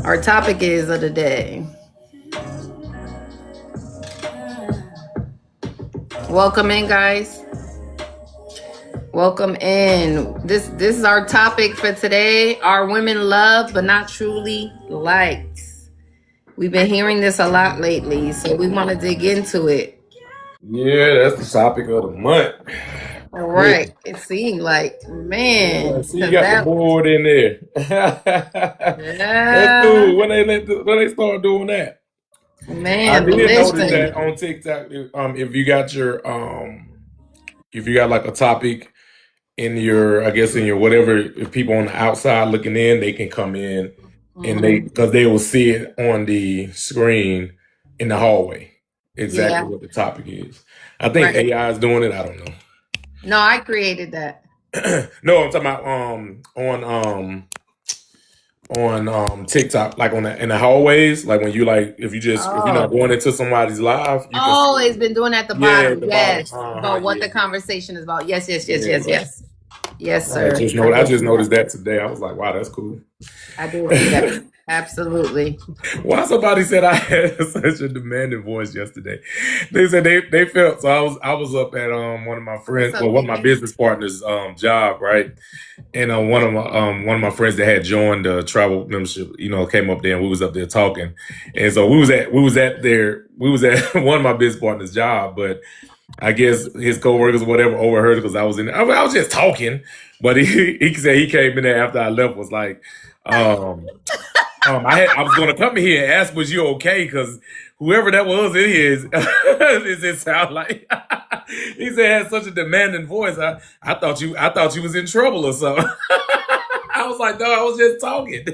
Our topic is of the day. Welcome in, guys. Welcome in. This is our topic for today. Are women loved but not truly liked? We've been hearing this a lot lately, so we want to dig into it. Yeah, that's the topic of the month. All right. It seemed like, man. Yeah, see, you got the board in there. That's cool. When they start doing that, Man, I did notice listen. that on TikTok. If you got your if you got like a topic in your, I guess in your whatever, if people on the outside looking in, they can come in and because they will see it on the screen in the hallway exactly what the topic is. I think AI is doing it. I don't know. No, I created that. No, I'm talking about on TikTok, like in the hallways, like when you like if you're not going into somebody's live. It's been doing at the bottom. Yes, about what the conversation is about. Yes. Yes, sir. I just noticed that today. I was like, wow, that's cool. I do see that. Absolutely. Why somebody said I had such a demanding voice yesterday? They said they felt so. I was up at one of my friends, one of my business partners' job, right? And one of my friends that had joined the travel membership, came up there and we was up there talking. And so we was at one of my business partners' job, but I guess his coworkers or whatever overheard it because I was in there. I was just talking, but he said he came in there after I left was like, I was going to come in here and ask, was you okay? Because whoever that was in here, it sound like he said had such a demanding voice. I thought you was in trouble or something. I was like, no, I was just talking.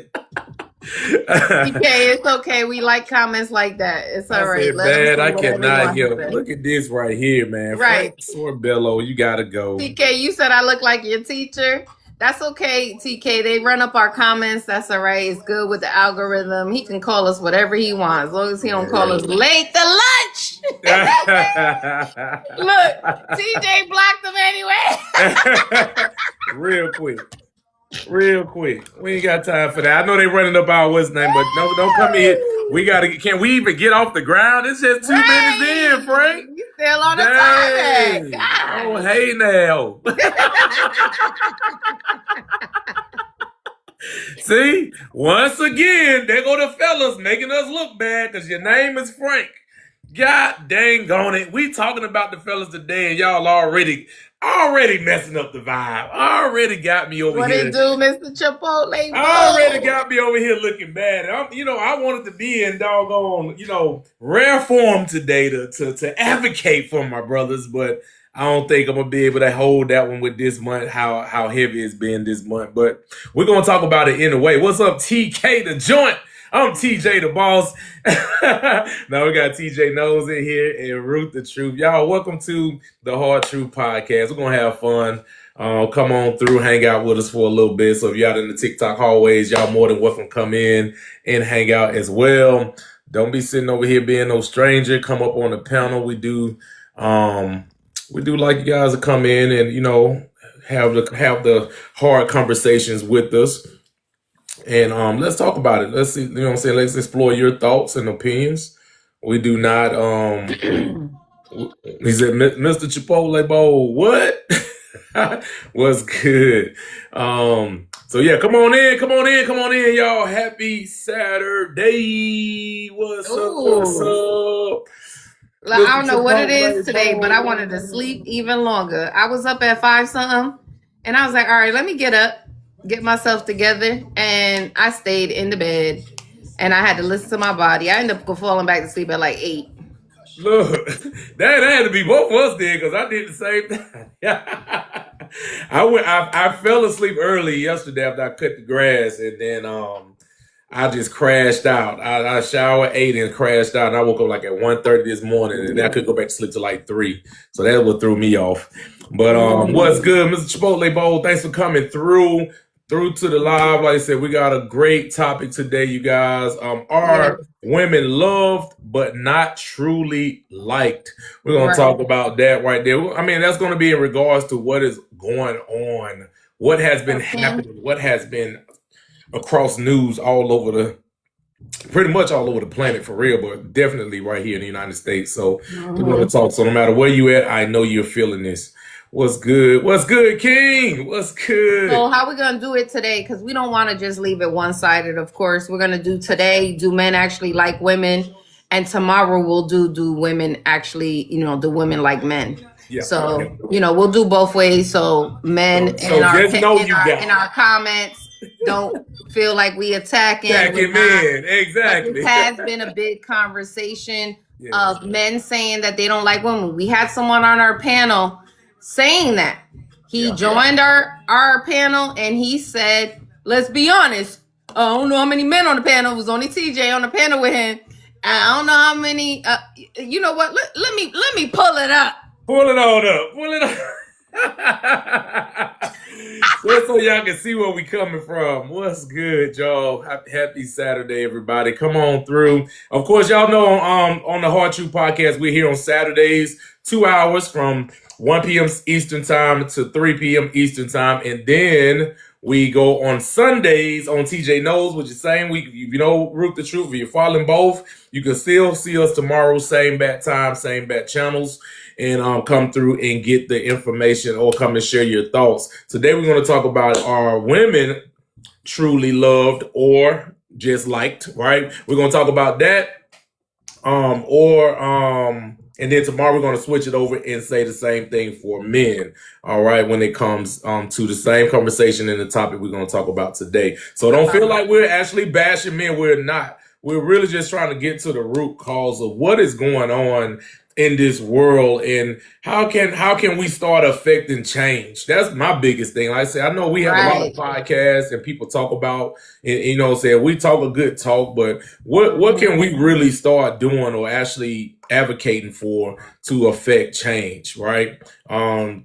Okay, it's okay. We like comments like that. It's all right. Man, I cannot hear. Look at this right here, man. Right. Sorbello, you gotta go. TK, you said I look like your teacher. That's okay, TK. They run up our comments. That's all right. It's good with the algorithm. He can call us whatever he wants, as long as he don't call us late to lunch. Look, TJ blocked him anyway. Real quick. We ain't got time for that. I know they running up our what's name, but no, don't come in. Can we even get off the ground? It's just 2 minutes in, Frank. You still on the topic. Oh, hey now. See, once again, there go the fellas making us look bad because your name is Frank. God dang on it. We talking about the fellas today and y'all already messing up the vibe. Already got me over here. What it do, Mr. Chipotle? Already got me over here looking bad. I wanted to be in doggone, rare form today to advocate for my brothers, but I don't think I'm gonna be able to hold that one with this month, how heavy it's been this month. But we're gonna talk about it in a way. What's up, TK the joint? I'm TJ the boss. Now we got TJ Nose in here and Ruth the Truth. Y'all, welcome to the Hard Truth Podcast. We're gonna have fun. Come on through, hang out with us for a little bit. So if you're out in the TikTok hallways, y'all more than welcome to come in and hang out as well. Don't be sitting over here being no stranger. Come up on the panel. We do like you guys to come in and have the hard conversations with us. And let's talk about it. Let's see, let's explore your thoughts and opinions. We do not he said, Mr. Chipotle Bowl, what? What's good? So yeah, come on in, y'all. Happy Saturday. What's up? I don't know what it is today, but I wanted to sleep even longer. I was up at 5 something, and I was like, all right, let me get up, get myself together, and I stayed in the bed, and I had to listen to my body. I ended up falling back to sleep at like 8. Look, that had to be both of us did, because I did the same thing. I fell asleep early yesterday after I cut the grass, and then I just crashed out. I showered, ate, and crashed out. And I woke up like at 1:30 this morning, and I couldn't go back to sleep till like 3. So that what threw me off. But what's good, Mr. Chipotle Bowl? Thanks for coming through to the live. Like I said, we got a great topic today, you guys. Are women loved but not truly liked? We're going to talk about that right there. I mean, that's going to be in regards to what is going on, what has been happening, what has been across news all over pretty much all over the planet for real, but definitely right here in the United States. So we want to talk. So no matter where you at, I know you're feeling this. What's good? What's good, King? What's good? So how we gonna do it today? Because we don't want to just leave it one-sided. Of course, we're gonna do today. Do men actually like women? And tomorrow we'll do women actually? Do women like men? Yeah. So we'll do both ways. So men So just know you got in our comments. Don't feel like we attacking men. Exactly. It has been a big conversation Yeah. of men saying that they don't like women. We had someone on our panel saying that. He joined our panel and he said, let's be honest, I don't know how many men on the panel. It was only TJ on the panel with him. I don't know how many. You know what? Let me pull it up. Pull it on up. Pull it up. So y'all can see where we coming from. What's good, y'all? Happy Saturday, everybody. Come on through. Of course, y'all know on the Hard Truth Podcast, we're here on Saturdays, 2 hours from 1 p.m. Eastern Time to 3 p.m. Eastern Time. And then we go on Sundays on TJ Knows, which is same week. If you know Root the Truth, if you're following both, you can still see us tomorrow, same bat time, same bat channels, and come through and get the information or come and share your thoughts. Today we're going to talk about, are women truly loved or just liked, right? We're going to talk about that. And then tomorrow we're going to switch it over and say the same thing for men, all right, when it comes to the same conversation and the topic we're going to talk about today. So don't feel like we're actually bashing men. We're not. We're really just trying to get to the root cause of what is going on in this world and how can we start affecting change. That's my biggest thing. Like I say, I know we have a lot of podcasts and people talk about, and say we talk a good talk, but what can we really start doing or actually advocating for to affect change, right? And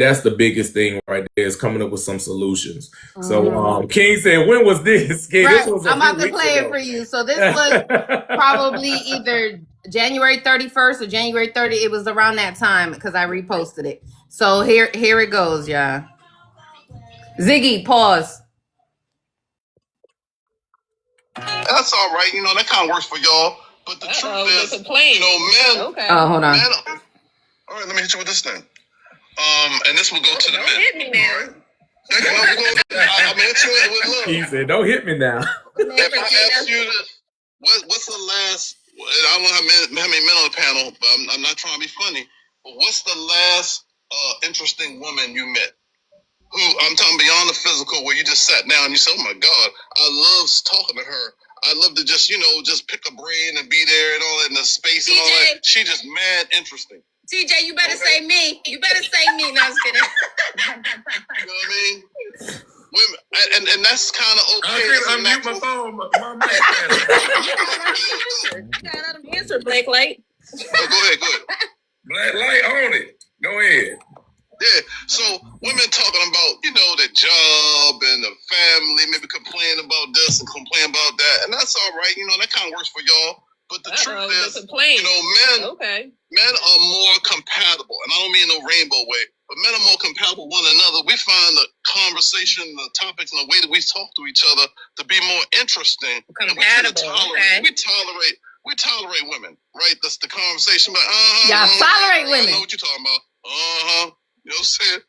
that's the biggest thing right there, is coming up with some solutions. So King said, when was this? King, right. This was I'm about to play it for you. So this was probably either January 31st or January 30th. It was around that time because I reposted it. So here it goes, y'all. Ziggy, pause. That's all right. That kind of works for y'all. But the truth is, men. Okay. Oh, hold on. Men, all right, let me hit you with this thing. And this will go to the men. Hit me now. I'm hit you with love. He said, "Don't hit me now." If I ask you this, what's the last? I don't know how many men on the panel, but I'm not trying to be funny. But what's the last interesting woman you met? Who, I'm talking beyond the physical, where you just sat down and you said, "Oh my God, I love talking to her. I love to just pick a brain and be there and all that in the space and all that. She just mad interesting." TJ, you better say me. You better say me. No, I'm just kidding. You know what I mean? Women, and that's kind of okay. I mute my phone. My mic. Let him answer, Black Light. Oh, go ahead. Black Light on it. Go ahead. Yeah, so women talking about, their job and the family, maybe complain about this and complain about that, and that's all right, that kind of works for y'all. But the truth is, men are more compatible, and I don't mean no rainbow way, but men are more compatible with one another. We find the conversation, the topics, and the way that we talk to each other to be more interesting. Compatible. We tolerate women, right? That's the conversation. But y'all tolerate women. I know what you're talking about. You know what I'm saying?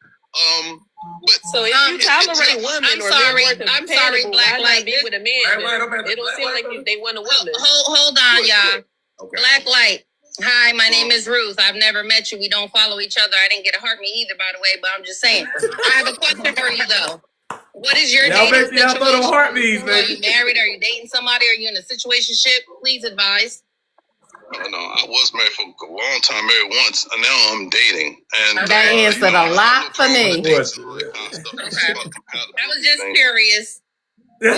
But so if you tolerate women, I'm sorry, Black Light, be with a man. It don't seem like they want a woman. Hold on, y'all. Okay. Black Light. Hi, my name is Ruth. I've never met you. We don't follow each other. I didn't get a heart me either, by the way. But I'm just saying. I have a question for you though. What is your dating situation? Y'all heartbeats, Are you married? Are you dating somebody? Are you in a situationship? Please advise. No, I was married for a long time, married once, and now I'm dating. And that answered a lot for me. I was just curious. And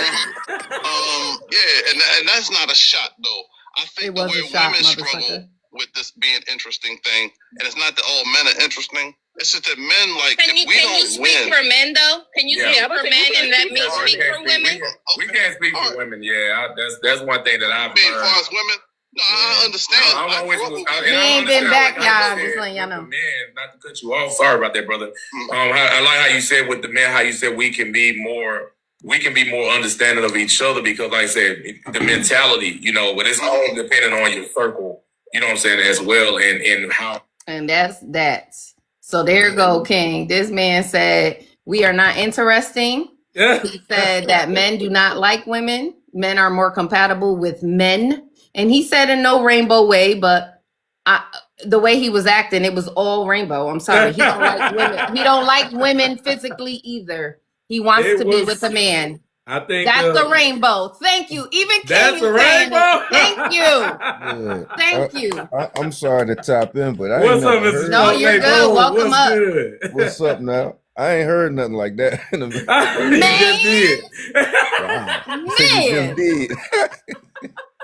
that's not a shot though. I think the way women struggle with this being interesting thing, and it's not that all men are interesting. It's just that men Can you speak for men though? Can you speak for men and let me speak for women? We can't speak for women. Yeah, that's one thing that I've learned. As far as women. No, I understand. We ain't been back, y'all. Just letting y'all know. Man, not to cut you off. Sorry about that, brother. I like how you said with the men, how you said we can be more we can be more understanding of each other because, like I said, the mentality, you know, but it's all depending on your circle, you know what I'm saying, as well, and how. And that's that. So there you go, King. This man said, we are not interesting. Yeah. He said that men do not like women. Men are more compatible with men. And he said in no rainbow way, but the way he was acting, it was all rainbow. I'm sorry. He don't like women. He don't like women physically either. He wants to be with a man. I think that's the rainbow. Thank you. Even King that's a rainbow. Thank you. Yeah. Thank you. I'm sorry to top in, but I what's ain't up, Mr. No, you're good. Welcome up. Good? What's up now? I ain't heard nothing like that. Man, Man. Did.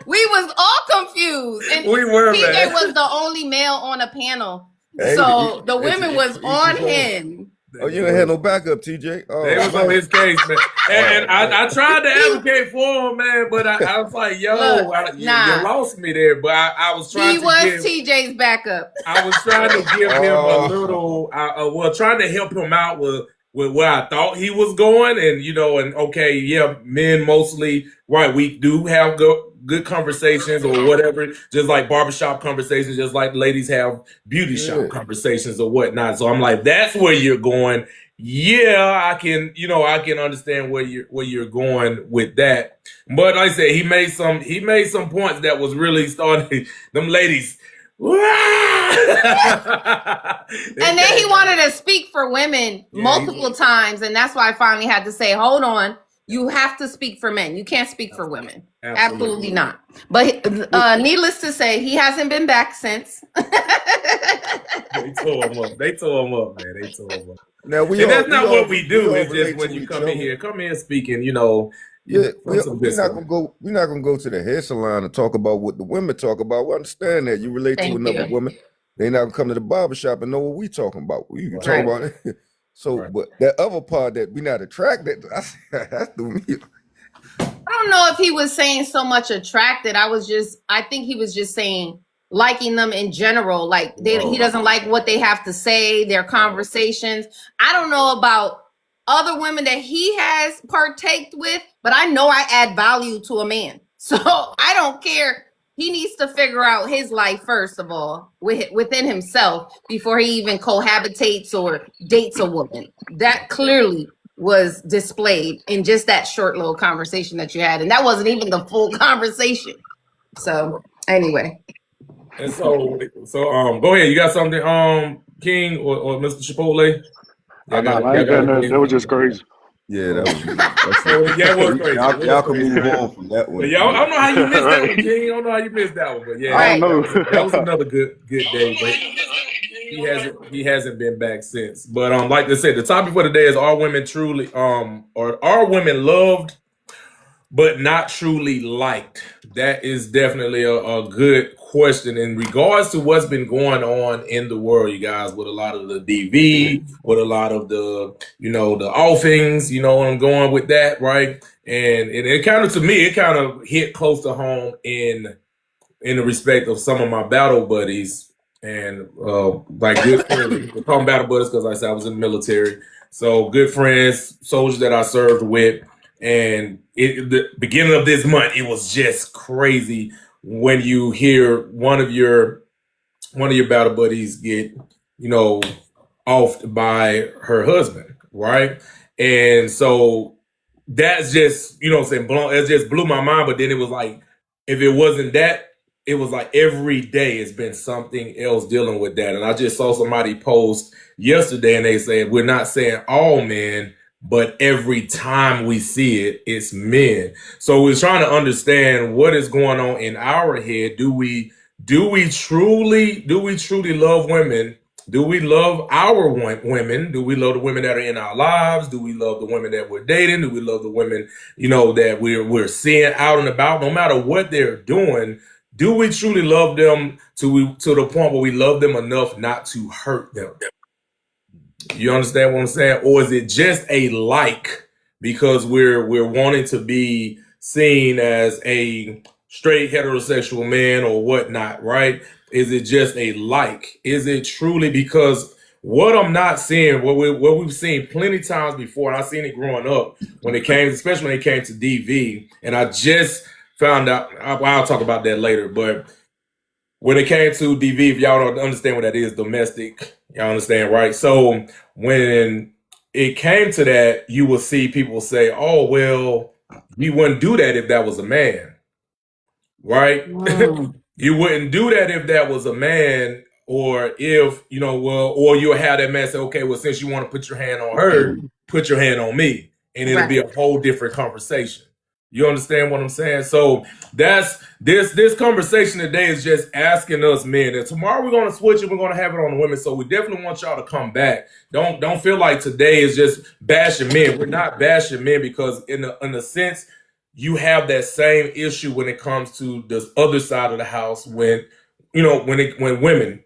We was all confused. And we were, PJ was the only male on a panel. Hey, so the women was on him. Oh, you ain't had no backup, TJ. Oh, they was on his case, man. And I tried to advocate for him, man, but I was like, yo, Look, you lost me there. But I was trying TJ's backup. I was trying to give him a little, trying to help him out with where I thought he was going. And, you know, and okay, yeah, men mostly, right, we do have good conversations or whatever, just like barbershop conversations, just like ladies have beauty shop conversations or whatnot. So I'm like, that's where you're going. Yeah, I can understand where you're going with that. But like I said, he made some points that was really starting them ladies. And then he wanted to speak for women multiple times, and that's why I finally had to say, hold on. You have to speak for men. You can't speak for women. Absolutely not. But needless to say, he hasn't been back since. They tore him up, man. They tore him up. Now that's not what we do. It's just when you come in speaking, you know. Yeah, we're not gonna go to the hair salon and talk about what the women talk about. We understand that you relate to another woman. They not gonna come to the barbershop and know what we talking about. We can talk about it. So, but that other part that we not attracted, that's the me. I don't know if he was saying so much attracted. I think he was just saying liking them in general. Like he doesn't like what they have to say, their conversations. I don't know about other women that he has partaked with, but I know I add value to a man. So I don't care. He needs to figure out his life, first of all, within himself before he even cohabitates or dates a woman. That clearly was displayed in just that short little conversation that you had. And that wasn't even the full conversation. So anyway. And so go ahead. You got something, King or Mr. Chipotle? That was just crazy. Yeah, that was crazy. Y'all can move on from that one. I don't know how you missed that one, King. I don't know how you missed that one, but yeah, I don't know. That was another good day. But he hasn't been back since. But like I said, the topic for today is: are women truly or are women loved but not truly liked? That is definitely a good question in regards to what's been going on in the world, you guys, with a lot of the DV, with a lot of the, the offings, where I'm going with that, right? And it kind of, to me, it kind of hit close to home in the respect of some of my battle buddies and like good friends. We call them battle buddies because like I said, I was in the military. So good friends, soldiers that I served with. And the beginning of this month, it was just crazy when you hear one of your battle buddies get, offed by her husband, right? And so that's just, it just blew my mind. But then it was like, if it wasn't that, it was like every day it's been something else dealing with that. And I just saw somebody post yesterday and they said, we're not saying all men, but every time we see it, it's men. So we're trying to understand what is going on in our head. Do we truly love women? Do we love our women? Do we love the women that are in our lives? Do we love the women that we're dating? Do we love the women, that we're seeing out and about? No matter what they're doing, do we truly love them to the point where we love them enough not to hurt them? You understand what I'm saying? Or is it just a like because we're wanting to be seen as a straight heterosexual man or whatnot, right? Is it just a like? Is it truly because what I'm not seeing, what we've seen plenty times before, and I've seen it growing up especially when it came to DV, and I just found out, I'll talk about that later, but when it came to DV, if y'all don't understand what that is, domestic, y'all understand, right? So when it came to that, you will see people say, oh, well, you wouldn't do that if that was a man, right? You wouldn't do that if that was a man, or if, or you'll have that man say, okay, well, since you want to put your hand on her, put your hand on me. And it'll be a whole different conversation. You understand what I'm saying? So that's this conversation today is just asking us men. And tomorrow we're going to switch it. We're going to have it on the women. So we definitely want y'all to come back. Don't feel like today is just bashing men. We're not bashing men, because in a sense, you have that same issue when it comes to the other side of the house, when women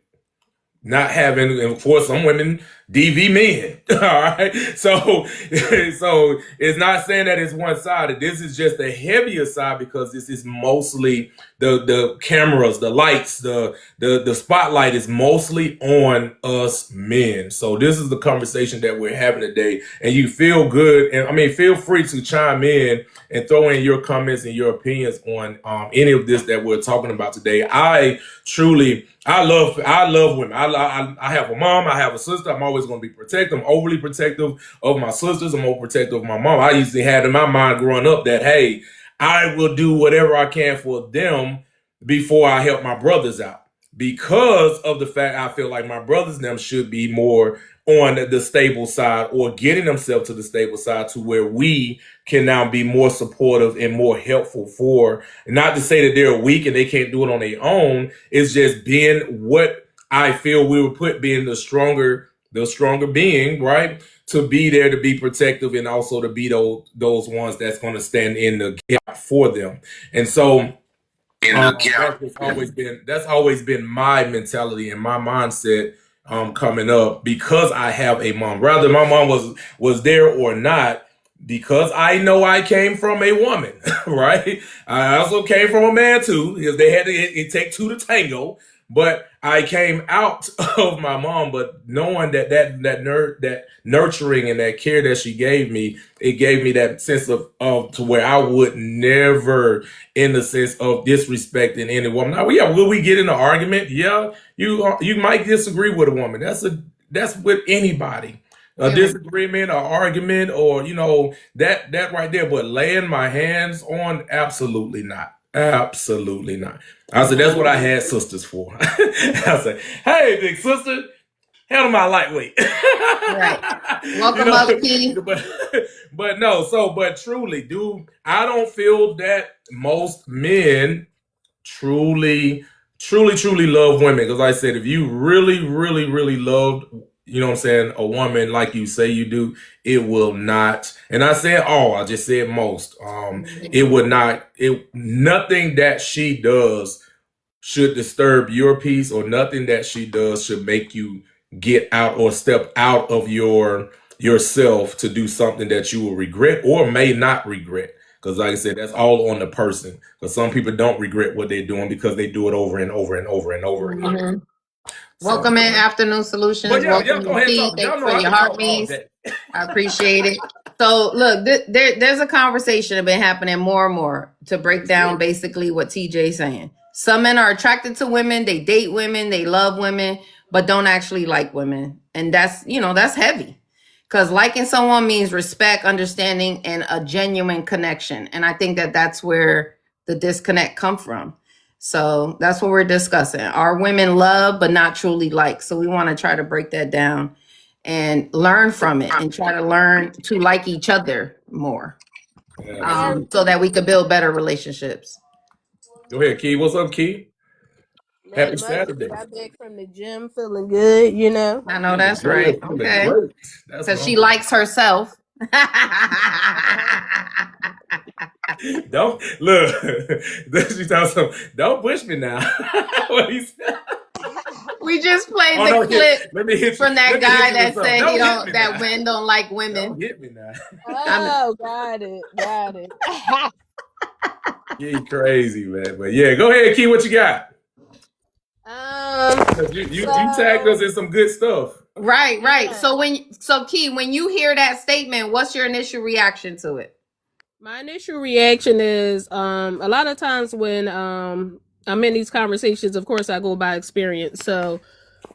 not having, and for some women, DV men. All right. So it's not saying that it's one-sided. This is just the heavier side, because this is mostly the cameras, the lights, the spotlight is mostly on us men. So this is the conversation that we're having today. And you feel good. And I mean, feel free to chime in and throw in your comments and your opinions on any of this that we're talking about today. I love women. I have a mom. I have a sister. I'm always going to be protective. I'm overly protective of my sisters. I'm overprotective of my mom. I usually had in my mind growing up that, hey, I will do whatever I can for them before I help my brothers out, because of the fact I feel like my brothers and them should be more on the stable side, or getting themselves to the stable side, to where we can now be more supportive and more helpful for, not to say that they're weak and they can't do it on their own. It's just being what I feel we would put, being the stronger being, right? To be there, to be protective, and also to be those ones that's going to stand in the gap for them. And so that's always been my mentality and my mindset coming up, because I have a mom. Rather my mom was there or not, because I know I came from a woman, right? I also came from a man too, because they had it take two to tango. But I came out of my mom, but knowing that nurturing and that care that she gave me, it gave me that sense of to where I would never, in the sense of disrespecting any woman. Now, will we get in an argument? Yeah, you might disagree with a woman. That's with anybody. A disagreement, or argument, or that right there. But laying my hands on, absolutely not. Absolutely not. I said, that's what I had sisters for. I said, hey, big sister, handle my lightweight. Right. Welcome up, Key. But truly, I don't feel that most men truly love women. Because like I said, if you really, really, really loved, a woman like you say you do, it will not. And I said all, I just said most. It would not. Nothing that she does should disturb your peace, or nothing that she does should make you get out or step out of yourself to do something that you will regret or may not regret. Because like I said, that's all on the person. Because some people don't regret what they're doing, because they do it over and over and over and over again. Mm-hmm. Welcome in Afternoon Solutions. Welcome to Key. Thank you for your heartbeats. I appreciate it. So look, there's a conversation that's been happening more and more to break down basically what TJ's saying. Some men are attracted to women, they date women, they love women, but don't actually like women. And that's heavy, because liking someone means respect, understanding, and a genuine connection. And I think that's where the disconnect comes from. So that's what we're discussing. Are women love but not truly like? So we want to try to break that down and learn from it, and try to learn to like each other more, so that we could build better relationships. Go ahead, Key. What's up, Key? Happy Saturday. Got back from the gym feeling good, I know that's right. Okay. Because she likes herself. Don't look. Don't push me now. What he said? We just played the clip from that guy that said that men don't like women. Don't hit me now. Oh, got it. You crazy, man. But yeah, go ahead, Key. What you got? You tagged us in some good stuff. Right. Yeah. So Key, when you hear that statement, what's your initial reaction to it? My initial reaction is a lot of times when I'm in these conversations, of course I go by experience. So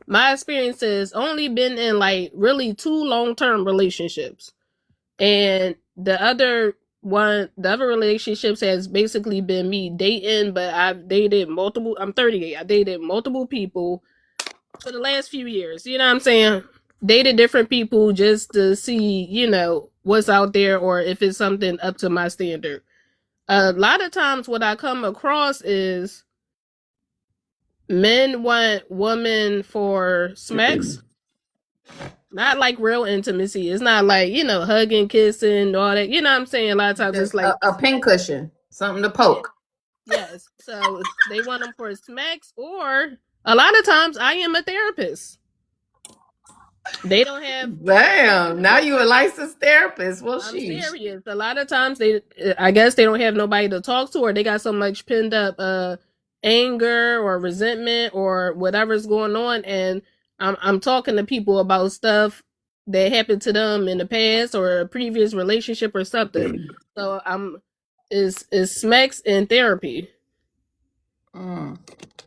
my experience has only been in like really 2 long-term relationships. And the other relationships has basically been me dating, but I've dated multiple. I'm 38. I dated multiple people for the last few years. You know what I'm saying? Dated different people just to see, what's out there or if it's something up to my standard. A lot of times what I come across is men want women for smacks. Not like real intimacy. It's not like, hugging, kissing, all that. You know what I'm saying? A lot of times it's like a pincushion, something to poke. Yes. So they want them for smacks, or a lot of times I am a therapist. They don't have. Damn, now you a licensed therapist. Well, I'm serious. A lot of times I guess they don't have nobody to talk to, or they got so much pinned up anger or resentment or whatever's going on, and I'm talking to people about stuff that happened to them in the past or a previous relationship or something. So is smacks in therapy.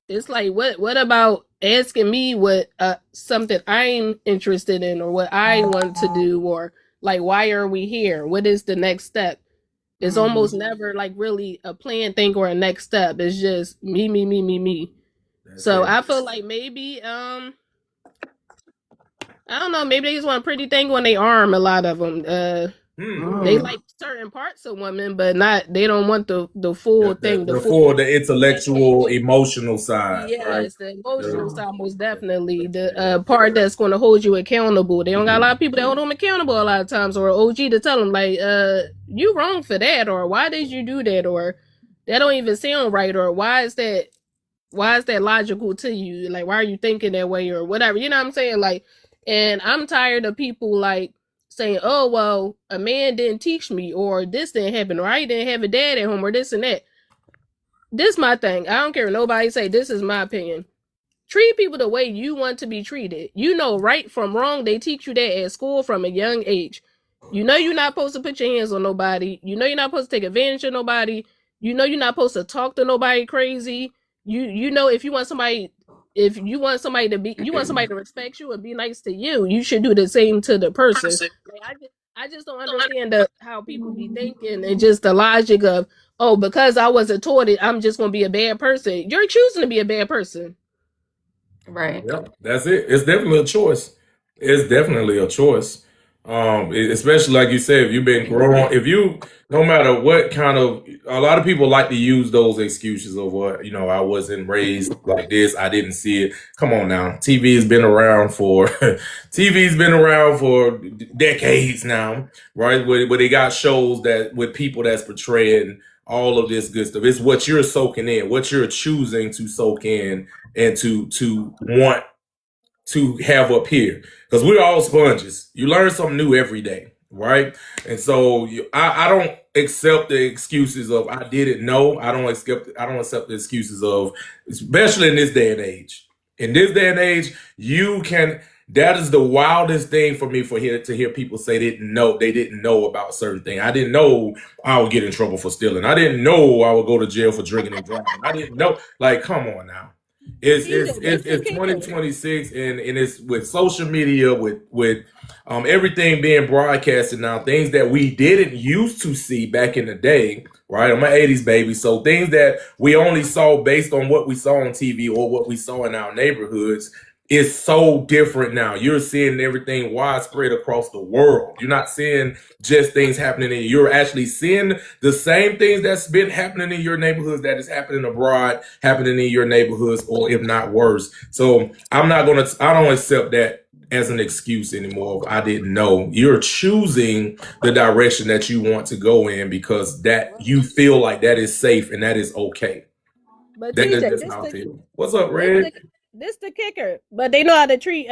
It's like what about asking me what something I'm interested in or what I want to do, or like why are we here? What is the next step? It's almost never like really a planned thing or a next step. It's just me. So I feel like maybe I don't know, maybe they just want a pretty thing on their arm, a lot of them. They like certain parts of women, but they don't want the full thing. The intellectual, emotional side. Yes, right? The emotional side, most definitely. The part that's going to hold you accountable. They don't got a lot of people that hold them accountable a lot of times, or OG to tell them, like, you wrong for that, or why did you do that, or that don't even sound right, or why is that logical to you? Like, why are you thinking that way, or whatever? You know what I'm saying? Like, and I'm tired of people, like, saying, oh, well, a man didn't teach me, or this didn't happen, or I didn't have a dad at home, or this and that. This my thing. I don't care what nobody say. This is my opinion. Treat people the way you want to be treated. You know right from wrong. They teach you that at school from a young age. You know you're not supposed to put your hands on nobody. You know you're not supposed to take advantage of nobody. You know you're not supposed to talk to nobody crazy. You know if you want somebody to respect you and be nice to you, you should do the same to the person. Like, I just don't understand how people be thinking, and just the logic of, oh, because I wasn't taught it, I'm just gonna be a bad person. You're choosing to be a bad person. Right. Yep, that's it. It's definitely a choice. Especially like you said, if you've been grown, no matter what kind of, a lot of people like to use those excuses of what, I wasn't raised like this, I didn't see it. Come on now. TV's been around for decades now, right? Where they got shows that with people that's portraying all of this good stuff. It's what you're soaking in, what you're choosing to soak in and to want to have up here, because we're all sponges. You learn something new every day, right? And so I don't accept the excuses of I didn't know. I don't accept the excuses of, especially in this day and age. In this day and age, that is the wildest thing for me to hear people say they didn't know about certain things. I didn't know I would get in trouble for stealing. I didn't know I would go to jail for drinking and driving. I didn't know. Like, come on now. It's 2026 and it's with social media, with everything being broadcasted now, things that we didn't used to see back in the day, right? I'm an 80s baby, so things that we only saw based on what we saw on TV or what we saw in our neighborhoods is so different now. You're seeing everything widespread across the world. You're not seeing just things happening you're actually seeing the same things that's been happening in your neighborhoods that is happening abroad, happening in your neighborhoods, or if not worse. So I don't accept that as an excuse anymore. I didn't know. You're choosing the direction that you want to go in because that you feel like that is safe and that is okay. But that's how I feel. What's up, Red? This the kicker, but they know how to treat.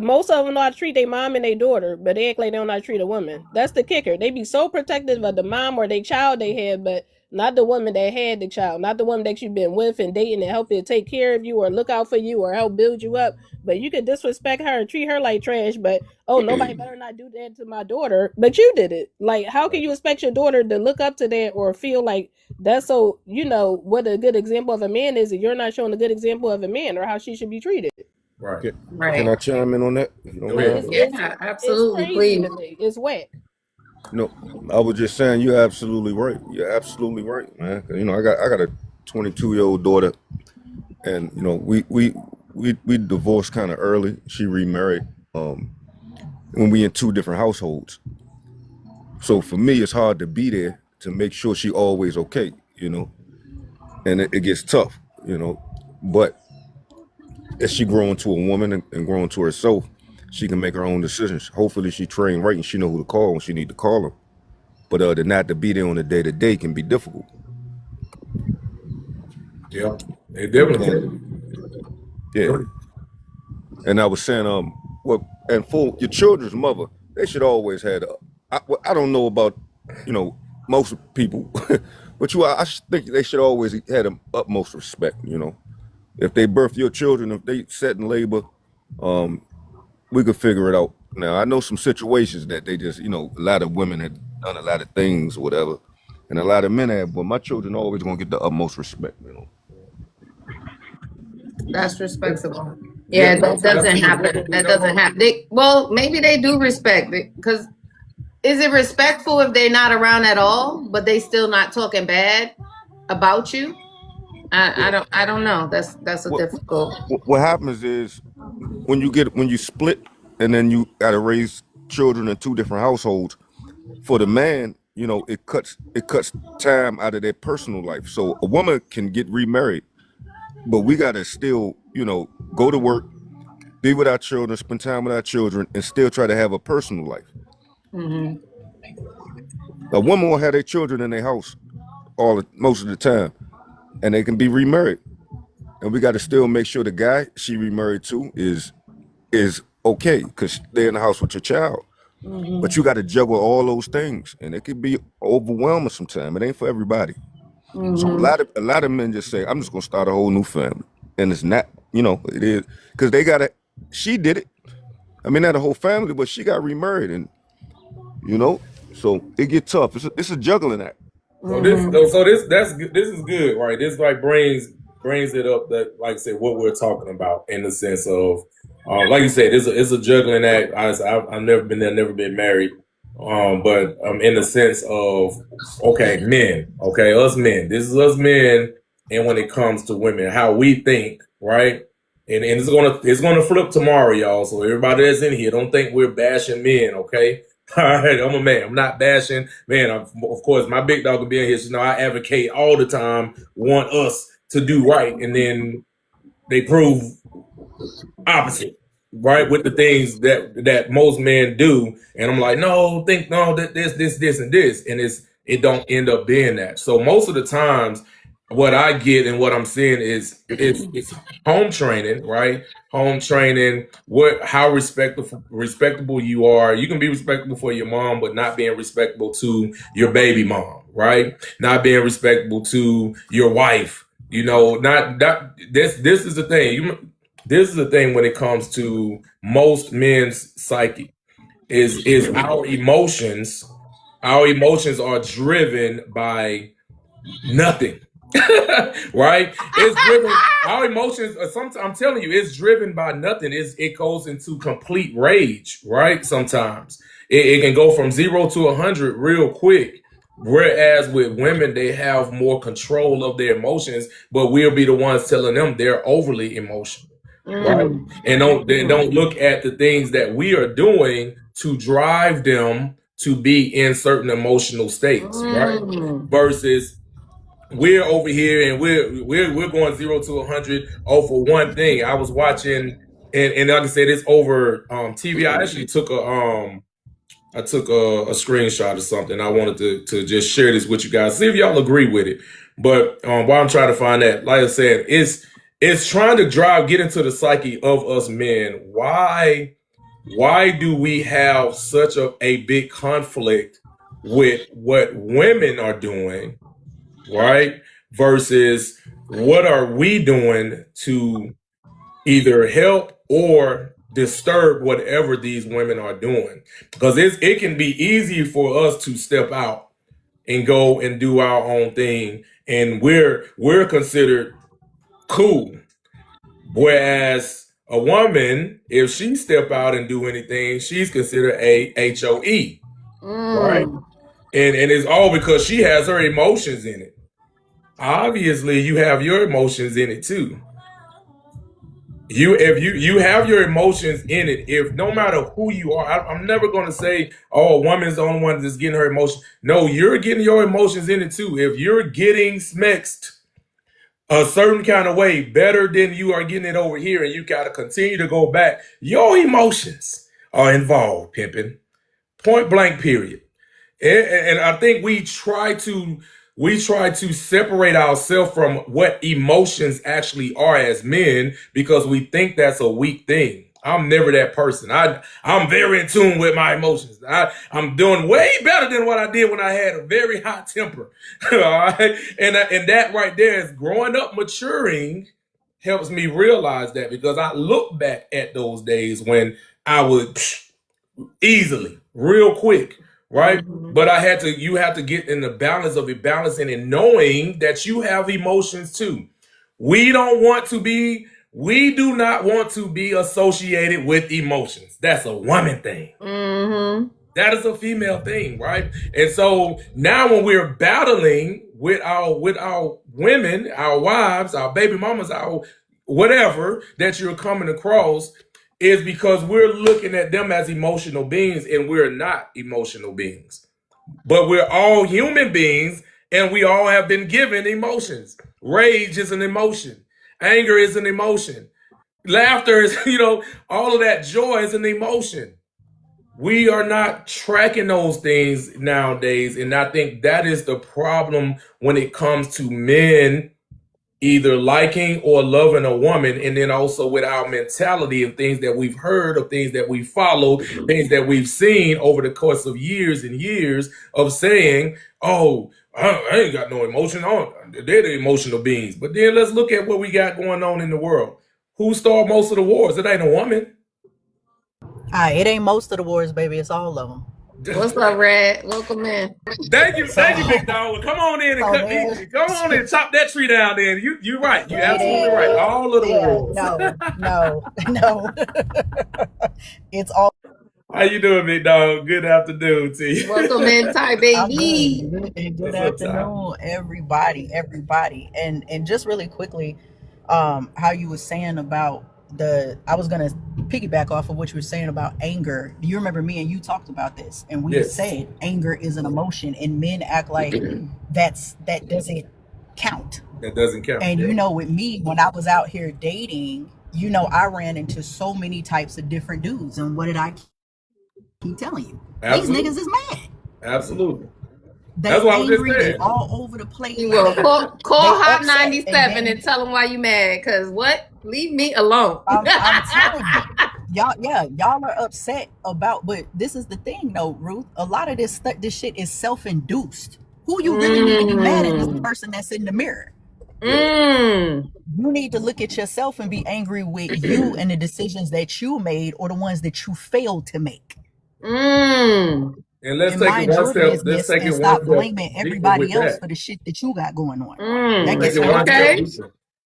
Most of them know how to treat their mom and their daughter, but they act like they don't know how to treat a woman. That's the kicker. They be so protective of the mom or their child they have, but not the woman that had the child, not the woman that you've been with and dating and helping take care of you or look out for you or help build you up. But you could disrespect her and treat her like trash. But oh, nobody better not do that to my daughter. But you did it. Like, how can you expect your daughter to look up to that or feel like that's so? You know what a good example of a man is, and you're not showing a good example of a man or how she should be treated. Right. Can I chime in on that? Yeah, absolutely. Please. It's whack. No, I was just saying you're absolutely right. You're absolutely right, man. You know, I got a 22-year-old daughter, and you know, we divorced kind of early. She remarried when we in two different households. So for me, it's hard to be there to make sure she always okay, you know. And it gets tough, you know. But as she grow into a woman and grow into herself, she can make her own decisions. Hopefully she trained right and she know who to call when she need to call them. But to not to be there on a day-to-day can be difficult. Yeah, it definitely. Yeah. And I was saying, and for your children's mother, they should always have I don't know about, you know, most people, but I think they should always have the utmost respect, you know. If they birth your children, if they set in labor, we could figure it out. Now, I know some situations that they just, you know, a lot of women had done a lot of things or whatever, and a lot of men have, but my children always gonna get the utmost respect, you know. That's respectable. Yeah, that doesn't happen. That doesn't happen. Well, maybe they do respect it, because is it respectful if they're not around at all, but they still not talking bad about you? I don't know. That's a difficult. What happens is when you split and then you got to raise children in two different households. For the man, you know, it cuts time out of their personal life. So a woman can get remarried, but we got to still, you know, go to work, be with our children, spend time with our children, and still try to have a personal life. Mm-hmm. A woman will have their children in their house most of the time, and they can be remarried. And we got to still make sure the guy she remarried to is okay, because they're in the house with your child. Mm-hmm. But you got to juggle all those things, and it can be overwhelming sometimes. It ain't for everybody. Mm-hmm. So a lot of men just say, I'm just gonna start a whole new family, and it's not, you know, it is because she did it. I mean, not a whole family, but she got remarried, and you know, so it get tough. It's a juggling act. So this is good, right? This like brings it up that, like I said, what we're talking about in the sense of, like you said, it's a juggling act. I've never been there, never been married, but in the sense of, okay, men, okay, us men. This is us men, and when it comes to women, how we think, right? And it's gonna flip tomorrow, y'all. So everybody that's in here, don't think we're bashing men, okay? All right, I'm a man. I'm not bashing. Man, of course, my big dog will be in here. So, you know, I advocate all the time, want us to do right. And then they prove opposite, right? With the things that most men do. And I'm like, that this, and this. And it don't end up being that. So most of the times, what I get and what I'm seeing is it's home training, right? Home training, how respectable you are. You can be respectable for your mom, but not being respectable to your baby mom, right? Not being respectable to your wife. You know, this is the thing. This is the thing when it comes to most men's psyche is our emotions. Our emotions are driven by nothing. Right? It's driven. Our emotions are sometimes, I'm telling you, it's driven by nothing. It goes into complete rage, right? Sometimes it can go from 0 to 100 real quick. Whereas with women, they have more control of their emotions, but we'll be the ones telling them they're overly emotional, right? And don't look at the things that we are doing to drive them to be in certain emotional states, right? Versus we're over here and we're going 0 to 100 for one thing. I was watching, and like I said, it's over TV. I actually took a screenshot of something. I wanted to just share this with you guys, see if y'all agree with it. But while I'm trying to find that, like I said, it's trying to get into the psyche of us men. Why do we have such a big conflict with what women are doing right? Versus what are we doing to either help or disturb whatever these women are doing? Because it can be easy for us to step out and go and do our own thing, and we're considered cool. Whereas a woman, if she step out and do anything, she's considered a HOE, right? And it's all because she has her emotions in it. Obviously, you have your emotions in it too. If you have your emotions in it, if no matter who you are, I'm never going to say, oh, a woman's the only one that's getting her emotions. No, you're getting your emotions in it too. If you're getting smexed a certain kind of way better than you are getting it over here, and you got to continue to go back, your emotions are involved, pimping. Point blank, period. And I think we try to separate ourselves from what emotions actually are as men, because we think that's a weak thing. I'm never that person. I'm very in tune with my emotions. I'm doing way better than what I did when I had a very hot temper. All right? And that right there is growing up, maturing, helps me realize that, because I look back at those days when I would easily, real quick, right? But you have to get in the balance of it, balancing and knowing that you have emotions too. We do not want to be associated with emotions. That's a woman thing. That is a female thing, right? And so now when we're battling with our women, our wives, our baby mamas, our whatever that you're coming across, is because we're looking at them as emotional beings, and we're not emotional beings. But we're all human beings, and we all have been given emotions. Rage is an emotion. Anger is an emotion. Laughter is, all of that joy is an emotion. We are not tracking those things nowadays, and I think that is the problem when it comes to men either liking or loving a woman, and then also with our mentality and things that we've heard, of things that we followed, things that we've seen over the course of years and years of saying, oh, I ain't got no emotion. They're the emotional beings. But then let's look at what we got going on in the world. Who started most of the wars? It ain't a woman. It ain't most of the wars, baby. It's all of them. What's up, Red? Welcome in. Thank you, big dog. Come on in and come on and chop that tree down. Then you're right. You're absolutely right. All of the wars. No. It's all. How you doing, big dog? Good afternoon to you. Welcome in, Ty baby. Good afternoon, everybody. And just really quickly, how you were saying about I was gonna piggyback off of what you were saying about anger. Do you remember me and you talked about this, and we said anger is an emotion, and men act like that doesn't count. That doesn't count. And with me, when I was out here dating, I ran into so many types of different dudes, and what did I keep telling you? Absolutely. These niggas is mad. Absolutely. That's why I was just saying. They all over the place. You will call Hot 97 and tell them why you mad. Cause what? Leave me alone. I'm telling you, y'all are upset about. But this is the thing, though, Ruth. A lot of this shit is self-induced. Who you really need to be mad at is the person that's in the mirror. You need to look at yourself and be angry with you and the decisions that you made, or the ones that you failed to make. And let's take it one step. Let's take it one step. Stop blaming everybody else for the shit that you got going on. That gets okay.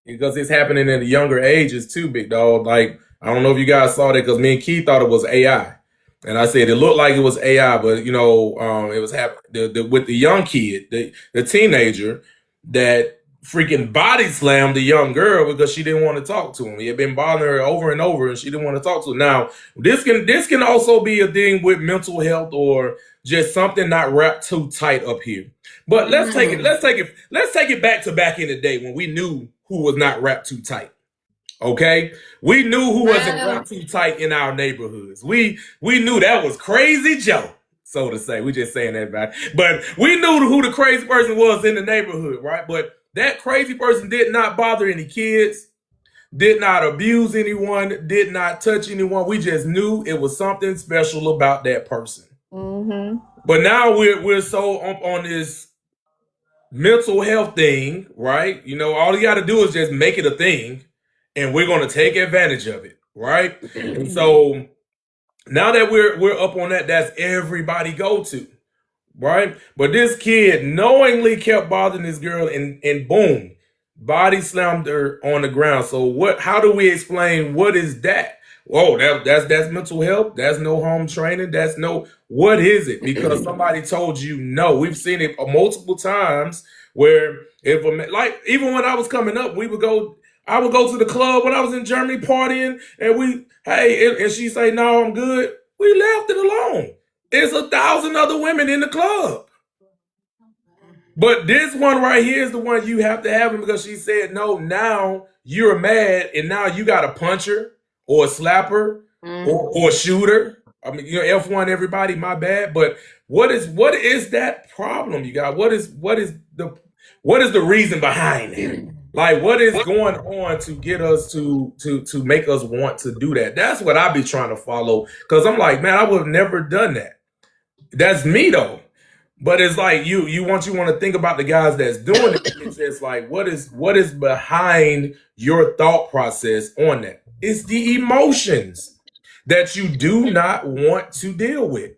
Because it's happening in the younger ages too, big dog. Like, I don't know if you guys saw that, because me and Keith thought it was AI, and I said it looked like it was AI, but it was happening with the young kid, the teenager that freaking body slammed the young girl because she didn't want to talk to him. He had been bothering her over and over, and she didn't want to talk to him. Now, this can also be a thing with mental health, or just something not wrapped too tight up here. But let's take it back in the day when we knew who was not wrapped too tight. Okay, we knew who wasn't wrapped too tight in our neighborhoods. We knew that was Crazy Joe, so to say. We just saying that back, but we knew who the crazy person was in the neighborhood, right? But that crazy person did not bother any kids, did not abuse anyone, did not touch anyone. We just knew it was something special about that person. But now we're so on this mental health thing, right? You know, all you got to do is just make it a thing, and we're going to take advantage of it, right? And so now that we're up on that, that's everybody go to, right? But this kid knowingly kept bothering this girl, and boom, body slammed her on the ground. So what? How do we explain what is that? Whoa, that's mental health. That's no home training. That's no. What is it? Because somebody told you no. We've seen it multiple times where if like even when I was coming up, I would go to the club when I was in Germany partying, and and she say no, I'm good. We left it alone. There's 1,000 other women in the club. But this one right here is the one you have to have him because she said no. Now you're mad, and now you got to punch her or slap her or shoot her. I mean, you know, F1 everybody, my bad. But what is that problem you got? What is the reason behind it? Like, what is going on to get us to make us want to do that? That's what I be trying to follow. Because I'm like, man, I would have never done that. That's me though. But it's like you want to think about the guys that's doing it. It's just like, what is behind your thought process on that? It's the emotions that you do not want to deal with.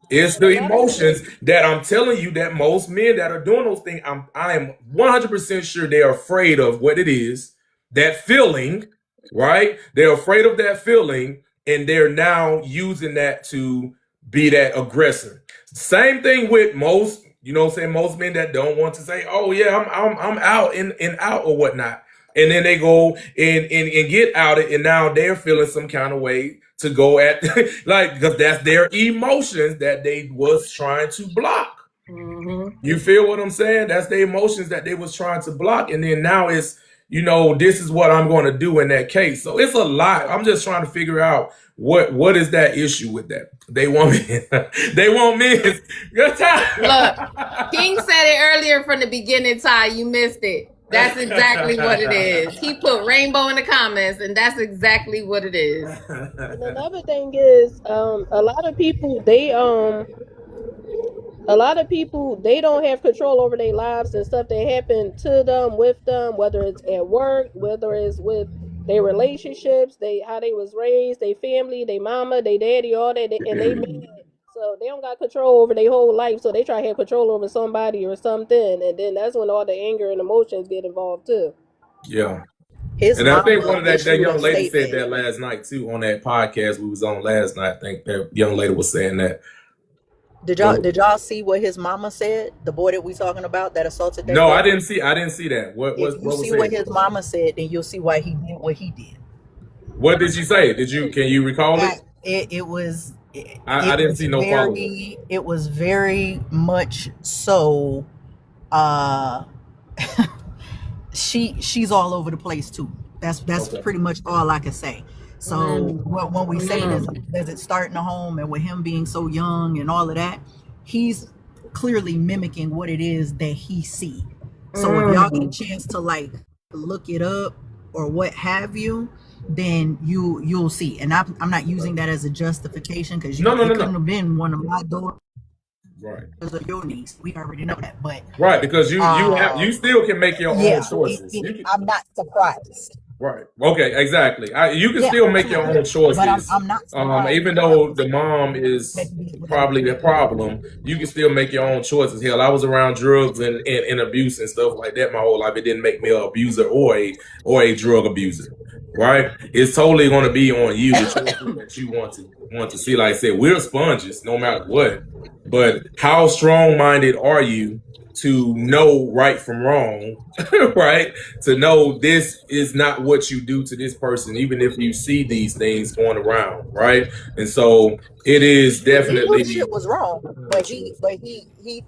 It's the emotions that I'm telling you that most men that are doing those things, I am 100% sure they're afraid of what it is, that feeling, right? They're afraid of that feeling, and they're now using that to be that aggressor. Same thing with most, you know what I'm saying, most men that don't want to say, oh yeah, I'm out and out or whatnot. And then they go and get outed, and now they're feeling some kind of way to go at, like, because that's their emotions that they was trying to block. Mm-hmm. You feel what I'm saying? That's the emotions that they was trying to block. And then now it's, you know, this is what I'm going to do in that case. So it's a lot. I'm just trying to figure out what is that issue with that. They want me. They want me. Good time. Look, King said it earlier from the beginning, Ty. You missed it. That's exactly what it is. He put rainbow in the comments, and that's exactly what it is. And another thing is, a lot of people they don't have control over their lives and stuff that happen to them, with them, whether it's at work, whether it's with their relationships, how they was raised, their family, their mama, their daddy, all that, and they made. So they don't got control over their whole life, so they try to have control over somebody or something, and then that's when all the anger and emotions get involved too. Yeah. And I think one of that young lady said that last night too on that podcast we was on last night. I think that young lady was saying that. Did y'all see what his mama said? The boy that we talking about that assaulted that No, girl? I didn't see that. What was what his mama said, then you'll see why he did what he did. What did she say? Can you recall it? I didn't see no follow-up. It was very much so. She's all over the place too. That's okay. Pretty much all I can say. So when we say does it start in the home, and with him being so young and all of that, he's clearly mimicking what it is that he see. So if y'all get a chance to like look it up or what have you, then you'll see. And I'm not using that as a justification, because couldn't have been one of my daughters. Right. Because of your niece. We already know that. But right, because you still can make your own choices. I'm not surprised. Right. Okay, exactly. You can still make your own choices. But I'm not surprised. Even though the mom is probably the problem, you can still make your own choices. Hell, I was around drugs and abuse and stuff like that my whole life. It didn't make me an abuser or a drug abuser. Right? It's totally going to be on you, the choices that you want to see. Like I said, we're sponges no matter what. But how strong-minded are you to know right from wrong, right? To know this is not what you do to this person, even if you see these things going around, right? And so it is definitely shit was wrong, but he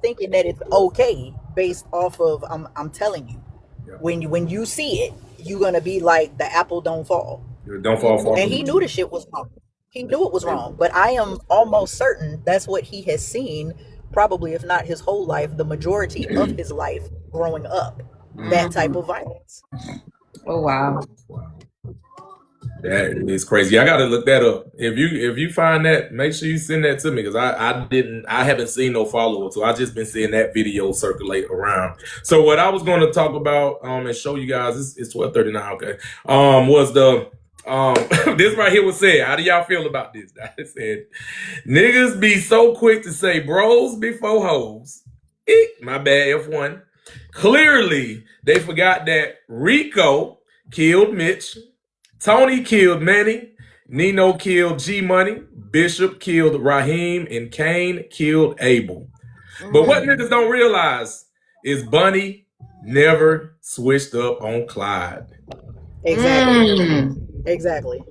thinking that it's okay based off of I'm telling you, when you see it, you're gonna be like, the apple don't fall. Don't fall far. And he knew the shit was wrong. He knew it was wrong, but I am almost certain that's what he has seen, probably if not his whole life, the majority of his life growing up, that type of violence. Oh, wow. That is crazy. I gotta look that up. If you find that, make sure you send that to me because I haven't seen no follow-up, so I just been seeing that video circulate around. So what I was going to talk about and show you guys, it's 12:39. Okay, was the this right here was said. How do y'all feel about this? I said niggas be so quick to say bros before hoes. My bad, F1. Clearly, they forgot that Rico killed Mitch. Tony killed Manny, Nino killed G Money, Bishop killed Raheem, and Kane killed Abel. But what niggas don't realize is Bunny never switched up on Clyde. Exactly. Exactly.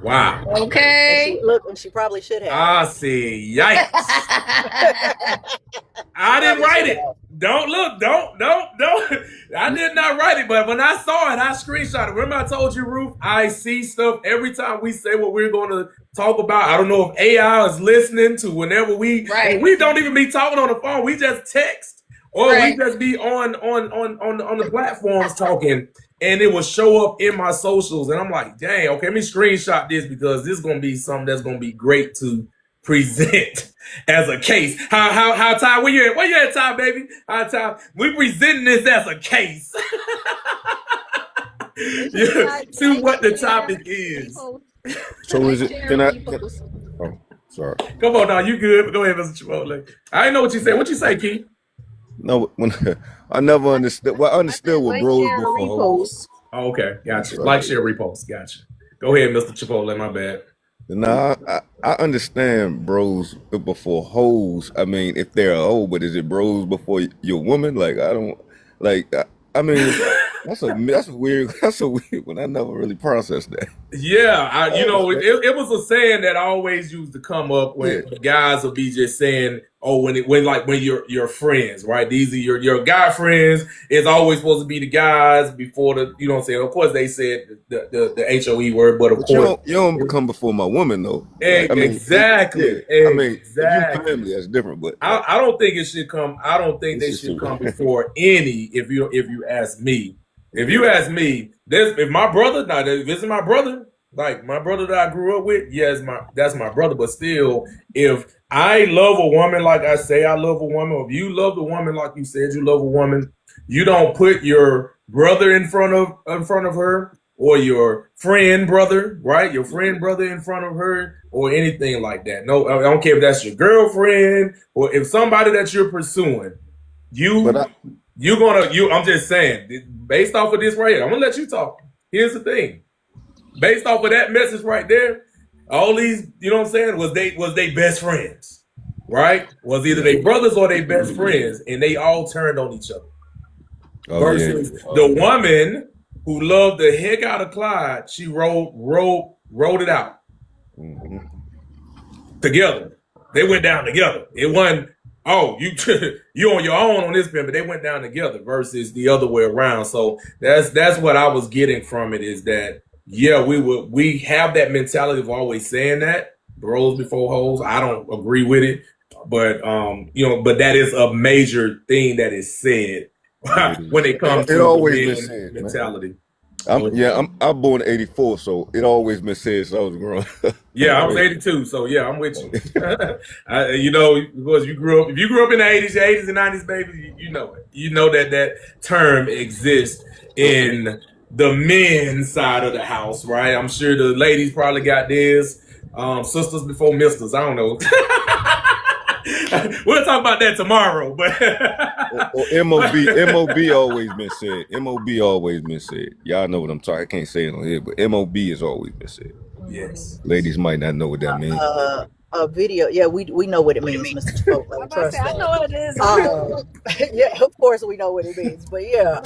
Wow. Okay. And she probably should have. I see. Yikes. I didn't write it. Don't. I did not write it, but when I saw it, I screenshot it. Remember I told you, Ruth, I see stuff every time we say what we're going to talk about. I don't know if AI is listening to whenever we don't even be talking on the phone. We just text or we just be on the platforms talking. And it will show up in my socials. And I'm like, dang, okay, let me screenshot this because this is going to be something that's going to be great to present as a case. How Ty, where you at? Where you at, Ty, baby? How Ty? We presenting this as a case. To what the topic is. So is it, oh, sorry. Come on now, you good. Go ahead, Mr. Chipotle. I didn't know what you said. What you say, Keith? No, I never understood. Well, I understood what bros before hoes. Oh, okay, gotcha. Like, share, repost. Gotcha. Go ahead, Mr. Chipotle. My bad. Nah, I understand bros before hoes. I mean, if they're a hoe, but is it bros before your woman? Like, I don't like. I mean, that's a weird one. I never really processed that. Yeah, it was a saying that I always used to come up when guys will be just saying, "Oh, when you're friends, right? These are your guy friends. It's always supposed to be the guys before the, you know what I'm saying? Of course, they said the HOE word, but of course you don't come before my woman though. Exactly. I mean, if you family, that's different. But I don't think it should come. I don't think they should come before any. If you ask me. If you ask me, if my brother, this is my brother, like my brother that I grew up with, that's my brother. But still, if I love a woman like I say I love a woman, or if you love the woman like you said you love a woman, you don't put your brother in front of her, or your friend brother, right? Your friend brother in front of her, or anything like that. No, I don't care if that's your girlfriend or if somebody that you're pursuing, I'm just saying, based off of this right here, I'm gonna let you talk. Here's the thing. Based off of that message right there, all these, you know what I'm saying, was they best friends, right? Was either they brothers or they best friends, and they all turned on each other. Versus the woman who loved the heck out of Clyde, she wrote it out together. They went down together. It wasn't, oh, you on your own on this pen, but they went down together versus the other way around. So that's what I was getting from it, is that we have that mentality of always saying that bros before hoes. I don't agree with it, but but that is a major thing that is said when it comes to always been mentality. I'm born in '84, so it always been said since I was growing up. Yeah, I was 82, so yeah, I'm with you. Because if you grew up in the 80s and 90s, baby, you know it. You know that term exists in the men's side of the house, right? I'm sure the ladies probably got theirs. Sisters before misters, I don't know. We'll talk about that tomorrow, but or MOB always been said. MOB always been said. Y'all know what I'm talking. I can't say it on here, but MOB has always been said. Yes. Ladies might not know what that means. A video, we know what it means, Mr. Chipotle. Trust me. I know what it is. Yeah, of course we know what it means. But yeah,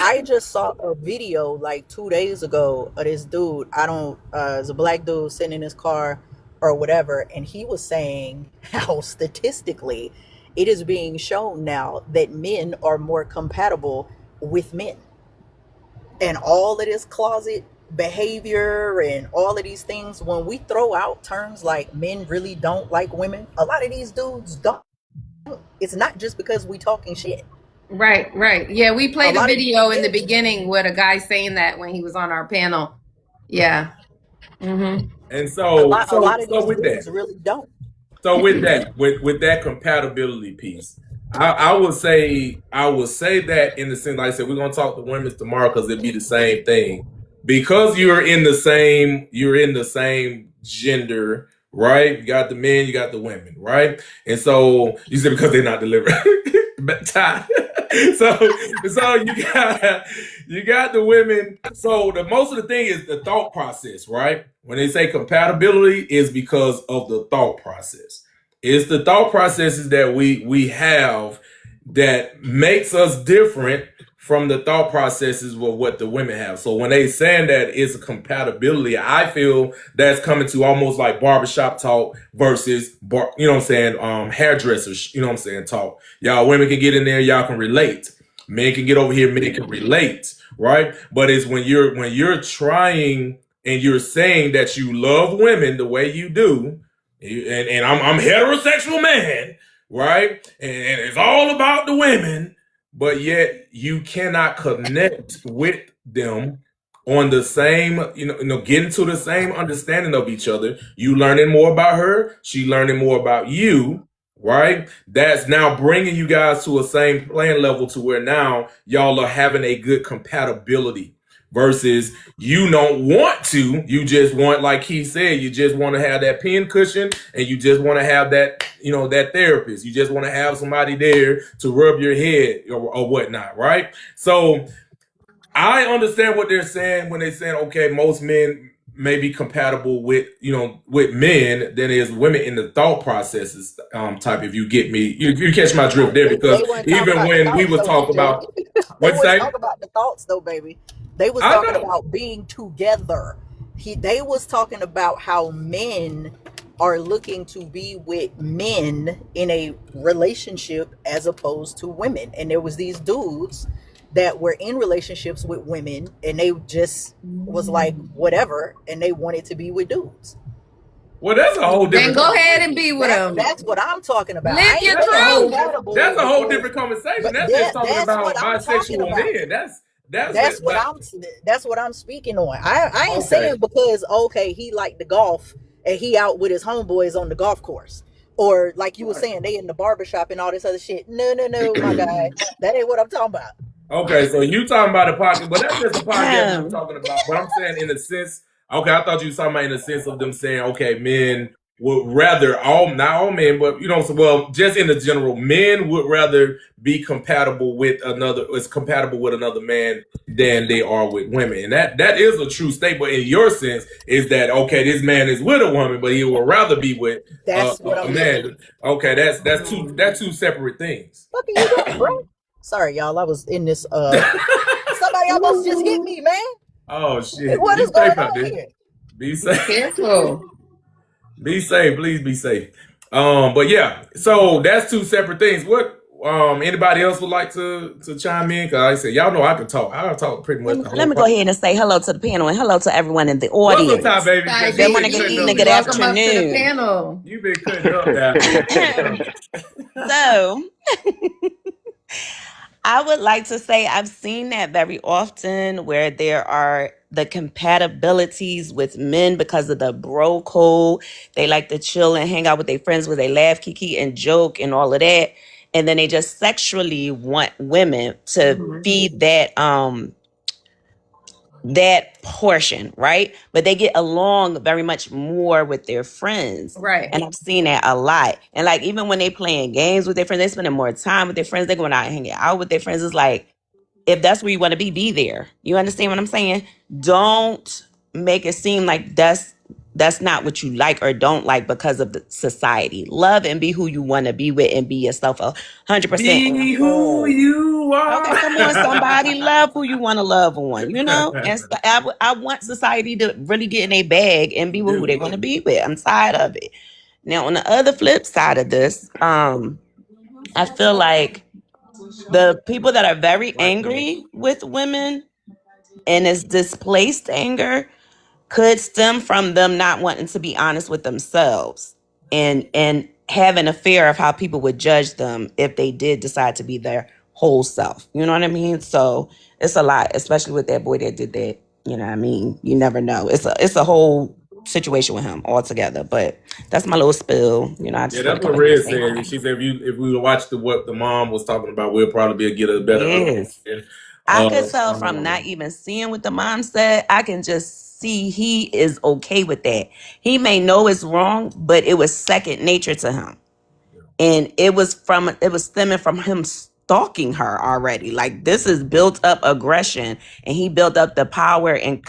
I just saw a video like 2 days ago of this dude. It's a black dude sitting in his car or whatever, and he was saying how statistically it is being shown now that men are more compatible with men, and all of this closet behavior and all of these things, when we throw out terms like men really don't like women, a lot of these dudes don't. It's not just because we talking shit. Right. Yeah, we played a video in the beginning with a guy saying that when he was on our panel. Yeah. Mm-hmm. And A so lot of these with dudes that, really don't. so with that compatibility piece, I would say that in the sense, like I said, we're gonna talk to women tomorrow because it'd be the same thing. Because you're in the same gender, right? You got the men, you got the women, right? And so you said because they're not delivering. so you got the women. So the most of the thing is the thought process, right? When they say compatibility, is because of the thought process. It's the thought processes that we have that makes us different from the thought processes of what the women have. So when they saying that it's a compatibility, I feel that's coming to almost like barbershop talk versus hairdressers, talk. Y'all women can get in there, y'all can relate. Men can get over here, men can relate, right? But it's when you're trying and you're saying that you love women the way you do, and I'm heterosexual man, right? And it's all about the women, but yet you cannot connect with them on the same, getting to the same understanding of each other. You learning more about her, she learning more about you, right? That's now bringing you guys to a same playing level to where now y'all are having a good compatibility. Versus you don't want to, you just want, like he said, you just want to have that pin cushion and you just want to have that, that therapist. You just want to have somebody there to rub your head or whatnot, right? So I understand what they're saying when they're saying, okay, most men may be compatible with, with men than is women in the thought processes type. If you get me, you catch my drift there, because even when we was talking about, what's that? Talk about the thoughts though, baby. They was talking about being together. They was talking about how men are looking to be with men in a relationship as opposed to women. And there was these dudes that were in relationships with women and they just was like whatever, and they wanted to be with dudes. Well, that's a whole different. Then go ahead and be with them. That's what I'm talking about. Live your truth. That's a whole different conversation. That's just talking about bisexual men. That's what I'm speaking on. I ain't saying because he liked the golf and he out with his homeboys on the golf course, or like you were saying, they in the barbershop and all this other shit. No, my guy, that ain't what I'm talking about. Okay, so you talking about a podcast, but that's just a podcast I'm talking about. But I'm saying in the sense, I thought you were talking about in the sense of them saying, okay, men would rather, not all men, but just in the general, men would rather be compatible with another man than they are with women. And that is a true statement. In your sense, is that, okay, this man is with a woman, but he would rather be with a man. Okay, that's two separate things. What are you doing, bro? Sorry, y'all. I was in this. Somebody almost just hit me, man. Oh shit! What is going on here? Be safe. Careful. Be safe. Please be safe. But yeah. So that's two separate things. What? Anybody else would like to chime in? Because like I said, y'all know I can talk. I talk pretty much. Let me go ahead and say hello to the panel and hello to everyone in the audience. What's up, baby? Good morning, good evening, good afternoon. Panel. You've been cutting up now. So. I would like to say I've seen that very often where there are the compatibilities with men because of the bro code. They like to chill and hang out with their friends where they laugh, kiki, and joke and all of that. And then they just sexually want women to feed that portion, right? But they get along very much more with their friends. Right. And I've seen that a lot. And like, even when they playing games with their friends, they spending more time with their friends, they're going out and hanging out with their friends. It's like, if that's where you want to be there. You understand what I'm saying? Don't make it seem like that's not what you like or don't like because of the society. Love and be who you want to be with and be yourself 100%. Be who you are. Okay, come on, somebody. Love who you want to love on, And I want society to really get in a bag and be with who they want to be with. I'm tired of it. Now, on the other flip side of this, I feel like the people that are very angry with women and it's displaced anger could stem from them not wanting to be honest with themselves and having a fear of how people would judge them if they did decide to be their whole self. You know what I mean? So it's a lot, especially with that boy that did that You know what I mean? You never know. It's a whole situation with him altogether. But that's my little spill. You know, I just that's what Red said. She said if we watched what the mom was talking about, we'll probably be able to get a better understanding. I could tell from not even seeing what the mom said, I can just see he is okay with that. He may know it's wrong, but it was second nature to him. And it was stemming from him stalking her already. Like, this is built up aggression, and he built up the power and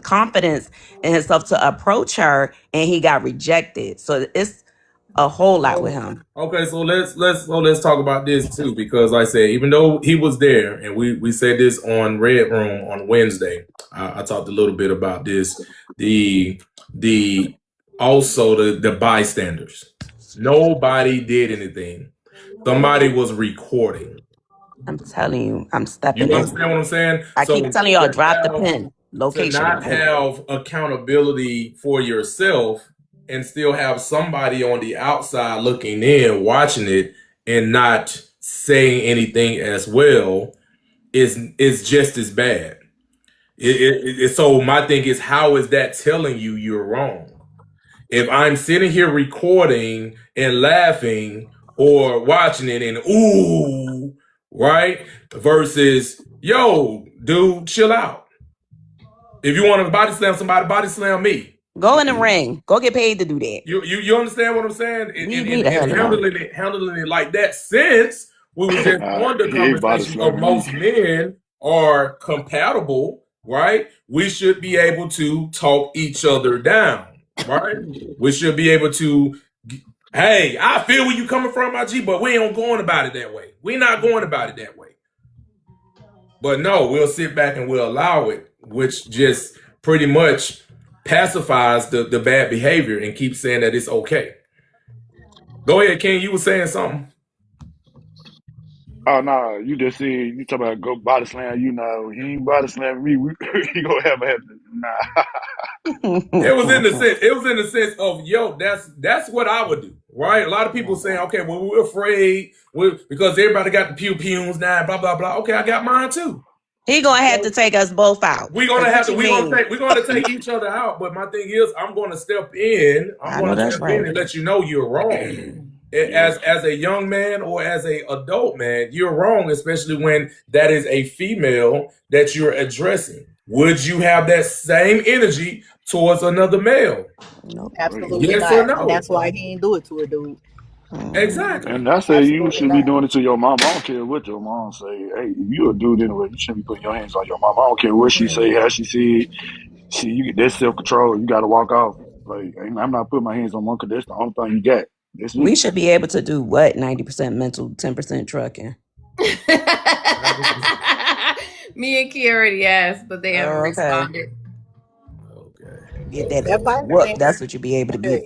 confidence in himself to approach her, and he got rejected. So it's a whole lot with him. Okay, so let's talk about this too, because like I said, even though he was there, and we said this on Red Room on Wednesday, I talked a little bit about this. The bystanders. Nobody did anything. Somebody was recording. I'm telling you, I'm stepping in. You understand what I'm saying? I keep telling y'all, drop the pin. Location. To not have accountability for yourself and still have somebody on the outside looking in, watching it, and not saying anything as well is just as bad. So my thing is, how is that telling you you're wrong? If I'm sitting here recording and laughing or watching it and ooh, right? Versus, yo, dude, chill out. If you want to body slam somebody, body slam me. Go in the ring. Go get paid to do that. You understand what I'm saying? And handling it like that, since we were just on the conversation of most men are compatible, right? We should be able to talk each other down, right? We should be able to, hey, I feel where you coming from, my G, but we ain't going about it that way. We're not going about it that way. But no, we'll sit back and we'll allow it, which just pretty much pacifies the bad behavior and keeps saying that it's okay. Go ahead, King. You were saying something. Oh no, you just said you talk about go body slam. You know, he ain't body slamming me. He gonna have nah. It was in the sense of, yo, that's what I would do, right? A lot of people saying, okay, well, we're afraid because everybody got the pew-pews now, blah blah blah. Okay, I got mine too. He gonna have to take us both out. We're gonna take each other out. But my thing is, I'm gonna step in. I'm gonna step in and let you know you're wrong. As a young man or as a adult man, you're wrong, especially when that is a female that you're addressing. Would you have that same energy towards another male? No, absolutely yes not. Or no? And that's why he ain't do it to a dude. Exactly. And that's it. You should be doing it to your mom. I don't care what your mom say. Hey, if you a dude anyway, you shouldn't be putting your hands on your mom. I don't care what she say, how she said. You get that self-control. You got to walk off. Like, I'm not putting my hands on one because that's the only thing you got. We should be able to do what? 90% mental, 10% trucking. Me and Kia already asked, but they haven't responded. Okay. Get that. That's what you'll be able to get.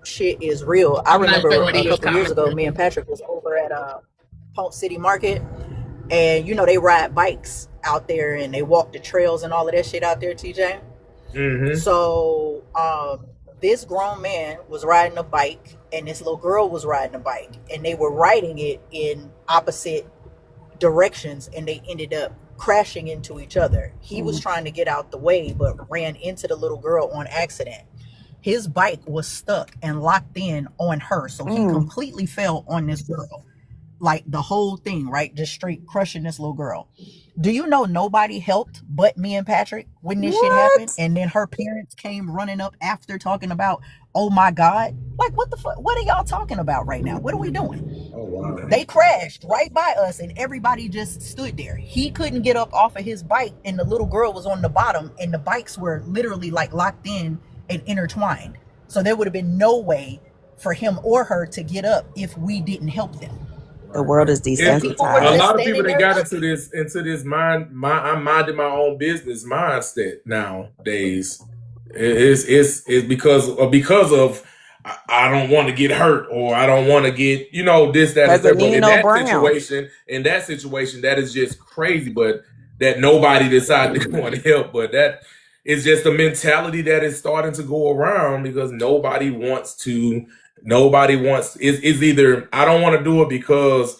Shit is real. I remember a couple years ago, me and Patrick was over at Polk City Market, and you know they ride bikes out there and they walk the trails and all of that shit out there, TJ. Mm-hmm. So this grown man was riding a bike and this little girl was riding a bike, and they were riding it in opposite directions, and they ended up crashing into each other. He was trying to get out the way but ran into the little girl on accident. His bike was stuck and locked in on her, so he completely fell on this girl, like the whole thing, right? Just straight crushing this little girl. Do you know nobody helped but me and Patrick when this shit happened? And then her parents came running up after talking about, oh my God, like what the fuck? What are y'all talking about right now? What are we doing? Oh wow. They crashed right by us and everybody just stood there. He couldn't get up off of his bike and the little girl was on the bottom and the bikes were literally like locked in and intertwined. So there would have been no way for him or her to get up if we didn't help them. The world is desensitized. A lot of people that got into this I'm minding my own business mindset nowadays. It's because of I don't want to get hurt or I don't want to get this, that, and that. But in that situation, that is just crazy. But that nobody decided to go and help. But that is just a mentality that is starting to go around because nobody wants. It's either I don't want to do it because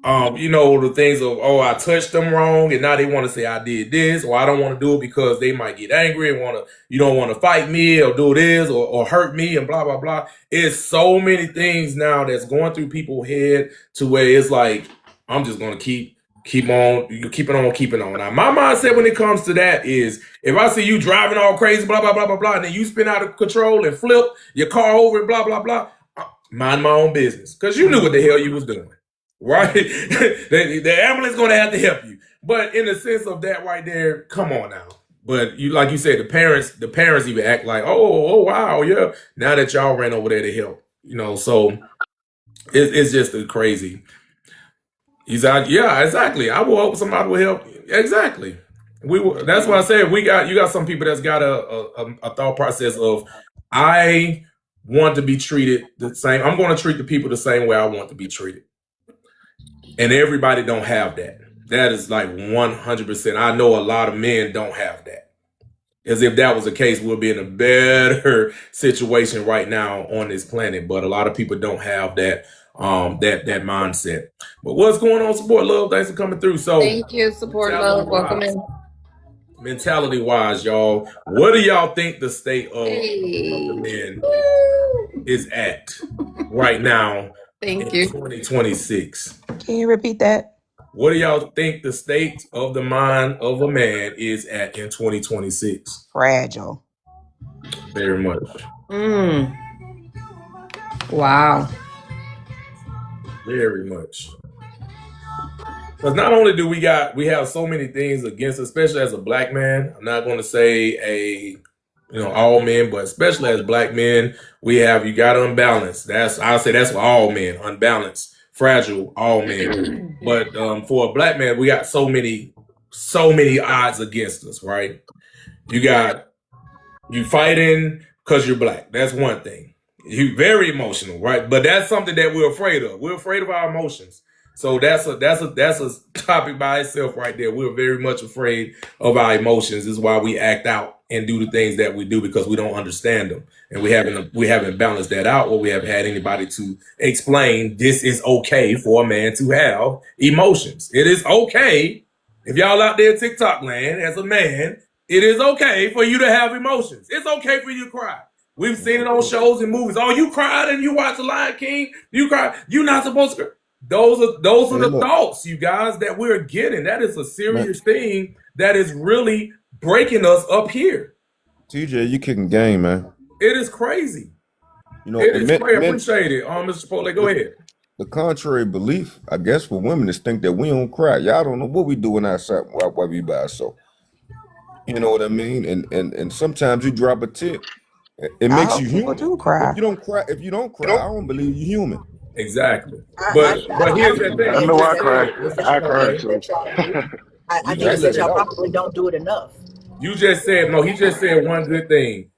the things of, oh, I touched them wrong, and now they want to say I did this, or I don't want to do it because they might get angry and you don't want to fight me or do this or hurt me and blah, blah, blah. It's so many things now that's going through people's head to where it's like, I'm just going to keep keeping on. Now, my mindset when it comes to that is, if I see you driving all crazy, blah, blah, blah, blah, blah, and then you spin out of control and flip your car over and blah, blah, blah, mind my own business, because you knew what the hell you was doing. Right? the ambulance going to have to help you. But in the sense of that right there, come on now. But like you said, the parents even act like, oh wow, yeah. Now that y'all ran over there to help, so it's just crazy. He's like, yeah, exactly. I will hope somebody will help you. Exactly. That's why I said you got some people that's got a thought process of, I want to be treated the same. I'm going to treat the people the same way I want to be treated. And everybody don't have that. That is like 100%. I know a lot of men don't have that. As if that was the case, we'll be in a better situation right now on this planet. But a lot of people don't have that that mindset. But what's going on, Support Love? Thanks for coming through. So thank you, Support Love. Welcome in. Mentality wise, y'all, what do y'all think the state of the men is at right now? Thank you. 2026. Can you repeat that? What do y'all think the state of the mind of a man is at in 2026? Fragile. Very much. Wow. Very much. Because not only do we have so many things against, especially as a black man. I'm not going to say all men, but especially as black men, you got unbalanced. I'll say that's for all men, unbalanced, fragile, all men. But for a black man, we got so many odds against us, right? You fighting because you're black. That's one thing. You're very emotional, right? But that's something that we're afraid of. We're afraid of our emotions. So that's a topic by itself right there. We're very much afraid of our emotions. This is why we act out and do the things that we do, because we don't understand them, and we haven't balanced that out, or we haven't had anybody to explain this is okay for a man to have emotions. It is okay, if y'all out there TikTok land, as a man, it is okay for you to have emotions. It's okay for you to cry. We've seen it on shows and movies. Oh, you cried and you watched The Lion King. You cried. You're not supposed to cry. Those are the thoughts, you guys, that we're getting. That is a serious thing that is really breaking us up here. TJ, you kicking game, man. It is crazy. It is crazy. Appreciate it. Mr. Chipotle, go ahead. The contrary belief, I guess, for women is think that we don't cry. Y'all don't know what we doing outside while we by ourselves. You know what I mean? And sometimes you drop a tip. It makes you human. Do cry. If you don't cry, I don't believe you're human. Exactly. But here's the thing. I know I cry. I cry too. I think that y'all probably don't do it enough. He just said one good thing.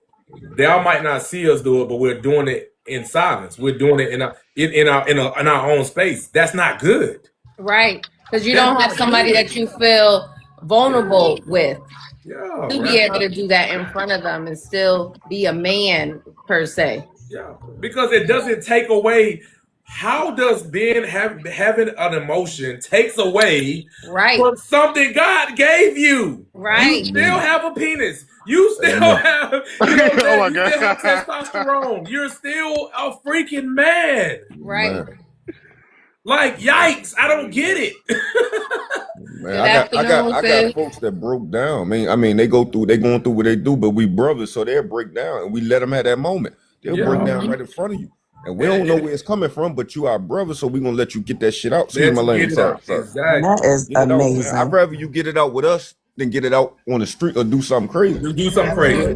Y'all might not see us do it, but we're doing it in silence. We're doing it in our own space. That's not good. Right. Because you don't have somebody that you feel vulnerable with. Yeah, to be able to do that in front of them and still be a man, per se. Yeah, because it doesn't take away. How does being having an emotion takes away from something God gave you? Right. You still have a penis. You still have, have testosterone. You're still a freaking man. Right. Man. Like, yikes, I don't get it. Man, I got folks that broke down. I mean, they going through what they do, but we brothers, so they'll break down, and we let them have that moment. They'll break down right in front of you, and we don't know where it's coming from, but you are brother, so we gonna let you get that shit out. Exactly. That is amazing. I'd rather you get it out with us than get it out on the street or do something crazy.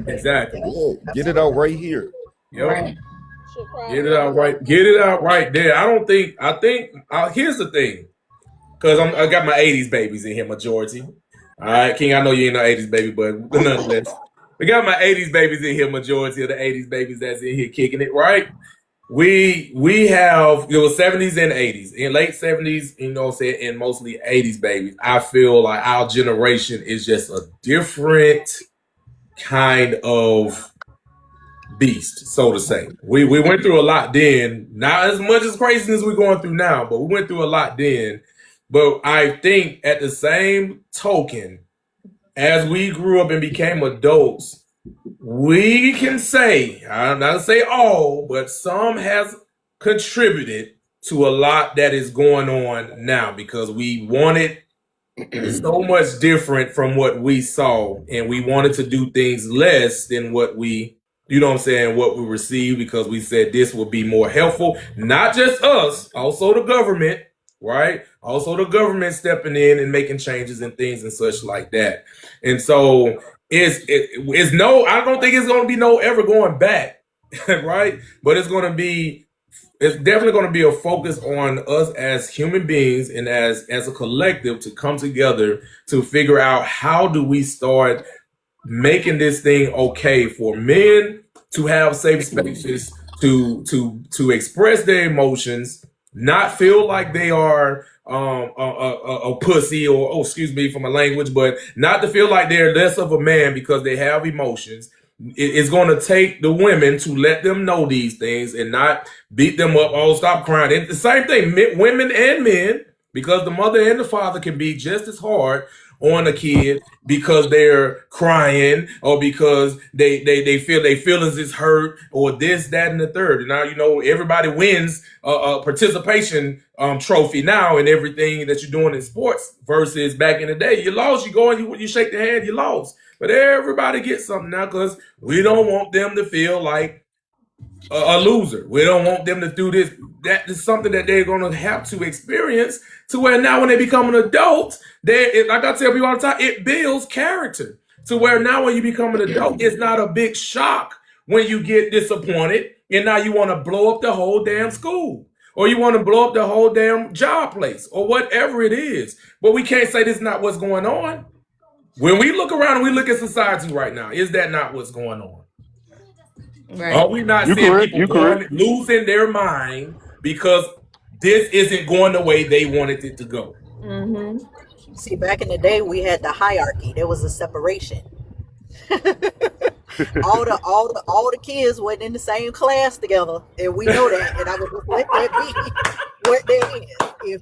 Exactly. Yeah, get it out right here. Yep. Right. Get it out right. Get it out right there. I think. Here's the thing, because I got my '80s babies in here, majority. All right, King. I know you ain't no '80s baby, but nonetheless, we got my '80s babies in here. Majority of the '80s babies that's in here kicking it, right? We have it was '70s and '80s, in late '70s, and mostly '80s babies. I feel like our generation is just a different kind of beast, so to say. We went through a lot then, not as much as craziness we're going through now, but we went through a lot then, But I think at the same token, as we grew up and became adults, we can say, I'm not gonna say all, but some has contributed to a lot that is going on now because we wanted so much different from what we saw, and we wanted to do things less than what we, you know what I'm saying, what we received, because we said this will be more helpful. Not just us, also the government, right? Also the government stepping in and making changes and things and such like that. And so it's no, I don't think it's going to be no ever going back, right? But it's definitely going to be a focus on us as human beings and as a collective to come together to figure out how do we start making this thing okay for men to have safe spaces to express their emotions, not feel like they are a pussy or excuse me for my language, but not to feel like they're less of a man because they have emotions. It's going to take the women to let them know these things and not beat them up. Oh, stop crying. And the same thing, women and men, because the mother and the father can be just as hard on a kid because they're crying or because they feel their feelings is hurt or this, that, and the third. And now, you know, everybody wins a participation trophy now in everything that you're doing in sports versus back in the day. You lost, you go and you shake the hand, you lost. But everybody gets something now because we don't want them to feel like a loser. We don't want them to do this. That is something that they're going to have to experience to where now when they become an adult, like I tell people all the time, it builds character. To where now when you become an adult, it's not a big shock when you get disappointed and now you want to blow up the whole damn school. Or you want to blow up the whole damn job place or whatever it is. But we can't say this is not what's going on. When we look around and we look at society right now, is that not what's going on? Right. Are we not seeing people losing their mind because this isn't going the way they wanted it to go? Mm-hmm. See, back in the day, we had the hierarchy. There was a separation. all the kids went in the same class together, and we know that. And I would just let that be what that is.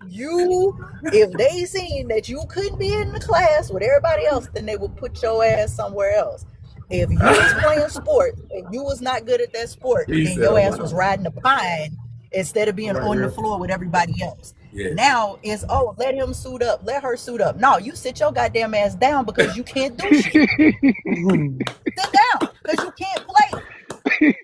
If they seen that you couldn't be in the class with everybody else, then they would put your ass somewhere else. If you was playing sports and you was not good at that sport, then your ass was riding a pine instead of being on the floor with everybody else. Yeah. Now it's, let him suit up, let her suit up. No, you sit your goddamn ass down because you can't do shit. Sit down because you can't play.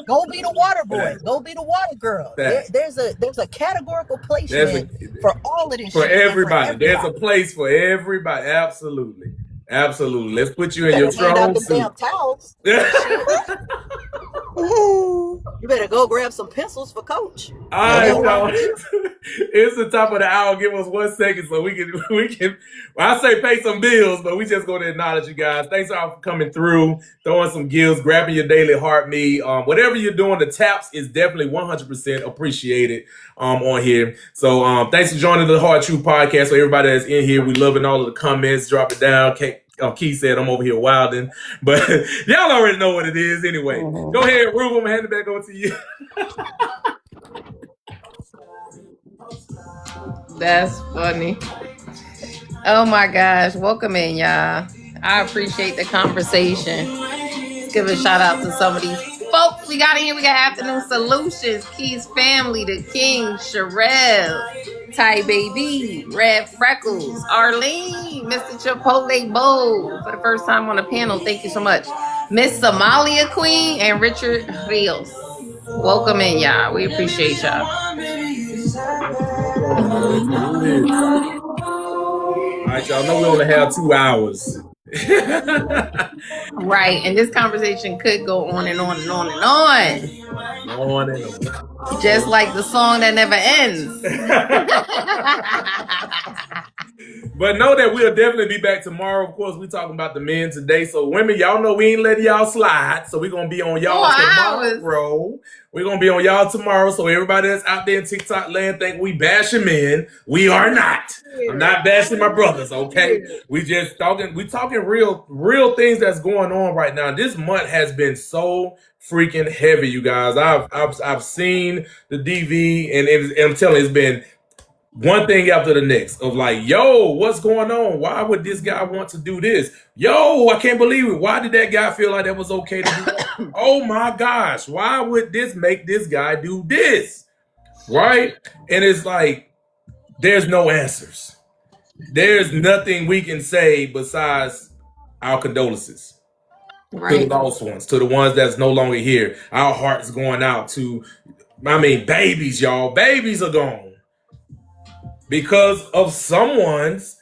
Go be the water boy. Go be the water girl. There's a categorical placement for all of this for shit. Everybody. There's a place for everybody. Absolutely. Absolutely. Let's put you in your strong suit. Damn towels. You better go grab some pencils for Coach. All right, y'all. It's the top of the hour. Give us 1 second so we can. Well, I say pay some bills, but we just going to acknowledge you guys. Thanks all for coming through, throwing some gifts, grabbing your daily heart meat. Whatever you're doing, the taps is definitely 100% appreciated on here. So thanks for joining the Hard Truth Podcast. So everybody that's in here, we loving all of the comments. Drop it down. Keith said I'm over here wilding, but y'all already know what it is anyway. Go ahead, Ruben. I'm gonna hand it back over to you. That's funny. Oh my gosh. Welcome in, y'all. I appreciate the conversation. Let's give a shout out to some of these folks we got in here. We got Afternoon Solutions, Key's Family, The King, Sherelle, Ty Baby, Red Freckles, Arlene, Mr. Chipotle Bowl for the first time on the panel. Thank you so much. Miss Somalia Queen and Richard Rios. Welcome in, y'all. We appreciate y'all. All right, y'all know we only have 2 hours. Right, and this conversation could go on and on and on and on. On and on. Just like the song that never ends. But know that we'll definitely be back tomorrow. Of course, we're talking about the men today. So women, y'all know we ain't letting y'all slide. So we're going to be on y'all tomorrow. We're going to be on y'all tomorrow. So everybody that's out there in TikTok land think we bashing men. We are not. I'm not bashing my brothers, okay? We talking real things that's going on right now. This month has been so freaking heavy, you guys. I've seen the DV and I'm telling you, it's been one thing after the next of like, yo, what's going on? Why would this guy want to do this? Yo, I can't believe it. Why did that guy feel like that was okay to do that? Oh my gosh, why would this make this guy do this? Right? And it's like, there's no answers. There's nothing we can say besides our condolences. To the lost ones, to the ones that's no longer here. Our hearts going out to, babies, y'all. Babies are gone because of someone's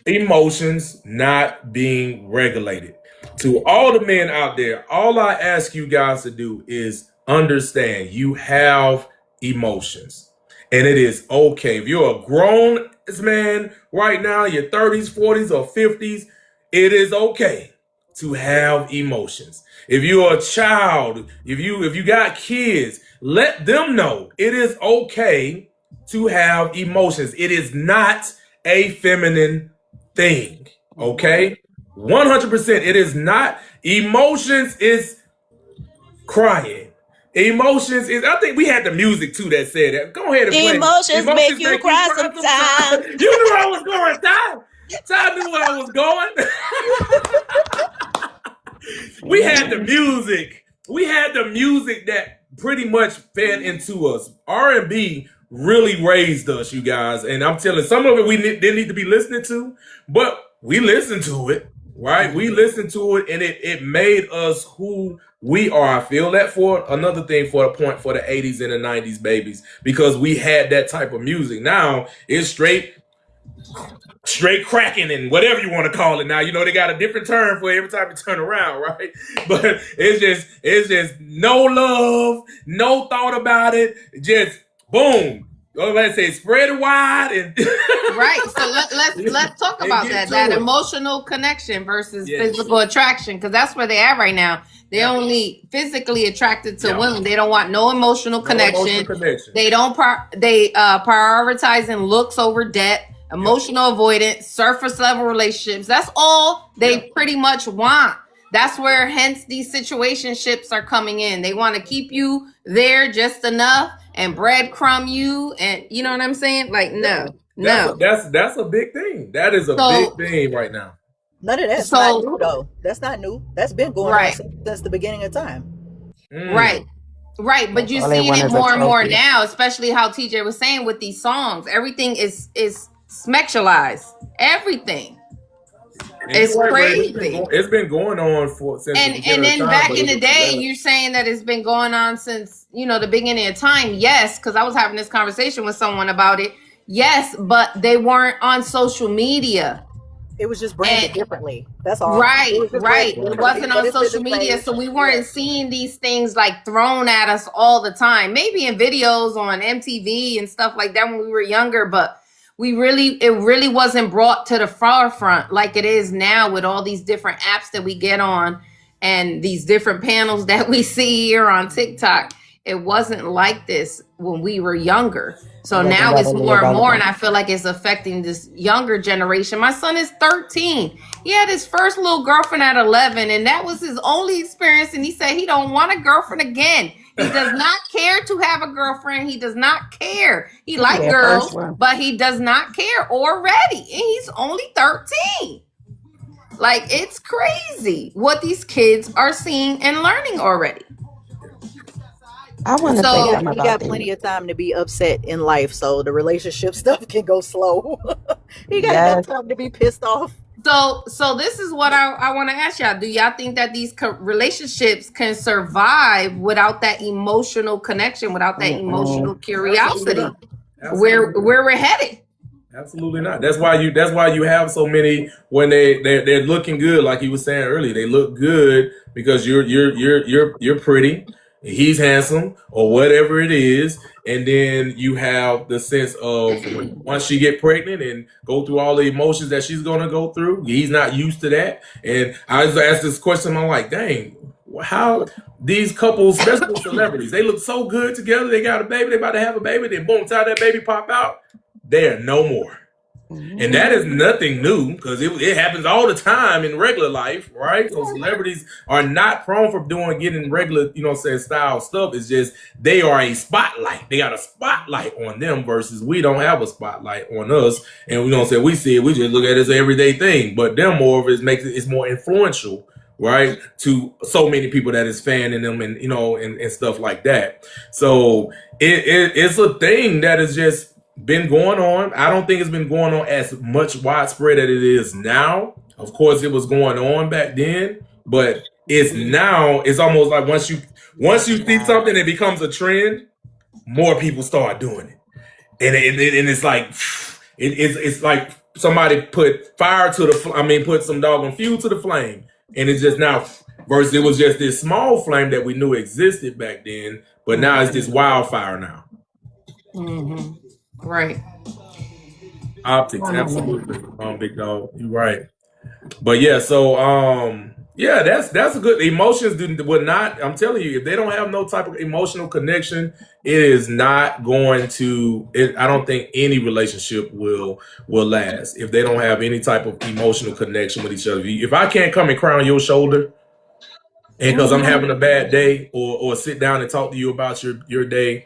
emotions not being regulated. To all the men out there, all I ask you guys to do is understand you have emotions. And it is okay. If you're a grown man right now, your 30s, 40s, or 50s, it is okay to have emotions. If you're a child, if you got kids, let them know it is okay to have emotions. It is not a feminine thing. Okay? 100%. It is not. Emotions is crying. Emotions is, I think we had the music too that said that. Go ahead and play. Emotions make you cry sometimes. You knew where I was going, Ty. Ty knew where I was going. We had the music. We had the music that pretty much fed into us. R&B really raised us, you guys. And I'm telling, some of it we didn't need to be listening to, but we listened to it, right? We listened to it, and it made us who we are. I feel that for another thing for the point for the 80s and the 90s babies, because we had that type of music. Now it's straight cracking and whatever you want to call it. Now, you know, they got a different term for every time you turn around, right? But it's just no love, no thought about it, just boom. Let's say spread it wide and right. So let's talk about that emotional connection versus physical attraction, because that's where they are right now. They're only physically attracted to women. They don't want no emotional connection. They don't prioritizing looks over depth, emotional avoidance, surface level relationships. That's all they pretty much want. That's where hence these situationships are coming in. They want to keep you there just enough and breadcrumb you, and you know what I'm saying? Like, no. That's a big thing. That is a big thing right now. None of that's not new though. That's not new. That's been going on since the beginning of time. Right. But you're seeing it more and more now, especially how TJ was saying with these songs. Everything is sexualized. Everything. It's crazy. It's been going on since and then back in the day, you're saying that it's been going on since, you know, the beginning of time. Yes, because I was having this conversation with someone about it. Yes, but they weren't on social media. It was just branded differently. That's all. Right. It wasn't on social media, so we weren't seeing these things like thrown at us all the time. Maybe in videos on MTV and stuff like that when we were younger, but it really wasn't brought to the forefront like it is now with all these different apps that we get on and these different panels that we see here on TikTok. It wasn't like this when we were younger. So now it's more and more, and I feel like it's affecting this younger generation. My son is 13. He had his first little girlfriend at 11, and that was his only experience. And he said he don't want a girlfriend again. He does not care to have a girlfriend. He does not care. He likes girls, but he does not care already. And he's only 13. Like, it's crazy what these kids are seeing and learning already. I want to say you got plenty of time to be upset in life, so the relationship stuff can go slow. You got enough time to be pissed off. So this is what I want to ask y'all. Do y'all think that these relationships can survive without that emotional connection, without that emotional curiosity? Where we're headed? Absolutely not. That's why you have so many when they're looking good, like you were saying earlier. They look good because you're pretty. He's handsome or whatever it is. And then you have the sense of once she get pregnant and go through all the emotions that she's going to go through, he's not used to that. And I just asked this question. I'm like, dang, how these couples, especially celebrities, they look so good together. They got a baby. They about to have a baby. Then boom, time that baby pop out, they're no more. And that is nothing new because it happens all the time in regular life, right? So celebrities are not prone for getting regular, style stuff. It's just they are a spotlight. They got a spotlight on them versus we don't have a spotlight on us. And we see it, we just look at it as an everyday thing. But them more of it makes it's more influential, right, to so many people that is fanning them and and stuff like that. So it's a thing that is just been going on. I don't think it's been going on as much widespread as it is now. Of course, it was going on back then, but it's now. It's almost like once you see something, it becomes a trend. More people start doing it, and it's like it's like somebody put fire to the. Put some doggone fuel to the flame, and it's just now. Versus it was just this small flame that we knew existed back then, but now it's this wildfire now. Mm-hmm. Right. Optics, absolutely. Big dog, you're right. But yeah, so that's a good. Emotions would not. I'm telling you, if they don't have no type of emotional connection, it is not going to. I don't think any relationship will last if they don't have any type of emotional connection with each other. If I can't come and cry on your shoulder, and because I'm having a bad day, or sit down and talk to you about your day,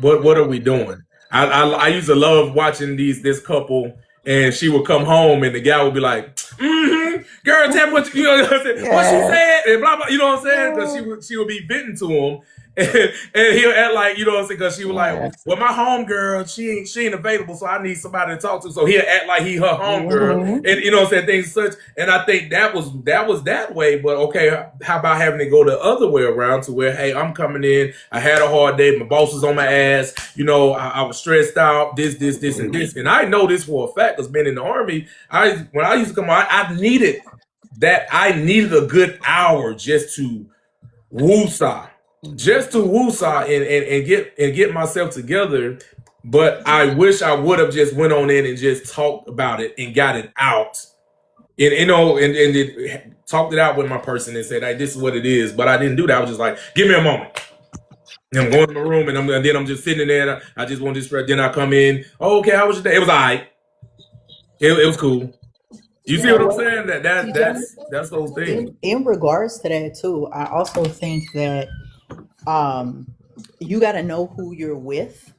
what are we doing? I used to love watching this couple, and she would come home, and the guy would be like, "Girl, tell me what you know what she said," and blah blah. You know what I'm saying? Because she would be venting to him, and he'll act like because she was like, "Well, my homegirl, she ain't available, so I need somebody to talk to." So he'll act like he her homegirl, and things such. And I think that was that way. But okay, how about having it go the other way around to where, hey, I'm coming in, I had a hard day, my boss was on my ass, I was stressed out, this, and this, and I know this for a fact because being in the Army, when I used to come on, I needed a good hour just to woosah. Just to woosah and get myself together, but I wish I would have just went on in and just talked about it and got it out, and talked it out with my person and said, "Hey, this is what it is." But I didn't do that. I was just like, "Give me a moment." And I'm going to my room and then I'm just sitting there. I just want this. Then I come in. Oh, okay, how was your day? It was all right. It was cool. You see what I'm saying? That's those things. In regards to that too, I also think that you got to know who you're with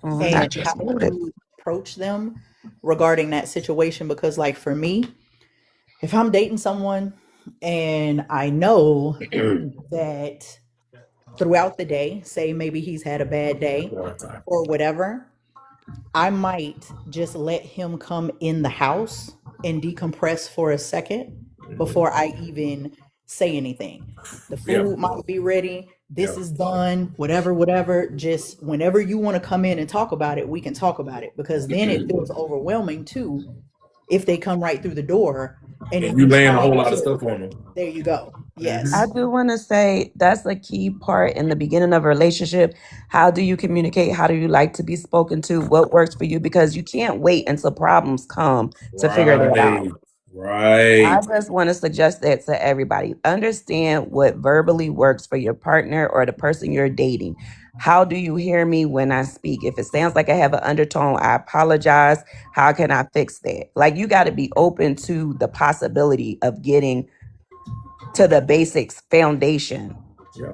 and how to approach them regarding that situation. Because like for me, if I'm dating someone and I know that throughout the day, say maybe he's had a bad day or whatever, I might just let him come in the house and decompress for a second before I even say anything. The food might be ready. This is done, whatever. Just whenever you want to come in and talk about it, we can talk about it, because then it feels overwhelming too if they come right through the door and you laying a whole lot of stuff on them. There you go. Yes. I do want to say that's a key part in the beginning of a relationship. How do you communicate? How do you like to be spoken to? What works for you? Because you can't wait until problems come to figure that out. Right. I just want to suggest that to everybody. Understand what verbally works for your partner or the person you're dating. How do you hear me when I speak? If it sounds like I have an undertone, I apologize. How can I fix that? Like, you got to be open to the possibility of getting to the basics foundation.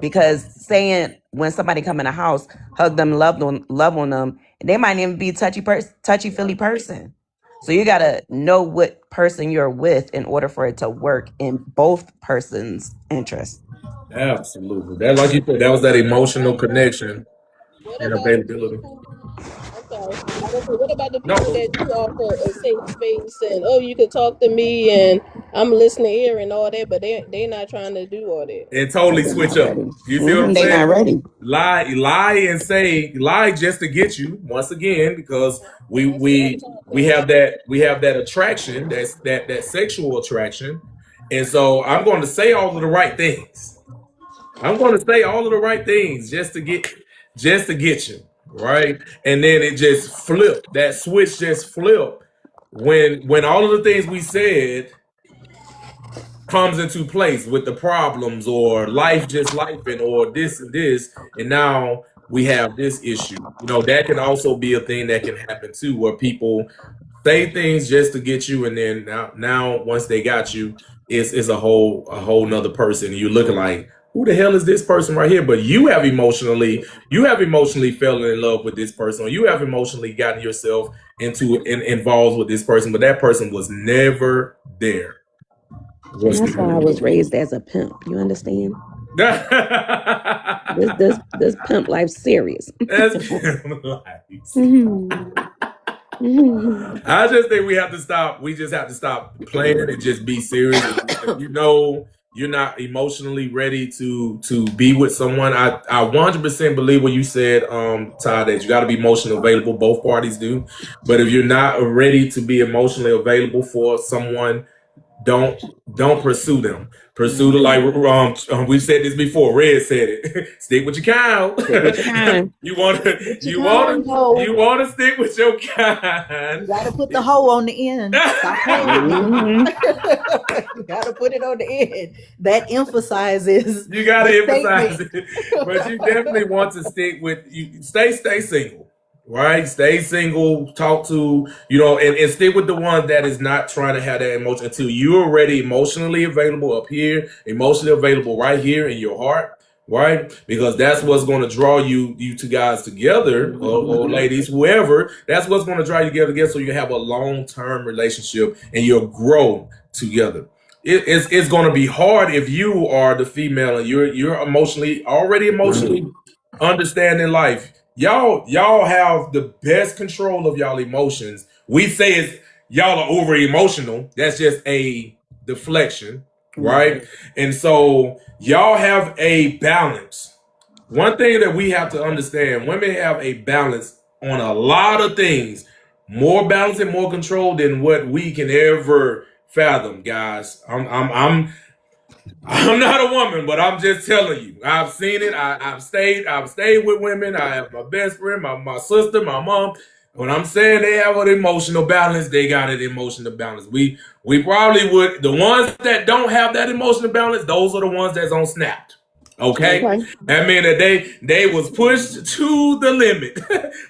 Because saying when somebody come in a house, hug them, love on them, they might even be touchy-feely person. So you got to know what person you're with in order for it to work in both persons' interest. Absolutely. That, like you said, that was that emotional connection and availability. What about the people that do offer a safe space and you can talk to me and I'm listening here and all that, but they're not trying to do all that. And totally switch up. You see what I'm saying? They're not ready. Lie just to get you once again, because we have that attraction, that sexual attraction, and so I'm going to say all of the right things. Just to get you. Right, and then it just flipped. That switch just flipped when all of the things we said comes into place with the problems or life just lifing or this and this, and now we have this issue. That can also be a thing that can happen too, where people say things just to get you, and then now once they got you, it's a whole nother person. You're looking like, who the hell is this person right here? But you have emotionally fallen in love with this person, or you have emotionally gotten yourself involved with this person, but that person was never there. That's why I was raised as a pimp. You understand? this pimp life's serious. That's pimp life. I just think we just have to stop playing and just be serious. If you know you're not emotionally ready to be with someone, I 100% believe what you said, Todd, that you got to be emotionally available. Both parties do. But if you're not ready to be emotionally available for someone, don't pursue them. Pursue the, like we've said this before. Red said it. Stick with your kind. You want to stick with your kind. You gotta put the hoe on the end. Stop playing. You gotta put it on the end. That emphasizes. You gotta emphasize it, but you definitely want to stick with you. Stay single. Right? Stay single, talk to, and stick with the one that is not trying to have that emotion until you're already emotionally available up here, emotionally available right here in your heart, right? Because that's what's going to draw you two guys together, or ladies, whoever, that's what's going to draw you together so you have a long-term relationship and you'll grow together. It's going to be hard if you are the female and you're already emotionally understanding life. Y'all have the best control of y'all emotions. We say it's y'all are over emotional. That's just a deflection, right? And so y'all have a balance. One thing that we have to understand, women have a balance on a lot of things. More balance and more control than what we can ever fathom, guys. I'm not a woman, but I'm just telling you. I've seen it. I've stayed with women. I have my best friend, my sister, my mom. When I'm saying they have an emotional balance, they got an emotional balance. We probably would. The ones that don't have that emotional balance, those are the ones that's on Snapped. Okay? That means that they was pushed to the limit.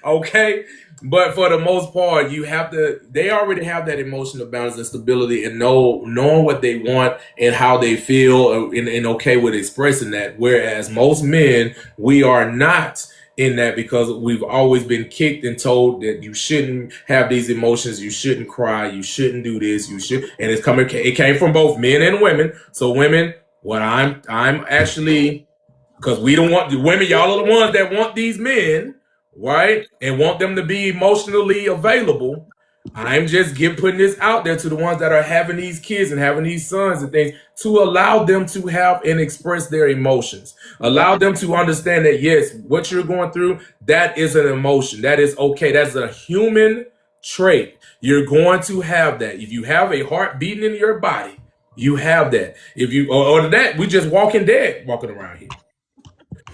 Okay? But for the most part, they already have that emotional balance and stability and knowing what they want and how they feel and okay with expressing that. Whereas most men, we are not in that because we've always been kicked and told that you shouldn't have these emotions, you shouldn't cry, you shouldn't do this, you should. And it came from both men and women. So women, what I'm actually, because we don't want the women, y'all are the ones that want these men, right? And want them to be emotionally available. I'm just putting this out there to the ones that are having these kids and having these sons and things to allow them to have and express their emotions. Allow them to understand that, yes, what you're going through, that is an emotion. That is okay. That's a human trait. You're going to have that. If you have a heart beating in your body, you have that. If you, or that, we just walking around here.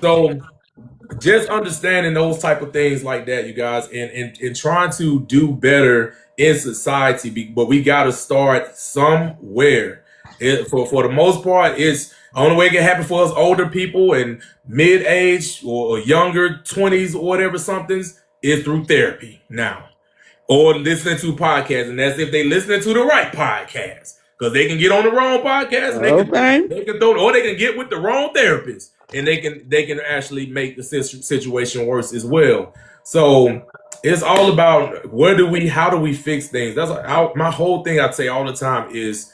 So just understanding those type of things like that, you guys, and trying to do better in society, but we got to start somewhere. For the most part, it's the only way it can happen for us older people and mid-age or younger 20s or whatever somethings is through therapy now, or listening to podcasts, and that's if they listening to the right podcast, because they can get on the wrong podcast, and they can throw, or they can get with the wrong therapist. And they can actually make the situation worse as well. So it's all about how do we fix things? That's my whole thing. I'd say all the time is,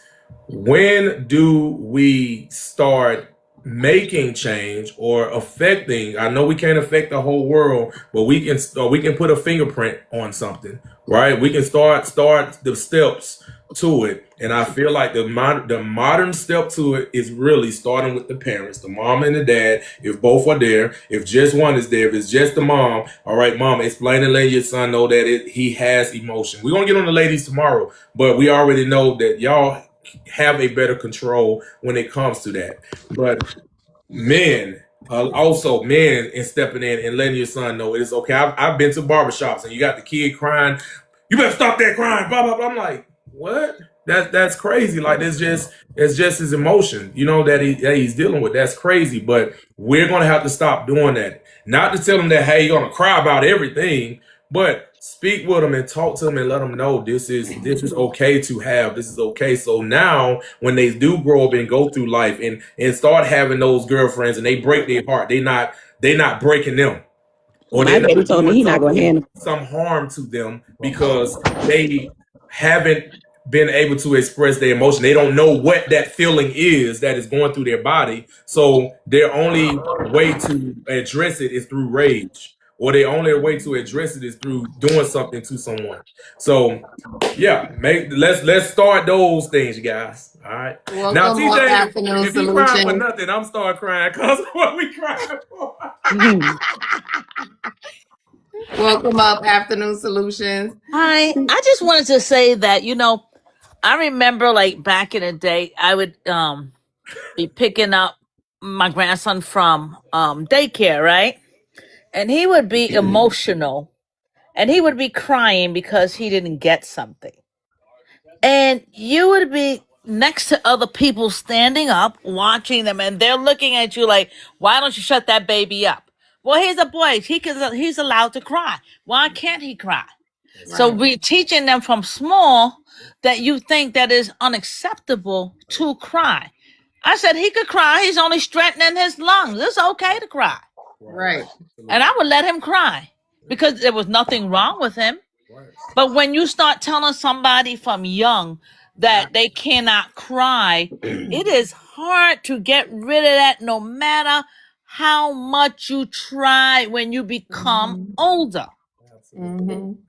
when do we start making change or affecting? I know we can't affect the whole world, but we can put a fingerprint on something, right? We can start the steps to it. And I feel like the modern step to it is really starting with the parents, the mom and the dad. If both are there, if just one is there, if it's just the mom, all right, mom, explain and let your son know that he has emotion. We're going to get on the ladies tomorrow, but we already know that y'all have a better control when it comes to that. But men, also men, and stepping in and letting your son know it's okay. I've been to barbershops and you got the kid crying, you better stop that crying, blah, blah, blah. I'm like, what? That's crazy. Like, it's just his emotion, that he's dealing with. That's crazy. But we're gonna have to stop doing that. Not to tell him that, hey, you're gonna cry about everything, But speak with them and talk to them and let them know this is okay to have. This is okay. So now when they do grow up and go through life and start having those girlfriends and they break their heart, they not breaking them. Or My they're baby not told me doing he not gonna handle. some harm to them because they haven't been able to express their emotion. They don't know what that feeling is that is going through their body. So their only way to address it is through rage. Or their only way to address it is through doing something to someone. So yeah, let's start those things, guys. All right. Welcome Now, on TJ, Afternoon if you crying for Solutions. nothing, I'm start crying because what we crying for. Welcome up, Afternoon Solutions. Hi, I just wanted to say that, I remember like back in the day, I would be picking up my grandson from daycare, right? And he would be emotional and he would be crying because he didn't get something. And you would be next to other people standing up, watching them, and they're looking at you like, why don't you shut that baby up? Well, he's a boy. He's allowed to cry. Why can't he cry? So we're teaching them from small that you think that is unacceptable to cry. I said he could cry. He's only strengthening his lungs. It's okay to cry. Right. And I would let him cry because there was nothing wrong with him. But when you start telling somebody from young that they cannot cry, it is hard to get rid of that no matter how much you try when you become older.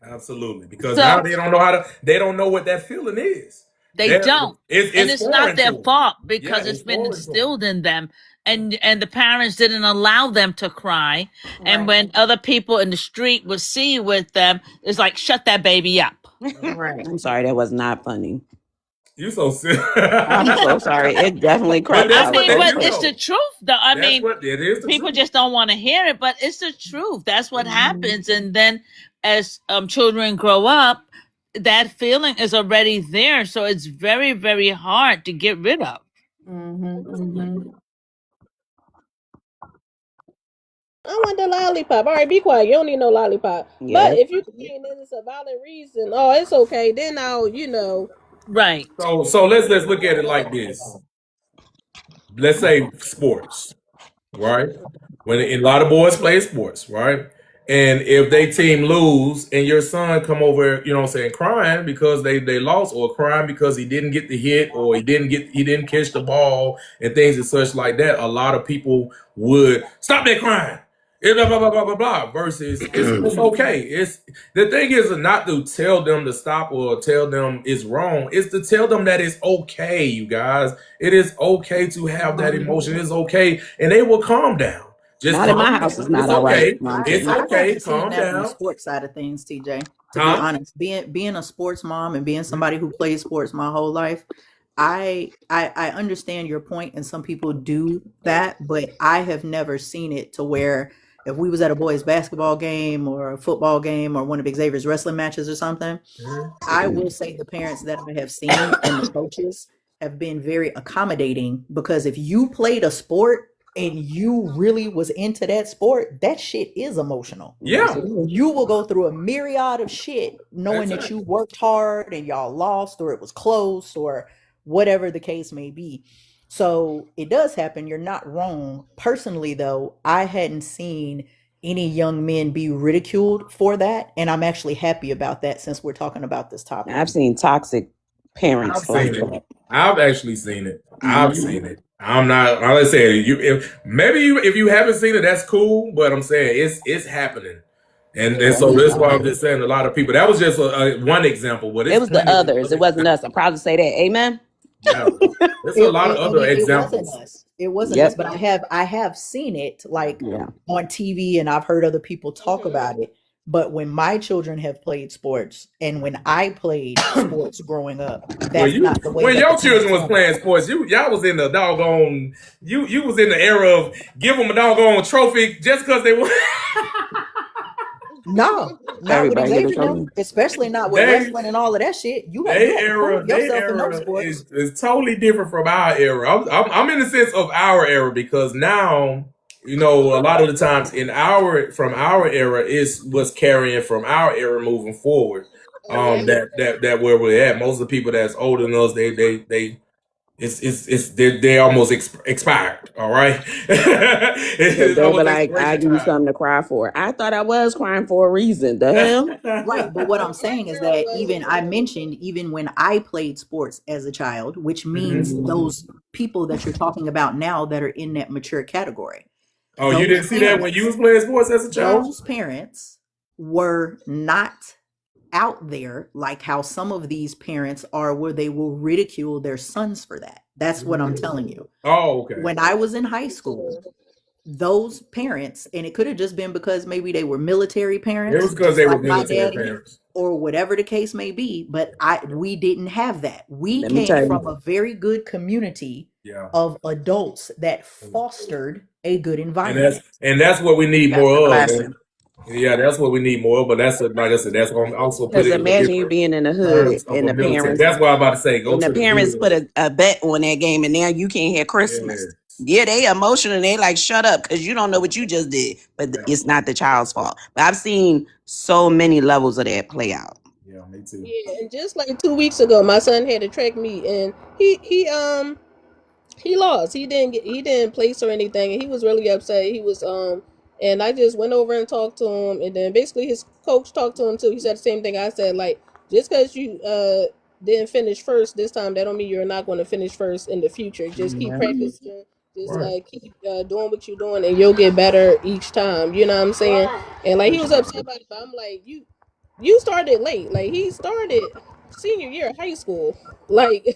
Absolutely. Because now they don't know what that feeling is. They don't. And it's not foreign their to them. fault because Yeah, it's been foreign to instilled in them. And the parents didn't allow them to cry. And when other people in the street would see with them, it's like, shut that baby up. Right. I'm sorry, that was not funny. You so silly. I'm so sorry. It definitely cracked that's up. what But it's the truth, though. I mean, it is the people truth. just don't want to hear it, but it's the truth. That's what happens. And then as children grow up, that feeling is already there. So it's very, very hard to get rid of. I want the lollipop. All right, be quiet. You don't need no lollipop. Yeah. But if you think that it's a valid reason, oh, it's okay. Then I'll, Right. So let's look at it like this. Let's say sports, right? When a lot of boys play sports, right? And if they team lose and your son come over, crying because they lost, or crying because he didn't get the hit, or he didn't catch the ball and things and such like that, a lot of people would stop that crying. Blah, blah, blah, blah, blah, blah, versus it's okay. The thing is not to tell them to stop or tell them it's wrong. It's to tell them that it's okay, you guys. It is okay to have that emotion. It's okay, and they will calm down. Just Not in my house. It's not all right. It's okay. Calm From the down. sports side of things, TJ. To be honest, being a sports mom and being somebody who played sports my whole life, I understand your point, and some people do that, but I have never seen it to where if we was at a boys basketball game or a football game or one of Xavier's wrestling matches or something, I will say the parents that I have seen and the coaches have been very accommodating, because if you played a sport and you really was into that sport, that shit is emotional. Yeah. You will go through a myriad of shit knowing that you worked hard and y'all lost, or it was close, or whatever the case may be. So it does happen. You're not wrong. Personally, though, I hadn't seen any young men be ridiculed for that. And I'm actually happy about that, since we're talking about this topic. I've seen toxic parents. I've actually seen it. I've seen it. I'm not. Like I said, if you haven't seen it, that's cool. But I'm saying it's happening, and so that's why I'm just saying a lot of people. That was just one example. But it was the others. It wasn't us. I'm proud to say that. Amen. Yeah. There's a lot of other examples. It wasn't us, but I have seen it on TV, and I've heard other people talk about it. But when my children have played sports, and when I played sports growing up, that's not the way. When your children was playing sports, y'all was in the doggone. You was in the era of give them a doggone trophy just because they won. No, not with Xavier, especially not with wrestling and all of that shit. You have to prove yourself in those sports. Is totally different from our era. I'm in the sense of our era, because now you know, a lot of the times from our era is what's carrying from our era moving forward. That where we're at. Most of the people that's older than us, they're almost expired. All right. They'll be like, I give you something to cry for. I thought I was crying for a reason. The hell? Right, but what I'm saying is that I mentioned even when I played sports as a child, which means those people that you're talking about now that are in that mature category. Oh, you didn't see that when you was playing sports as a child? Those parents were not out there like how some of these parents are, where they will ridicule their sons for that. That's what I'm telling you. Oh, okay. When I was in high school, those parents, and it could have just been because maybe they were military parents. It was because they were military parents. Or whatever the case may be, but we didn't have that. We came from a very good community of adults that fostered a good environment. And that's what we need more of. Yeah, that's what we need more of. But that's like I said, that's what I'm also putting. Because imagine you being in the hood and the parents. That's what I'm about to say. The parents put a bet on that game, and now you can't hear Christmas. Yeah, they emotional and they like, shut up, because you don't know what you just did. But it's not the child's fault. But I've seen so many levels of that play out. Yeah, me too. Yeah, and just like 2 weeks ago, my son had a track meet, and he lost. He didn't place or anything, and he was really upset. He was and I just went over and talked to him, and then basically his coach talked to him too. He said the same thing I said, like, just because you didn't finish first this time, that don't mean you're not going to finish first in the future. Just keep practicing. Just keep doing what you're doing, and you'll get better each time. You know what I'm saying? And like, he was upset about it, but I'm like, you started late. Like, he started senior year of high school. Like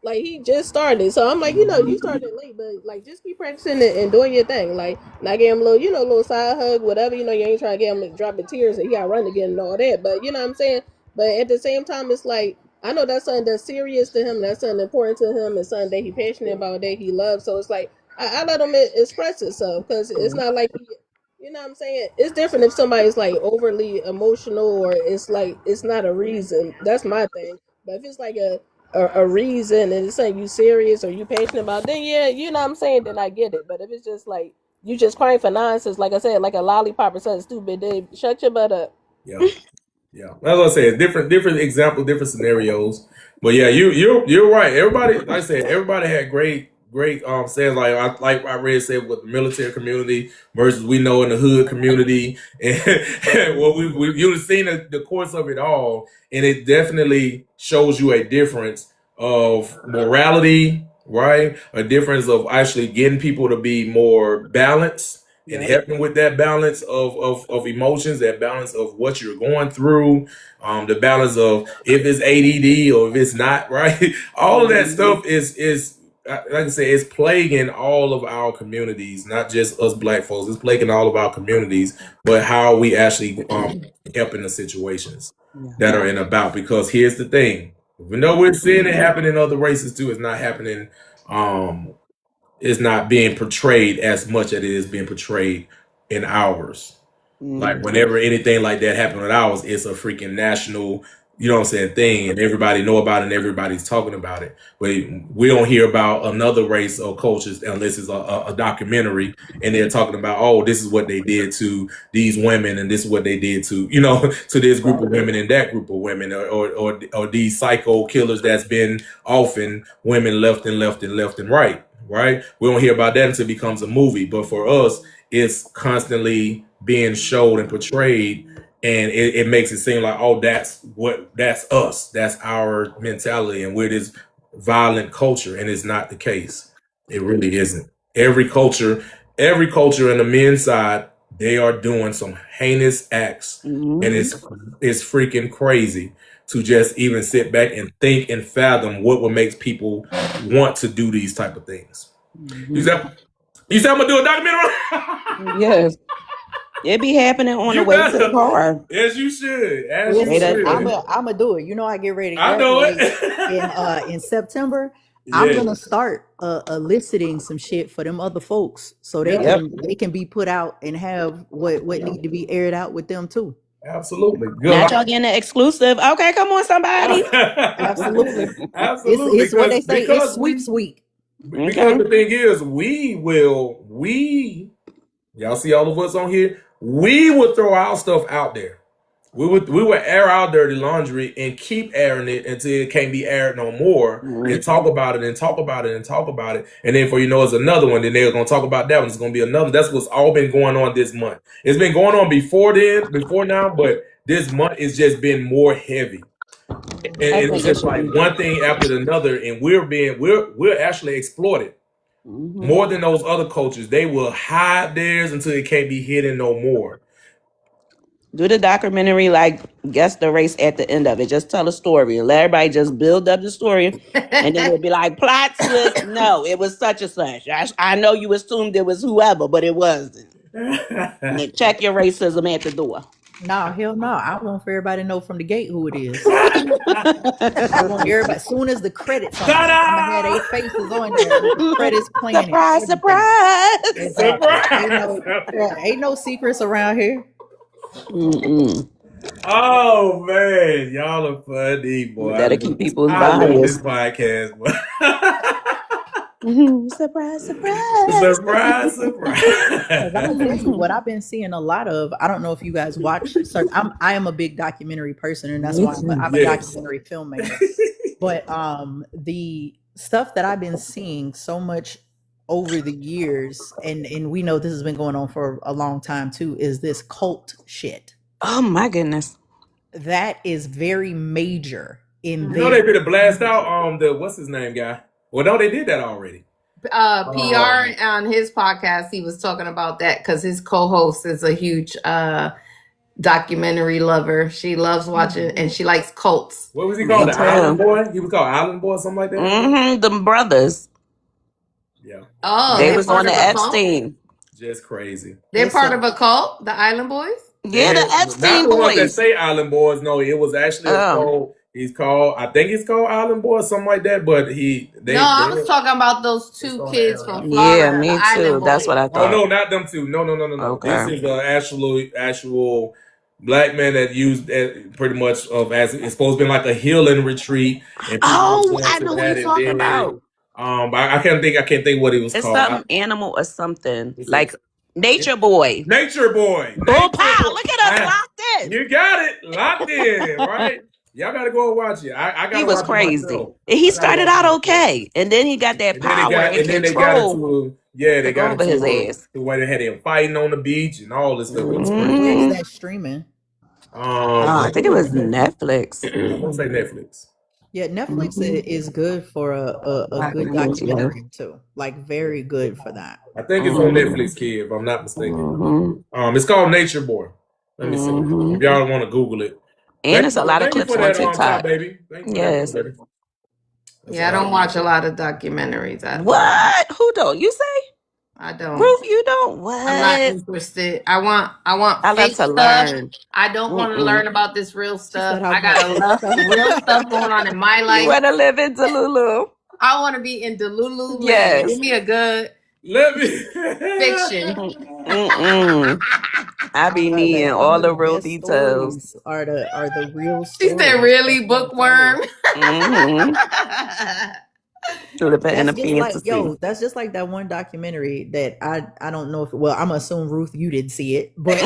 like he just started. So I'm like, you started late, but like, just keep practicing it and doing your thing. Like, not give him a little, little side hug, whatever. You ain't trying to get him to drop the tears and he got to run again and all that. But you know what I'm saying? But at the same time, it's like, I know that's something that's serious to him. That's something important to him. It's something that he's passionate about, that he loves. So it's like, I let him express itself, because it's not like, you know what I'm saying? It's different if somebody's like overly emotional, or it's like, it's not a reason. That's my thing. But if it's like a reason, and it's something you serious or you passionate about, then yeah, you know what I'm saying, then I get it. But if it's just like, you just crying for nonsense, like I said, like a lollipop or something stupid, then shut your butt up. Yeah. Yeah, that's what I say. Different examples, different scenarios. But yeah, you're right. Everybody, like I said, everybody had great saying, like I read said, with the military community versus we know in the hood community, and well, you've seen the course of it all, and it definitely shows you a difference of morality, right? A difference of actually getting people to be more balanced. And helping with that balance of emotions, that balance of what you're going through, the balance of if it's ADD or if it's not, right? All of that stuff is like I say, it's plaguing all of our communities, not just us Black folks. It's plaguing all of our communities, but how we actually help in the situations that are in about. Because here's the thing: even though we're seeing it happen in other races too, it's not happening. Is not being portrayed as much as it is being portrayed in ours. Like, whenever anything like that happened with ours, it's a freaking national, you know what I'm saying, thing, and everybody know about it and everybody's talking about it. But we don't hear about another race or cultures unless it's a documentary and they're talking about, oh, this is what they did to these women and this is what they did to, to this group of women and that group of women, or these psycho killers that's been offing women left and right. Right? We don't hear about that until it becomes a movie. But for us, it's constantly being showed and portrayed, and it makes it seem like, oh, that's us. That's our mentality, and we're this violent culture, and it's not the case. It really isn't. Every culture on the men's side, they are doing some heinous acts, and it's freaking crazy to just even sit back and think and fathom what would make people want to do these type of things. You said I'm gonna do a documentary? Yes. It be happening on the way to the car. As you should. I'm gonna do it. I get ready to graduate in September. Yeah. I'm gonna start eliciting some shit for them other folks, so they can be put out and have what need to be aired out with them too. Absolutely. Good. Not y'all getting an exclusive. Okay, come on, somebody. Absolutely. It's what they say. It's sweeps week. Because the thing is, we Y'all see all of us on here? We would throw our stuff out there. We would air our dirty laundry and keep airing it until it can't be aired no more, and talk about it and talk about it and talk about it. And then for it's another one, then they're gonna talk about that one. It's gonna be another. That's what's all been going on this month. It's been going on before now, but this month it's just been more heavy. And it's just like one thing after another, and we're actually exploited. More than those other cultures. They will hide theirs until it can't be hidden no more. Do the documentary like guess the race at the end of it. Just tell a story and let everybody just build up the story, and then it'll be like plot twist. No, it was such and such. I know you assumed it was whoever, but it wasn't. And then check your racism at the door. No, hell no. I want for everybody to know from the gate who it is. I want everybody, as soon as the credits on, I'm gonna have their faces on there. The credits playing. Surprise, surprise. Ain't no secrets around here. Oh man, y'all are funny, boy. Better keep people's I love bias. this podcast, boy. Surprise, surprise. Surprise, surprise. What I've been seeing a lot of, I don't know if you guys watch I am a big documentary person, and that's why I'm a documentary filmmaker. But the stuff that I've been seeing so much over the years, and we know this has been going on for a long time too, is this cult shit. Oh my goodness. That is very major in You know they did a blast out the what's his name guy. Well, no, they did that already. PR on his podcast, he was talking about that because his co-host is a huge documentary lover. She loves watching, and she likes cults. What was he called? The Island Boy? He was called Island Boy or something like that? Them brothers. Yeah. Oh, they was on the Epstein. Just crazy. They're part of a cult, the Island Boys? Yeah, the Epstein Not the ones that boys. say Island Boys. No, it was actually I think it's called Island Boy, something like that. But I was talking about those two kids from Florida. Yeah, me too. That's what I Oh thought. no, not them two. No. Okay. This is an actual black man that used pretty much as it's supposed to be like a healing retreat. And I know what you're talking about. I can't think what it was It's called. some animal or something like Nature Boy. Nature Boy. Bull Pow. Look at us locked in. You got it locked in, right? Y'all gotta go and watch it. I got. He was crazy. He started out okay, and then he got that power and control. They got over his ass. The way they had him fighting on the beach and all this stuff. Where's that streaming? I think it was Netflix. I want to say Netflix. Yeah, Netflix is good for a good documentary too. Like very good for that. I think it's on Netflix, kid, if I'm not mistaken. It's called Nature Boy. Let me see. If y'all want to Google it. And it's a lot of clips on TikTok. Baby. Yes. Yeah, I don't watch a lot of documentaries. What? Who don't? You say? I don't. Ruth, you don't? What? I'm not interested. I want I love fake to stuff. learn. I don't want to learn about this real stuff. I got real stuff going on in my life. You want to live in Delulu? I want to be in Delulu. Yes. Give me a good fiction. I be needing all the real details. Are the real stories. She said, really, bookworm? That's just like that one documentary that I don't know if I'm assuming Ruth you didn't see it, but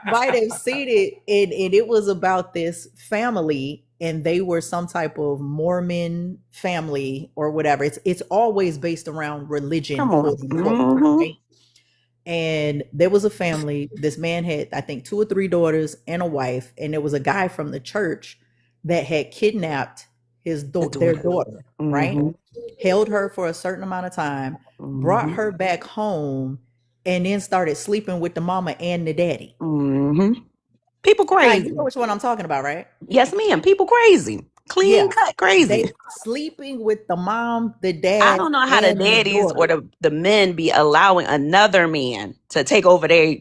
might have seen it, and it was about this family, and they were some type of Mormon family or whatever. It's always based around religion, right? And there was a family. This man had, I think, 2 or 3 daughters and a wife, and there was a guy from the church that had kidnapped their daughter, right? Held her for a certain amount of time, brought her back home, and then started sleeping with the mama and the daddy. People crazy. You know which one I'm talking about, right? Yes, ma'am. People crazy. Clean cut crazy. They sleeping with the mom, the dad. I don't know how the daddies or the men be allowing another man to take over their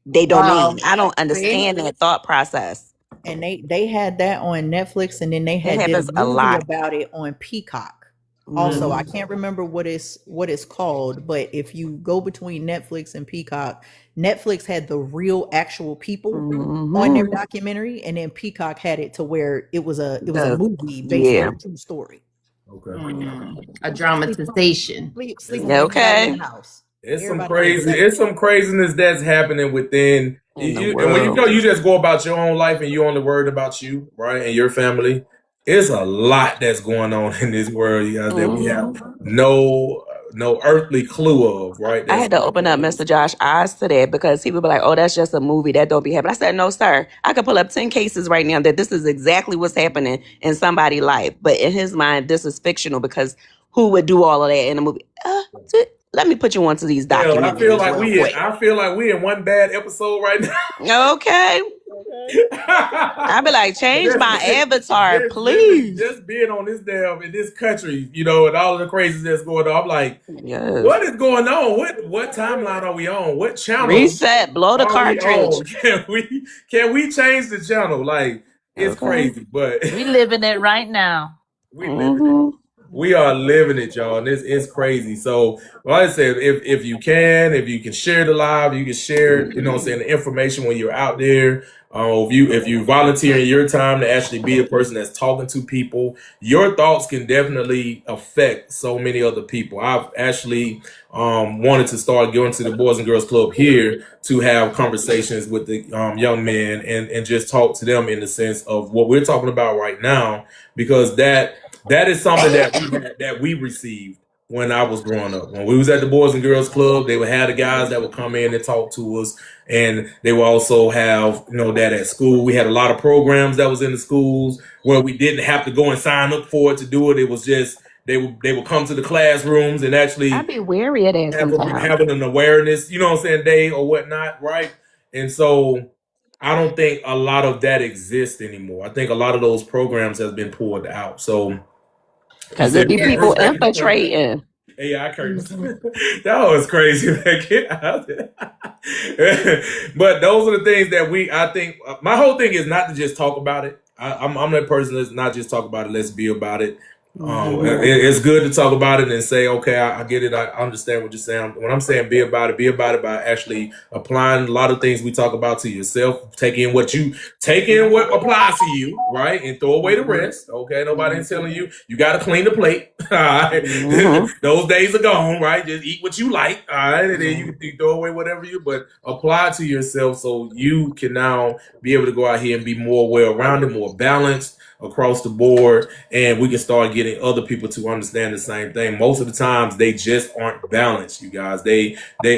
domain. I don't understand that thought process. And they had that on Netflix, and then they had a movie about it on Peacock. Also, I can't remember what it's called, but if you go between Netflix and Peacock, Netflix had the real actual people on their documentary, and then Peacock had it to where it was a movie based on a true story. Okay. A dramatization. Sleep in the house. It's some Everybody crazy. It's some craziness that's happening within In the you. And when world. you just go about your own life and you only worried about you, right, and your family. It's a lot that's going on in this world, you guys, that we have no earthly clue of, right? I had to open up Mr. Josh eyes to that because he would be like, "Oh, that's just a movie. That don't be happening." I said, "No, sir. I could pull up 10 cases right now that this is exactly what's happening in somebody's life. But in his mind, this is fictional because who would do all of that in a movie?" Let me put you onto these documentaries. I feel like we in one bad episode right now. Okay. I'd be like, change my avatar, please. Just being on this in this country, you know, and all of the craziness that's going on. I'm like, what is going on? What timeline are we on? What channel? Reset, blow the cartridge. Can we change the channel? Like, it's crazy, but we living it right now. We are living it, y'all, and it's crazy. So, like I said, if you can share the live, you can share, you know what I'm saying, the information when you're out there. If you volunteer in your time to actually be a person that's talking to people, your thoughts can definitely affect so many other people. I've actually wanted to start going to the Boys and Girls Club here to have conversations with the young men and just talk to them in the sense of what we're talking about right now, because that is something that we received when I was growing up. When we was at the Boys and Girls Club, they would have the guys that would come in and talk to us, and they would also have, you know, that at school. We had a lot of programs that was in the schools where we didn't have to go and sign up for it to do it. It was just they would come to the classrooms and actually I'd be wary of that sometimes. Having an awareness, you know what I'm saying, day or whatnot, right? And so I don't think a lot of that exists anymore. I think a lot of those programs has been pulled out. So because there be people infiltrating. AI curtains. That was crazy. Get out there. But those are the things that I think my whole thing is not to just talk about it. I'm that person that's not just talk about it, let's be about it. It's good to talk about it and say, okay, I get it. I understand what you're saying. When I'm saying be about it by actually applying a lot of things we talk about to yourself. Take in what applies to you, right? And throw away the rest. Okay, nobody's telling you got to clean the plate. All right, those days are gone, right? Just eat what you like, all right, and then you can throw away whatever but apply it to yourself so you can now be able to go out here and be more well-rounded, more balanced across the board, and we can start getting other people to understand the same thing. Most of the times they just aren't balanced, you guys. They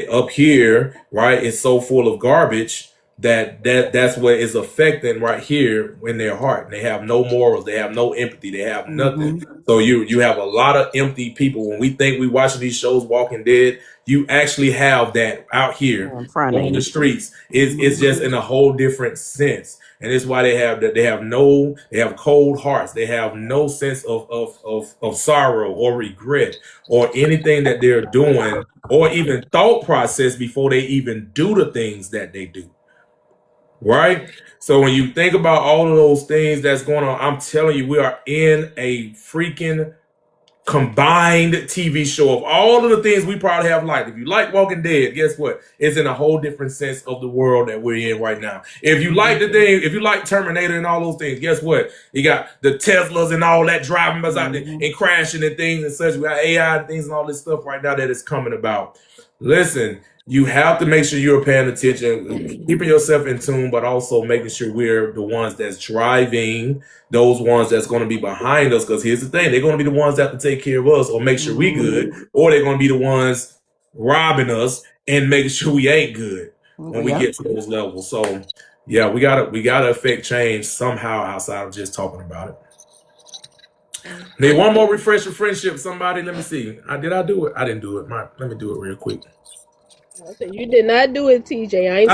up here, right, it's so full of garbage that's what is affecting right here in their heart. They have no morals, they have no empathy, they have nothing. So you have a lot of empty people. When we think we watching these shows, Walking Dead, you actually have that out here on the streets. It's just in a whole different sense. And it's why they have cold hearts. They have no sense of sorrow or regret or anything that they're doing or even thought process before they even do the things that they do. Right? So when you think about all of those things that's going on, I'm telling you, we are in a freaking combined TV show of all of the things we probably have liked. If you like Walking Dead, guess what? It's in a whole different sense of the world that we're in right now. If you like if you like Terminator and all those things, guess what? You got the Teslas and all that driving us out there and crashing and things and such. We got AI and things and all this stuff right now that is coming about. Listen, you have to make sure you're paying attention, keeping yourself in tune, but also making sure we're the ones that's driving, those ones that's going to be behind us. Because here's the thing, they're going to be the ones that have to take care of us or make sure we good, or they're going to be the ones robbing us and making sure we ain't good when we get to those levels. So yeah, we gotta affect change somehow outside of just talking about it. Need one more refresher friendship, somebody. Let me see. Did I do it? I didn't do it. Let me do it real quick. I said, you did not do it, TJ. I ain't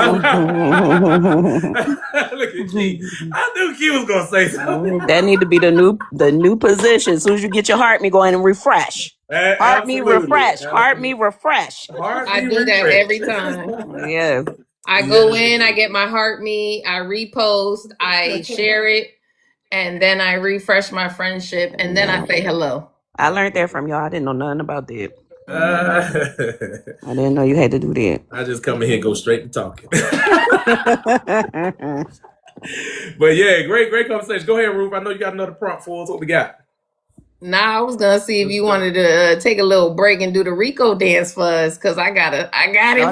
Look at G. I knew Q was gonna say something. That need to be the new position. As soon as you get your heart me going and refresh. Heart me refresh. Heart me refresh. I do that every time. Yeah. I go in, I get my heart me, I repost, I share it, and then I refresh my friendship, and then I say hello. I learned that from y'all. I didn't know nothing about that. I didn't know you had to do that. I just come in here and go straight to talking. But yeah, great conversation. Go ahead, Ruth. I know you got another prompt for us. What we got? Nah, I was gonna see if you wanted to take a little break and do the Rico dance for us, cause I got it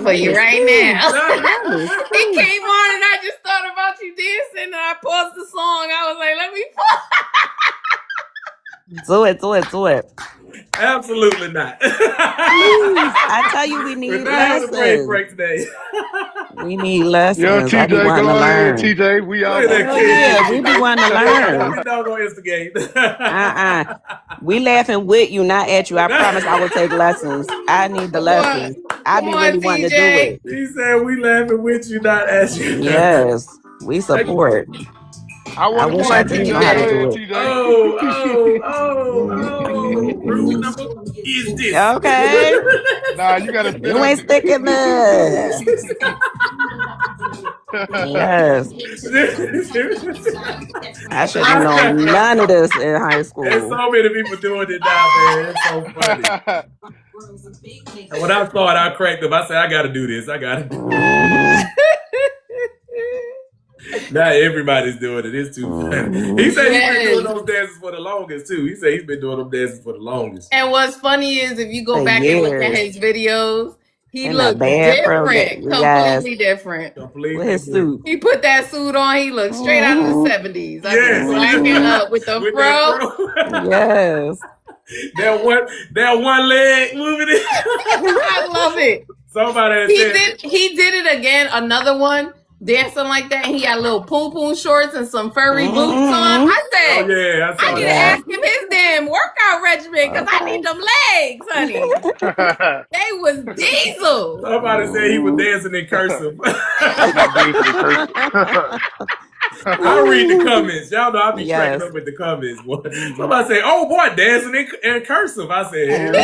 for you right now. It came on and I just thought about you dancing and I paused the song. I was like, let me pause. Do it. Absolutely not. I tell you, we need lessons. Break today. We need lessons. Yo, TJ, go ahead, TJ. We all we be wanting to learn. We don't go instigate. We laughing with you, not at you. I promise I will take lessons. I need the lessons. I be really wanting to do it. He said we laughing with you, not at you. Yes, we support. I wish I didn't know how to do it. Rule number is this. Okay. Nah, you gotta. You ain't sticking this. Yes. I should have known none of this in high school. There's so many people doing it now, man. It's so funny. And when I saw it, I cracked up. I said, I got to do this. I got to do it. Not everybody's doing it. It's too funny. He said he's been doing those dances for the longest, too. He said he's been doing those dances for the longest. And what's funny is if you go back and look at his videos, he looked different. Completely different. With his suit. He put that suit on. He looked straight out of the 70s. I just blacking up with the fro. Yes. That one leg moving it. I love it. Somebody he did it again. Another one. Dancing like that, and he had little poom shorts and some furry boots on. I said, I need to ask him his damn workout regimen because I need them legs, honey. They was diesel. Somebody said he was dancing in cursive. I read the comments. Y'all know I be cracking up with the comments. Somebody say, "Oh boy, dancing in cursive." I said,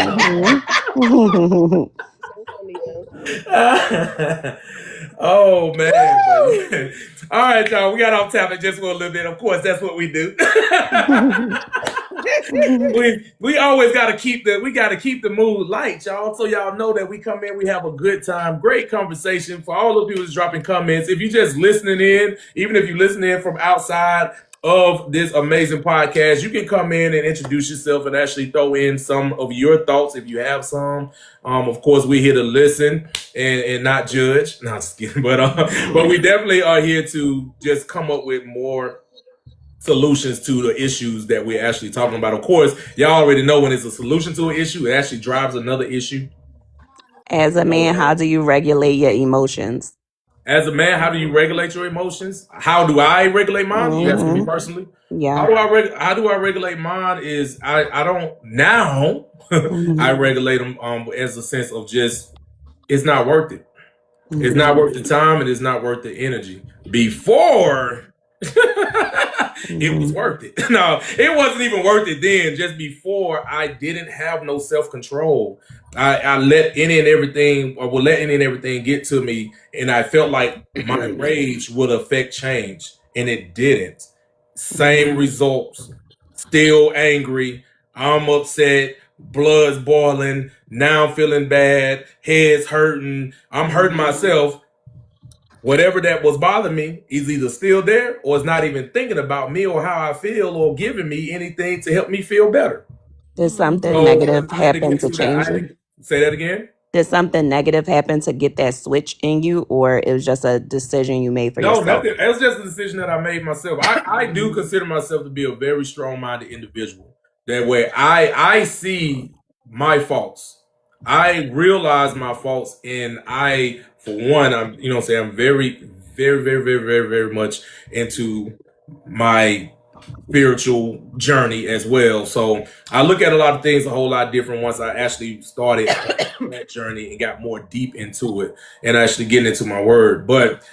oh man. All right, y'all. We got off topic just for a little bit. Of course, that's what we do. we always gotta keep the mood light, y'all. So y'all know that we come in, we have a good time, great conversation. For all the people that's dropping comments, if you're just listening in, even if you're listening in from outside of this amazing podcast, you can come in and introduce yourself and actually throw in some of your thoughts if you have some. Of course, we're here to listen and not judge. No, just kidding. But we definitely are here to just come up with more solutions to the issues that we're actually talking about. Of course, y'all already know when it's a solution to an issue, it actually drives another issue. As a man, how do you regulate your emotions? As a man, how do you regulate your emotions? How do I regulate mine? You asking me personally? Yeah. How do I regulate mine? Is I don't now. I regulate them as a sense of just it's not worth it. It's not worth the time and it's not worth the energy. Before it was worth it. No, it wasn't even worth it then. Just before, I didn't have no self-control. I let any and everything get to me, and I felt like my rage would affect change, and it didn't. Same results. Still angry. I'm upset. Blood's boiling. Now I'm feeling bad. Head's hurting. I'm hurting myself. Whatever that was bothering me is either still there or it's not even thinking about me or how I feel or giving me anything to help me feel better. Did something negative happen to change you? Say that again? Did something negative happen to get that switch in you, or it was just a decision you made for yourself? No, nothing. It was just a decision that I made myself. I do consider myself to be a very strong-minded individual. That way I see my faults. I realize my faults, and for one, I'm very, very, very, very, very, very much into my spiritual journey as well. So I look at a lot of things a whole lot different once I actually started that journey and got more deep into it and actually getting into my word. But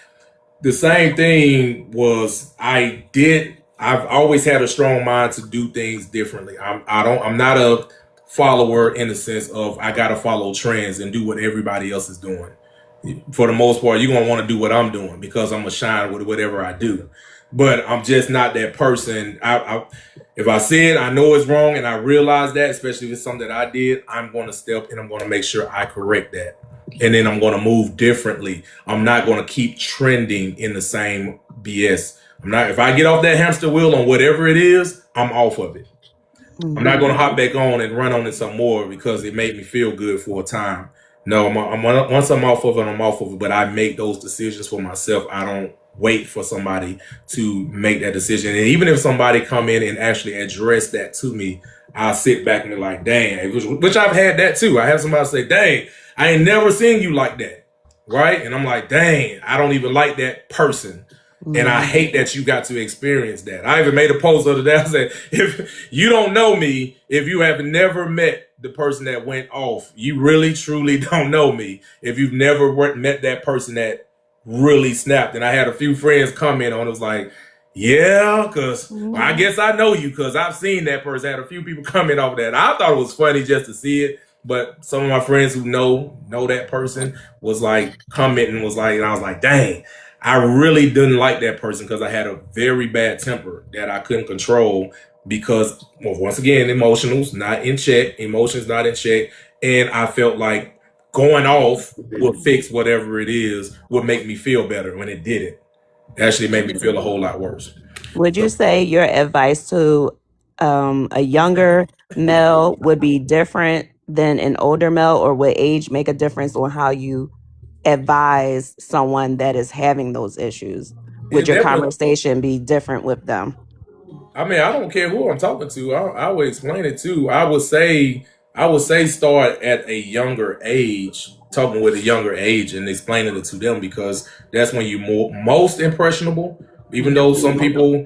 the same thing was I've always had a strong mind to do things differently. I'm not a follower in the sense of I gotta follow trends and do what everybody else is doing. For the most part, you're gonna want to do what I'm doing because I'm gonna shine with whatever I do. But I'm just not that person. If I see it, I know it's wrong, and I realize that, especially if it's something that I did, I'm going to step and I'm going to make sure I correct that. And then I'm going to move differently. I'm not going to keep trending in the same BS. If I get off that hamster wheel on whatever it is, I'm off of it. I'm not going to hop back on and run on it some more because it made me feel good for a time. No, once I'm off of it, I'm off of it. But I make those decisions for myself. I don't wait for somebody to make that decision. And even if somebody come in and actually address that to me, I'll sit back and be like, dang, which I've had that too. I have somebody say, dang, I ain't never seen you like that. Right? And I'm like, dang, I don't even like that person. And I hate that you got to experience that. I even made a post the other day. I said, if you don't know me, if you have never met the person that went off, you really, truly don't know me. If you've never met that person that really snapped. And I had a few friends comment on it. It was like, yeah, because I guess I know you because I've seen that person. I had a few people comment off that. I thought it was funny just to see it. But some of my friends who know that person was like commenting, was like, and I was like, dang. I really didn't like that person because I had a very bad temper that I couldn't control because, well, once again, emotions not in check, and I felt like going off would fix whatever it is, would make me feel better when it didn't. It actually made me feel a whole lot worse. Would you say your advice to a younger male would be different than an older male, or would age make a difference on how you advise someone that is having those issues? Would your conversation be different with them? I mean, I don't care who I'm talking to. I would explain it too. I would say start at a younger age, talking with a younger age and explaining it to them because that's when you're most impressionable. Even though some people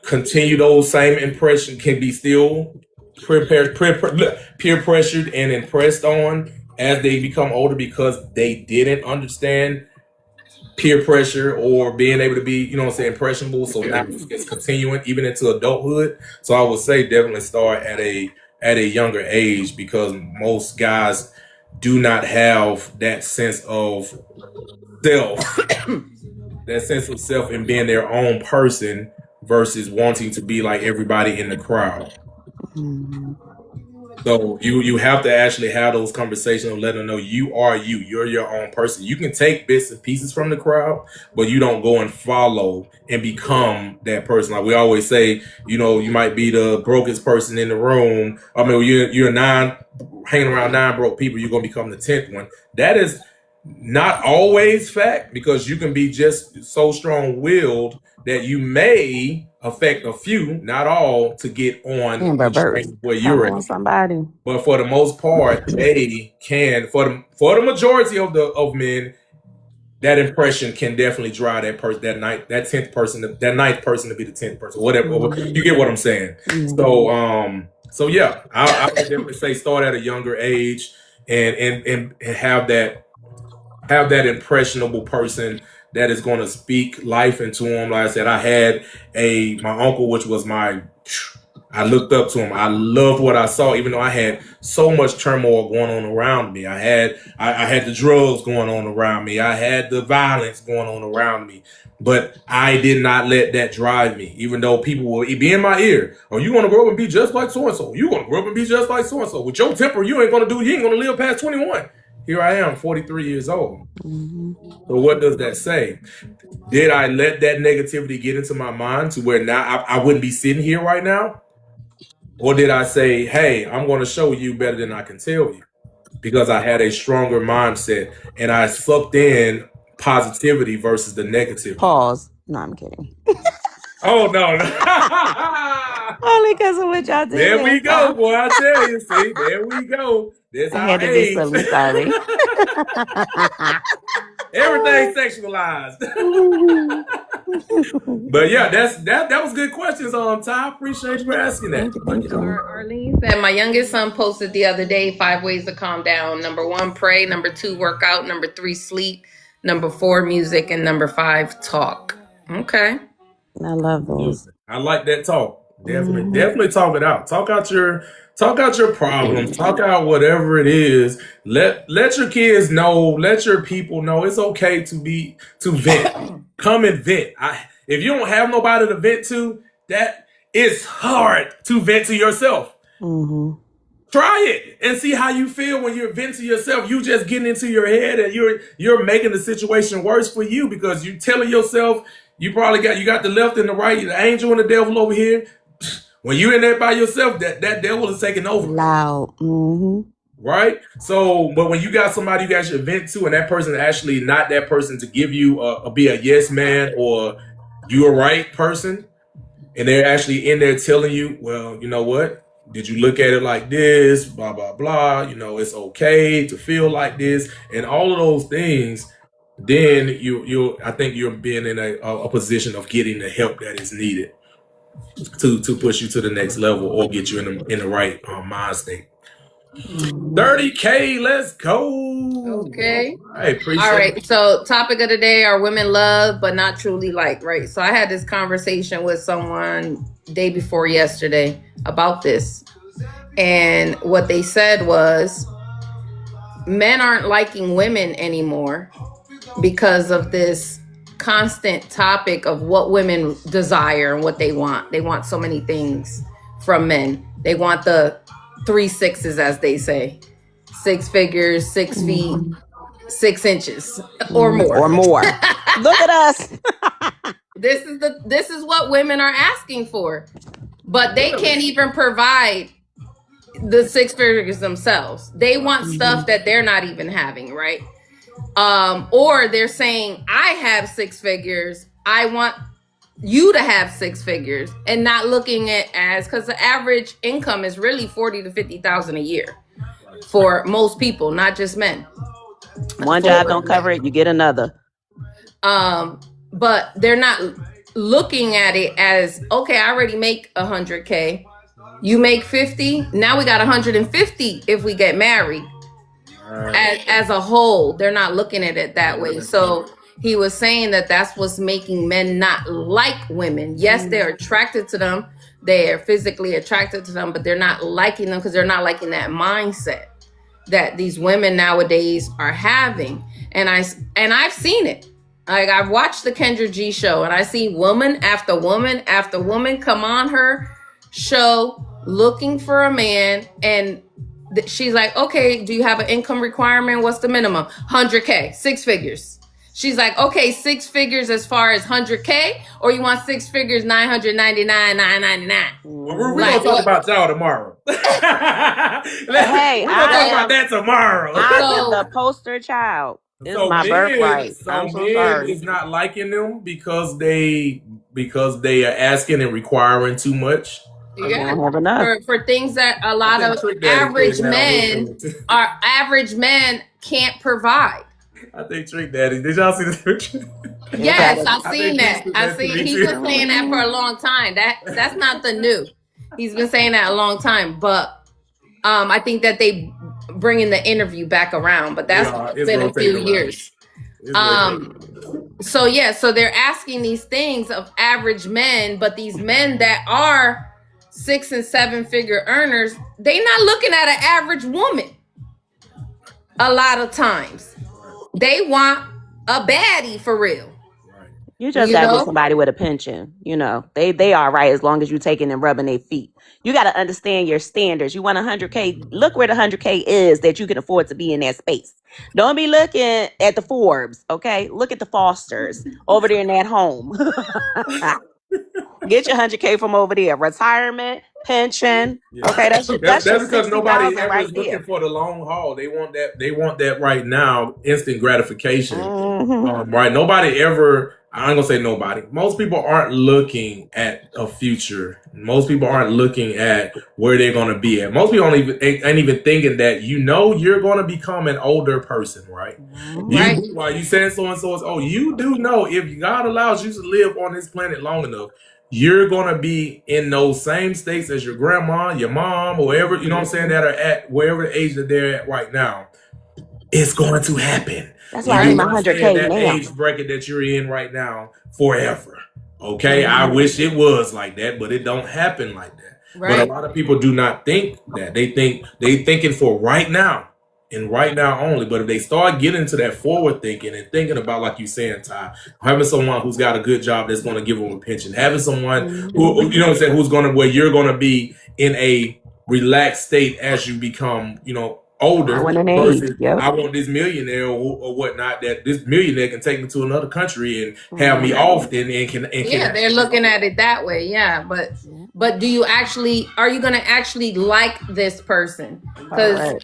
continue those same impressions, can be still peer pressured and impressed on as they become older because they didn't understand peer pressure or being able to be, impressionable. So now it's continuing even into adulthood. So I would say definitely start at a younger age because most guys do not have that sense of self, and being their own person versus wanting to be like everybody in the crowd. So you have to actually have those conversations and let them know you are you. You're your own person. You can take bits and pieces from the crowd, but you don't go and follow and become that person. Like we always say, you might be the brokest person in the room. I mean, you're hanging around 9 broke people. You're going to become the 10th one. That is not always fact because you can be just so strong-willed that you may affect a few, not all, to get on where you're at. Somebody. But for the most part, they can. For the majority of men, that impression can definitely drive that person, that 9th person to be the 10th person. Whatever, you get what I'm saying. So yeah, I would definitely say start at a younger age and have that impressionable person that is going to speak life into him. Like I said, I had my uncle, which was I looked up to him. I loved what I saw, even though I had so much turmoil going on around me. I had the drugs going on around me. I had the violence going on around me. But I did not let that drive me, even though people will be in my ear. Oh, you want to grow up and be just like so-and-so. You want to grow up and be just like so-and-so. With your temper, you ain't going to live past 21. Here I am, 43 years old. So what does that say? Did I let that negativity get into my mind to where now I wouldn't be sitting here right now? Or did I say, hey, I'm going to show you better than I can tell you? Because I had a stronger mindset and I sucked in positivity versus the negativity. Pause. No, I'm kidding. Oh, no. Only because of what y'all did. There we go, boy. I tell you, see, there we go. There's I had to be silly, sorry. Everything sexualized. But yeah, that was good questions on Ty. Appreciate you for asking that. Arlene said my youngest son posted the other day 5 ways to calm down. Number 1, pray. Number 2, work out. Number 3, sleep. Number 4, music. And number 5, talk. Okay. I love those. I like that talk. Definitely talk it out. Talk out your problems. Talk out whatever it is. Let your kids know. Let your people know it's okay to vent. Come and vent. If you don't have nobody to vent to, that it's hard to vent to yourself. Try it and see how you feel when you're venting to yourself. You just getting into your head and you're making the situation worse for you because you're telling yourself you got the left and the right, the angel and the devil over here. When you're in there by yourself, that devil is taking over. Loud. Mm-hmm. Right? So, but when you got somebody you guys should vent to, and that person is actually not that person to give you be a yes man or you're a right person, and they're actually in there telling you, well, you know what? Did you look at it like this? Blah, blah, blah. You know, it's okay to feel like this, and all of those things. Then I think you're being in a position of getting the help that is needed to push you to the next level or get you in the right mind state. 30K, let's go. Okay. I appreciate All right. So topic of the day are women love but not truly like, right? So I had this conversation with someone day before yesterday about this. And what they said was men aren't liking women anymore because of this constant topic of what women desire and what they want. They want so many things from men. They want the 3 6s, as they say, 6 figures, 6 feet, 6 inches or more. Or more. Look at us. This is what women are asking for, but they can't even provide the 6 figures themselves. They want stuff that they're not even having, right? Or they're saying, I have 6 figures. I want you to have 6 figures, and not looking at as, because the average income is really 40 to 50,000 a year for most people, not just men. One job don't cover it, you get another. But they're not looking at it as, okay, I already make 100K. You make 50. Now we got 150 if we get married. As a whole, they're not looking at it that way. So he was saying that that's what's making men not like women. Yes, they're attracted to them. They're physically attracted to them, but they're not liking them because they're not liking that mindset that these women nowadays are having. And I've seen it. Like, I've watched the Kendra G show, and I see woman after woman after woman come on her show looking for a man, and she's like, okay, do you have an income requirement? What's the minimum? 100K, 6 figures. She's like, okay, 6 figures as far as 100K, or you want 6 figures, $999,999. We're gonna talk about y'all tomorrow. Hey, we're gonna talk about that tomorrow. I'm the poster child. This is my birthright. So I'm so men sorry. is not liking them because they are asking and requiring too much. Yeah, don't have enough. For things that a lot of average men can't provide. I think Trick Daddy. Did y'all see the picture? Yes, I've seen that. He's been saying that for a long time. That's not the new. He's been saying that a long time, but I think that they bringing the interview back around, but that's been a few years. So they're asking these things of average men, but these men that are 6 and 7 figure earners, they not looking at an average woman. A lot of times they want a baddie for real. You just got with somebody with a pension. You know, they are right as long as you taking and rubbing their feet. You got to understand your standards. You want 100K. Look where the 100K is that you can afford to be in that space. Don't be looking at the Forbes. Okay, look at the Fosters over there in that home. Get your 100K from over there. Retirement, pension. Yeah. Okay, that's because nobody ever is looking for the long haul. They want that right now, instant gratification. Right? Nobody ever. I ain't gonna say nobody. Most people aren't looking at a future. Most people aren't looking at where they're gonna be at. Most people ain't even thinking that you're gonna become an older person, right? Right. While you saying so and so, you do know if God allows you to live on this planet long enough, you're gonna be in those same states as your grandma, your mom, or whoever, you know what I'm saying, that are at wherever the age that they're at right now. It's going to happen. That's why I need my 100K that now. Age bracket that you're in right now forever. Okay, I wish it was like that, but it don't happen like that. Right. But a lot of people do not think that. They thinking for right now and right now only. But if they start getting into that forward thinking and thinking about, like you saying, Ty, having someone who's got a good job that's going to give them a pension, having someone who, you know what I'm saying, who's going to, where you're going to be in a relaxed state as you become, older. I want this millionaire or whatnot, that this millionaire can take me to another country and have me often and can they're looking at it that way. Yeah, but but are you going to actually like this person? Because,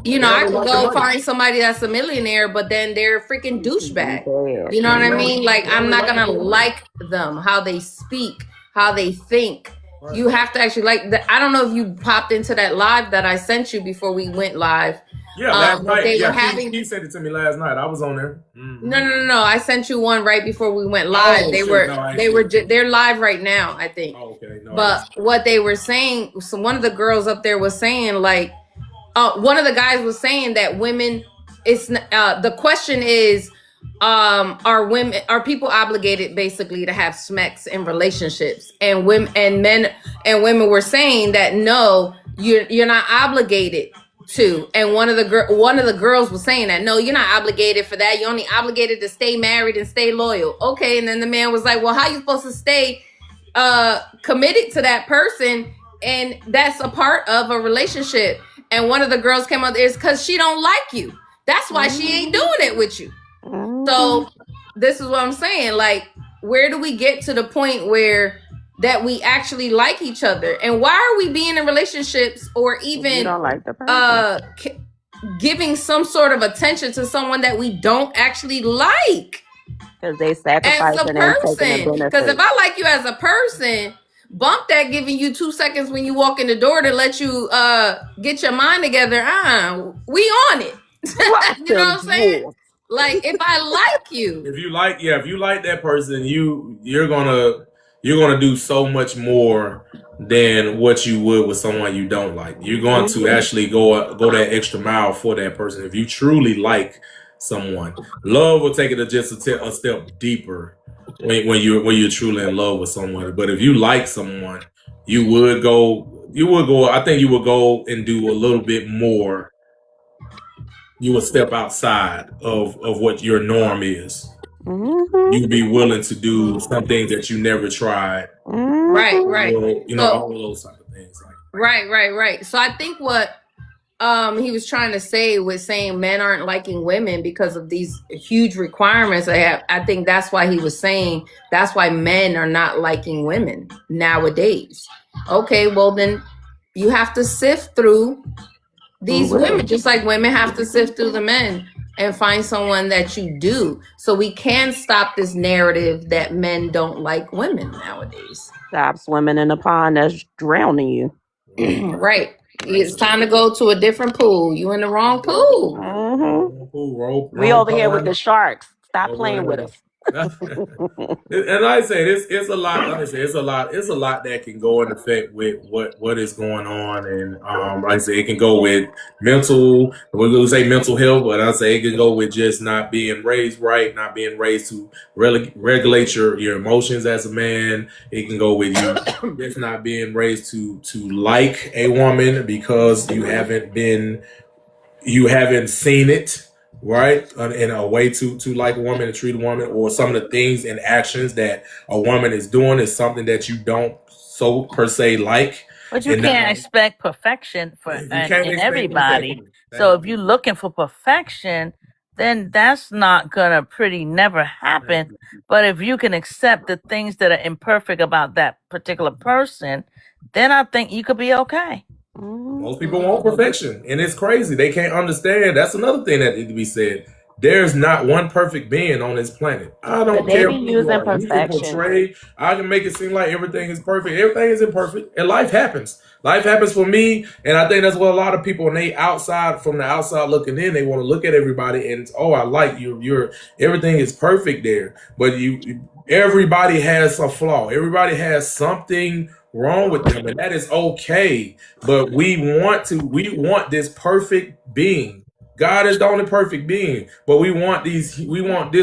you know, I could go find somebody that's a millionaire, but then they're a freaking douchebag. You know what I mean? Like, I'm not going to like them, how they speak, how they think. You have to actually I don't know if you popped into that live that I sent you before we went live. Yeah, last night. They Yeah, were he sent it to me last night. I was on there. Mm-hmm. No. I sent you one right before we went live. They're live right now, I think. Oh, okay. No, but what they were saying, so one of the girls up there was saying, like, one of the guys was saying that women, the question is, are people obligated basically to have sex in relationships? And men and women were saying that no, you're not obligated to. And one of the girls was saying that no, you're not obligated for that. You're only obligated to stay married and stay loyal. Okay, and then the man was like, well, how are you supposed to stay committed to that person? And that's a part of a relationship. And one of the girls came up there, it's because she don't like you. That's why she ain't doing it with you. So this is what I'm saying. Like, where do we get to the point where that we actually like each other? And why are we being in relationships or even giving some sort of attention to someone that we don't actually like? Because they sacrifice as a person. Because if I like you as a person, bump that giving you 2 seconds when you walk in the door to let you get your mind together. We on it. You know what I'm saying? Like, if I like you, if you like that person, you're gonna do so much more than what you would with someone you don't like. You're going to actually go that extra mile for that person. If you truly like someone, love will take it just a step deeper when you're truly in love with someone. But if you like someone, you would go. I think you would go and do a little bit more. You would step outside of what your norm is. You'd be willing to do some things that you never tried. Right. Or, all those type of things. Right. So I think what he was trying to say was saying men aren't liking women because of these huge requirements they have. I think that's why he was saying that's why men are not liking women nowadays. Okay, well then you have to sift through these women, just like women have to sift through the men and find someone that you do. So we can stop this narrative that men don't like women nowadays. Stop swimming in a pond that's drowning you. Right. It's time to go to a different pool. You in the wrong pool. We over here with the sharks. Stop playing with us. And like I say, it's a lot. Like I say, it's a lot that can go in effect with what is going on, and like I say, it can go with mental. We're gonna say mental health, but I say it can go with just not being raised right, not being raised to regulate your emotions as a man. It can go with you just not being raised to like a woman because you haven't seen it. Right, in a way to like a woman, to treat a woman, or some of the things and actions that a woman is doing is something that you don't so per se like. But you can't expect perfection in everybody. So if you're looking for perfection, then that's not gonna never happen. But if you can accept the things that are imperfect about that particular person, then I think you could be okay. Most people want perfection, and it's crazy. They can't understand. That's another thing that needs to be said. There's not one perfect being on this planet. I don't care. I can make it seem like everything is perfect. Everything isn't perfect, and life happens. Life happens for me, and I think that's what a lot of people, when they from the outside looking in, they want to look at everybody and I like you. Everything is perfect there, but everybody has a flaw. Everybody has something wrong with them, and that is okay. But we want this perfect being. God is the only perfect being, but we want this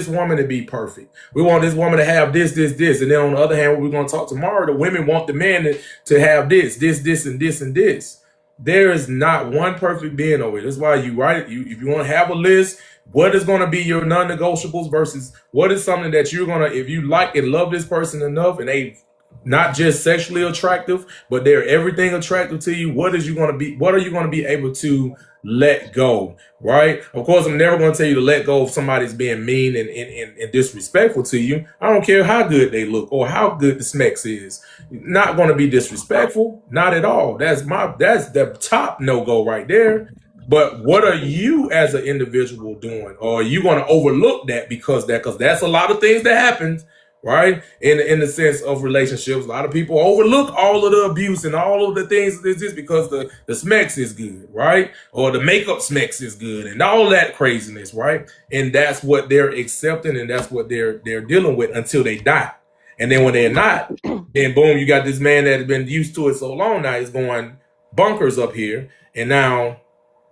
woman to be perfect. We want this woman to have this, and then on the other hand, what we're going to talk tomorrow, the women want the man to have this, and this. There is not one perfect being over here. That's why you write it. If you want to have a list, what is going to be your non-negotiables versus what is something that you're going to, if you like and love this person enough, and they not just sexually attractive, but they're everything attractive to you. What are you going to be able to let go, right? Of course, I'm never going to tell you to let go if somebody's being mean and disrespectful to you. I don't care how good they look or how good the Smex is. Not going to be disrespectful, not at all. That's the top no-go right there. But what are you as an individual doing? Or are you going to overlook that because that's a lot of things that happen, right? In the sense of relationships, a lot of people overlook all of the abuse and all of the things just because the Smex is good, right? Or the makeup Smex is good and all that craziness, right? And that's what they're accepting and that's what they're dealing with until they die. And then when they're not, then boom, you got this man that has been used to it so long now, he's going bonkers up here, and now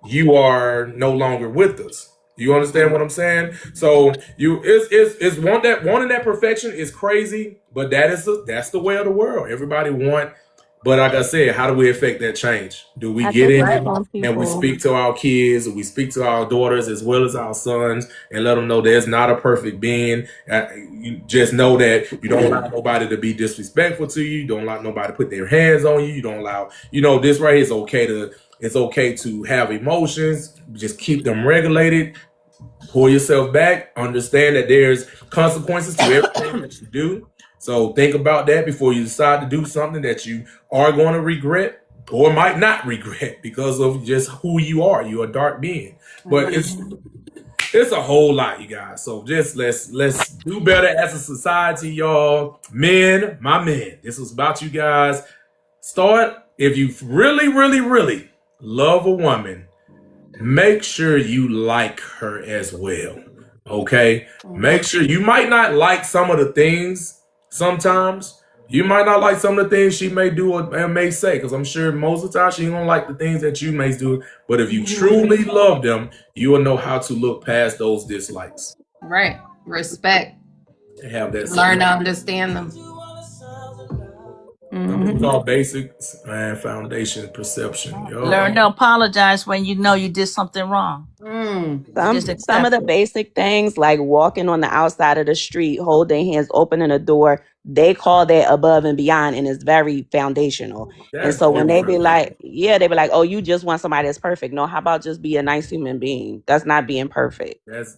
you are no longer with us. You understand what I'm saying? So it's wanting that perfection is crazy, but that's the way of the world. Everybody want, but like I said, how do we affect that change? Do we get in and we speak to our kids, we speak to our daughters as well as our sons, and let them know there's not a perfect being. You just know that you don't allow nobody to be disrespectful to you. You don't allow nobody to put their hands on you. You don't allow, this right here is okay to. It's okay to have emotions. Just keep them regulated. Pull yourself back. Understand that there's consequences to everything that you do. So think about that before you decide to do something that you are going to regret or might not regret because of just who you are. You're a dark being. But it's a whole lot, you guys. So just let's do better as a society, y'all. Men, my men. This was about you guys. Start, if you really, really, really love a woman, make sure you like her as well. Okay? Make sure you might not like some of the things sometimes. You might not like some of the things she may do or may say, because I'm sure most of the time she ain't gonna like the things that you may do. But if you truly love them, you will know how to look past those dislikes. Right. Respect. Have that. Learn to understand them. It's all basics and foundation perception. Yo. Learn to apologize when you know you did something wrong. Some of the basic things like walking on the outside of the street, holding hands, opening a door, they call that above and beyond, and it's very foundational. And so when they be like, oh, you just want somebody that's perfect. No, how about just be a nice human being? That's not being perfect. That's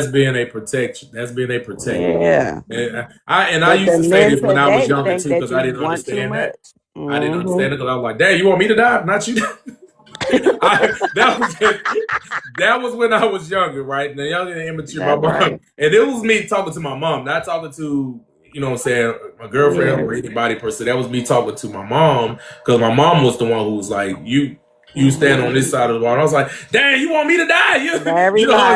being a protection. That's being a protector. Yeah. I used to say this when I was younger too, because I didn't understand that. I didn't understand it because I was like, Dad, you want me to die? Not you. That was when I was younger, right? And younger and immature, my mom. Right. And it was me talking to my mom, not talking to, what I'm saying, my girlfriend or anybody per se. That was me talking to my mom, because my mom was the one who was like, you stand on this side of the wall. And I was like, Dad, you want me to die?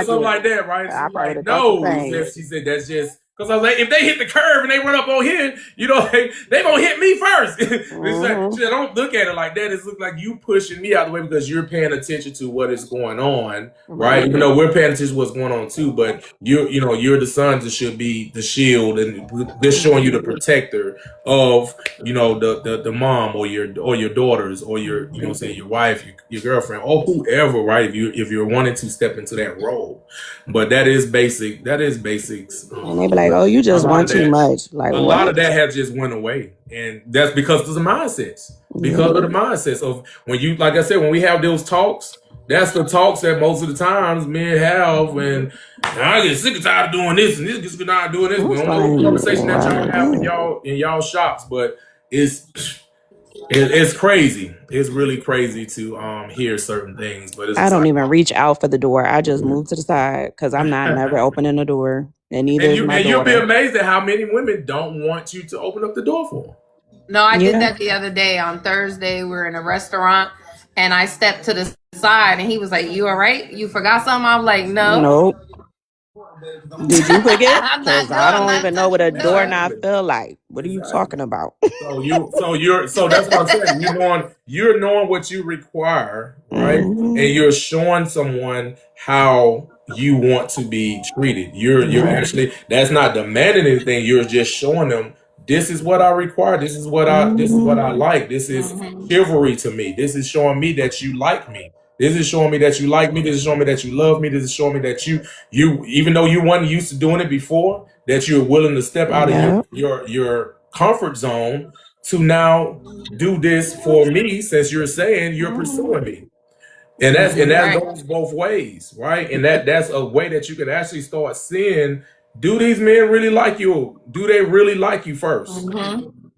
Something like that, right? She's like, no. She said, that's just. Because I was like, if they hit the curve and they run up on here, they going to hit me first. She said, don't look at it like that. It looks like you pushing me out of the way because you're paying attention to what is going on, right? We're paying attention to what's going on too, but you're the son that should be the shield, and they're showing you the protector of, the mom or your daughters or your, your wife, your girlfriend, or whoever, right? If you're wanting to step into that role. But that is basic. That is basics. And they be like, oh, you just want too much. Like, a lot of that has just went away. And that's because of the mindsets. Because of the mindsets of when you, like I said, when we have those talks, that's the talks that most of the times men have. And I get sick and tired of doing this and this gets tired of doing this. We don't know the conversation that y'all have in y'all shops, but it's crazy. It's really crazy to hear certain things. But I don't even reach out for the door. I just move to the side because I'm not never opening the door. And you'll be amazed at how many women don't want you to open up the door for them. No, I did that the other day. On Thursday, we were in a restaurant, and I stepped to the side, and he was like, "You all right? You forgot something?" I was like, "No." Nope. Did you forget? Because I don't even know what a doorknob feel like. What are you talking about? So that's what I'm saying. You're knowing what you require, right? And you're showing someone how you want to be treated. You're actually, that's not demanding anything. You're just showing them, this is what I require. This is what I like. This is chivalry to me. This is showing me that you like me. This is showing me that you like me. This is showing me that you love me. This is showing me that you even though you weren't used to doing it before, that you're willing to step out of your comfort zone to now do this for me, since you're saying you're pursuing me. And that Right. goes both ways, right? And that's a way that you can actually start seeing, do these men really like you? Do they really like you first?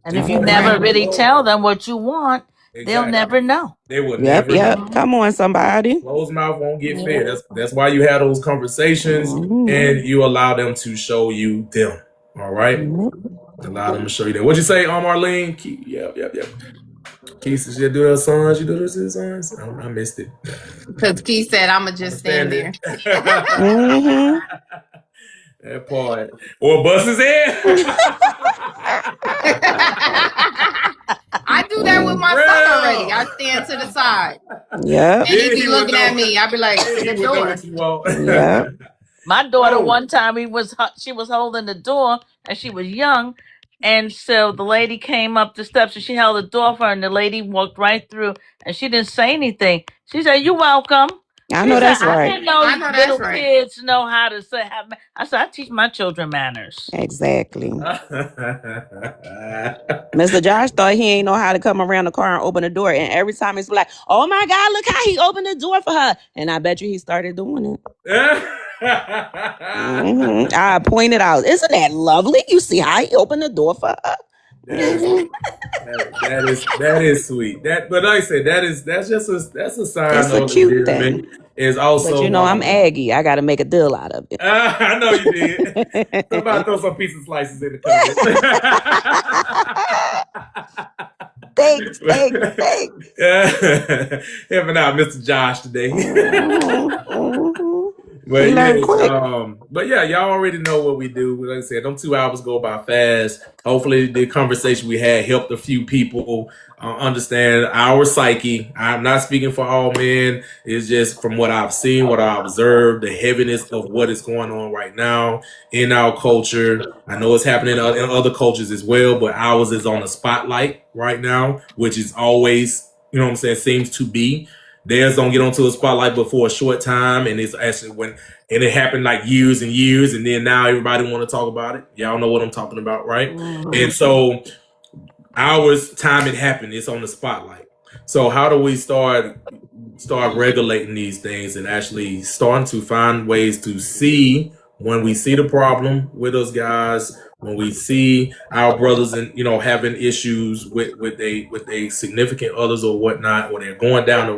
And if you never really tell them what you want, they'll never know. They will never know. Come on, somebody. Closed mouth won't get fed. That's why you have those conversations and you allow them to show you them. All right? Allow them to show you them. What'd you say, Marlene? Yep. Keith said she'll do her sons. You do this to his sons? I missed it. Because Keith said, I'ma just stand there. That part. Or bust his head. I do that with my son already. I stand to the side. Yeah. And he be looking at me. I be like, the door. Yeah. My daughter, one time she was holding the door and she was young. And so the lady came up the steps and she held the door for her and the lady walked right through and she didn't say anything. She said, "You're welcome." I know that's right. I didn't know little kids know how to say. I said, I teach my children manners. Exactly. Mr. Josh thought he ain't know how to come around the car and open the door. And every time it's like, "Oh my God, look how he opened the door for her." And I bet you he started doing it. I pointed out, "Isn't that lovely? You see how he opened the door for her?" That is sweet. But like I said, that's a sign. It's a cute thing. Is also, but I'm Aggie. I got to make a deal out of it. I know you did. Somebody throw some pizza slices in the comments. Thanks. Helping out Mr. Josh today. But yeah, y'all already know what we do. Like I said, them 2 hours go by fast. Hopefully the conversation we had helped a few people understand our psyche. I'm not speaking for all men. It's just from what I've seen, what I observed, the heaviness of what is going on right now in our culture. I know it's happening in other cultures as well, but ours is on the spotlight right now, which is always, seems to be. Theirs don't get onto a spotlight but for a short time, and it's actually and it happened like years and years, and then now everybody want to talk about it. Y'all know what I'm talking about, right? And so ours time it happened, it's on the spotlight. So how do we start regulating these things and actually starting to find ways to see when we see the problem with us guys, when we see our brothers and having issues with a significant others or whatnot, or they're going down the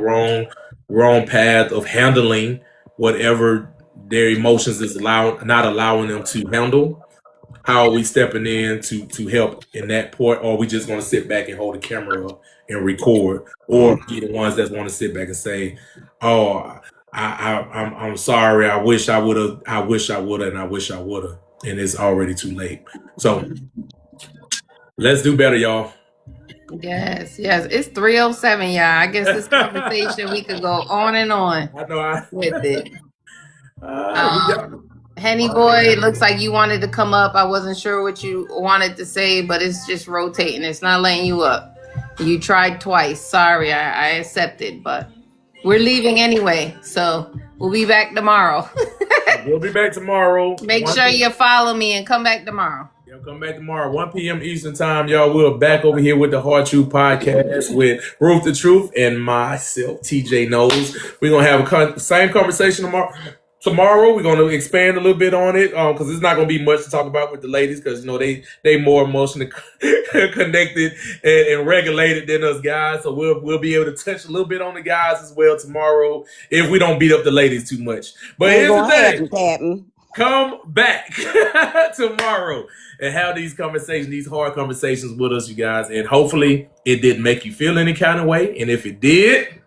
wrong path of handling whatever their emotions is not allowing them to handle. How are we stepping in to help in that part, or are we just going to sit back and hold the camera up and record, or be the ones that want to sit back and say, "Oh, I'm sorry. I wish I would have. I wish I would have, and I wish I would have." And it's already too late. So let's do better, y'all. Yes. It's 3:07, y'all. I guess this conversation we could go on and on with it. Henny Boy, it looks like you wanted to come up. I wasn't sure what you wanted to say, but it's just rotating. It's not letting you up. You tried twice. Sorry, I accepted, but we're leaving anyway, so we'll be back tomorrow. We'll be back tomorrow. Make sure you follow me and come back tomorrow. Yeah, come back tomorrow, 1 p.m. Eastern time, y'all. We're back over here with the Hard Truth Podcast with Ruth the Truth and myself, TJ Knows. We're going to have same conversation tomorrow. We're going to expand a little bit on it because there's not going to be much to talk about with the ladies because, they more emotionally connected and regulated than us guys. So we'll be able to touch a little bit on the guys as well tomorrow if we don't beat up the ladies too much. But here's the thing. Come back tomorrow and have these conversations, these hard conversations with us, you guys. And hopefully it didn't make you feel any kind of way. And if it did,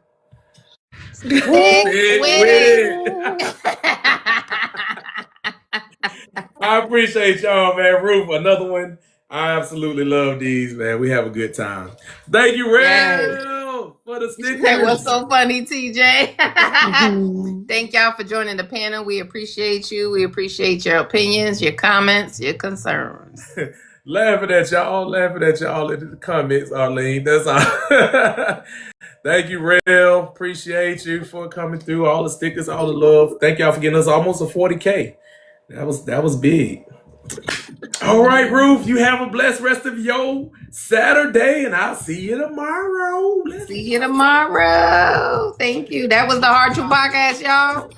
I appreciate y'all, man. Ruth, another one. I absolutely love these, man. We have a good time. Thank you, Rel, for the stickers. That was so funny, TJ. Thank y'all for joining the panel. We appreciate you. We appreciate your opinions, your comments, your concerns. laughing at y'all in the comments, Arlene. That's all. Thank you, Rel. Appreciate you for coming through. All the stickers, all the love. Thank y'all for getting us almost a 40K. That was big. All right, Ruth, you have a blessed rest of your Saturday, and I'll see you tomorrow. See you tomorrow. Thank you. That was the Hard Truth Podcast, y'all.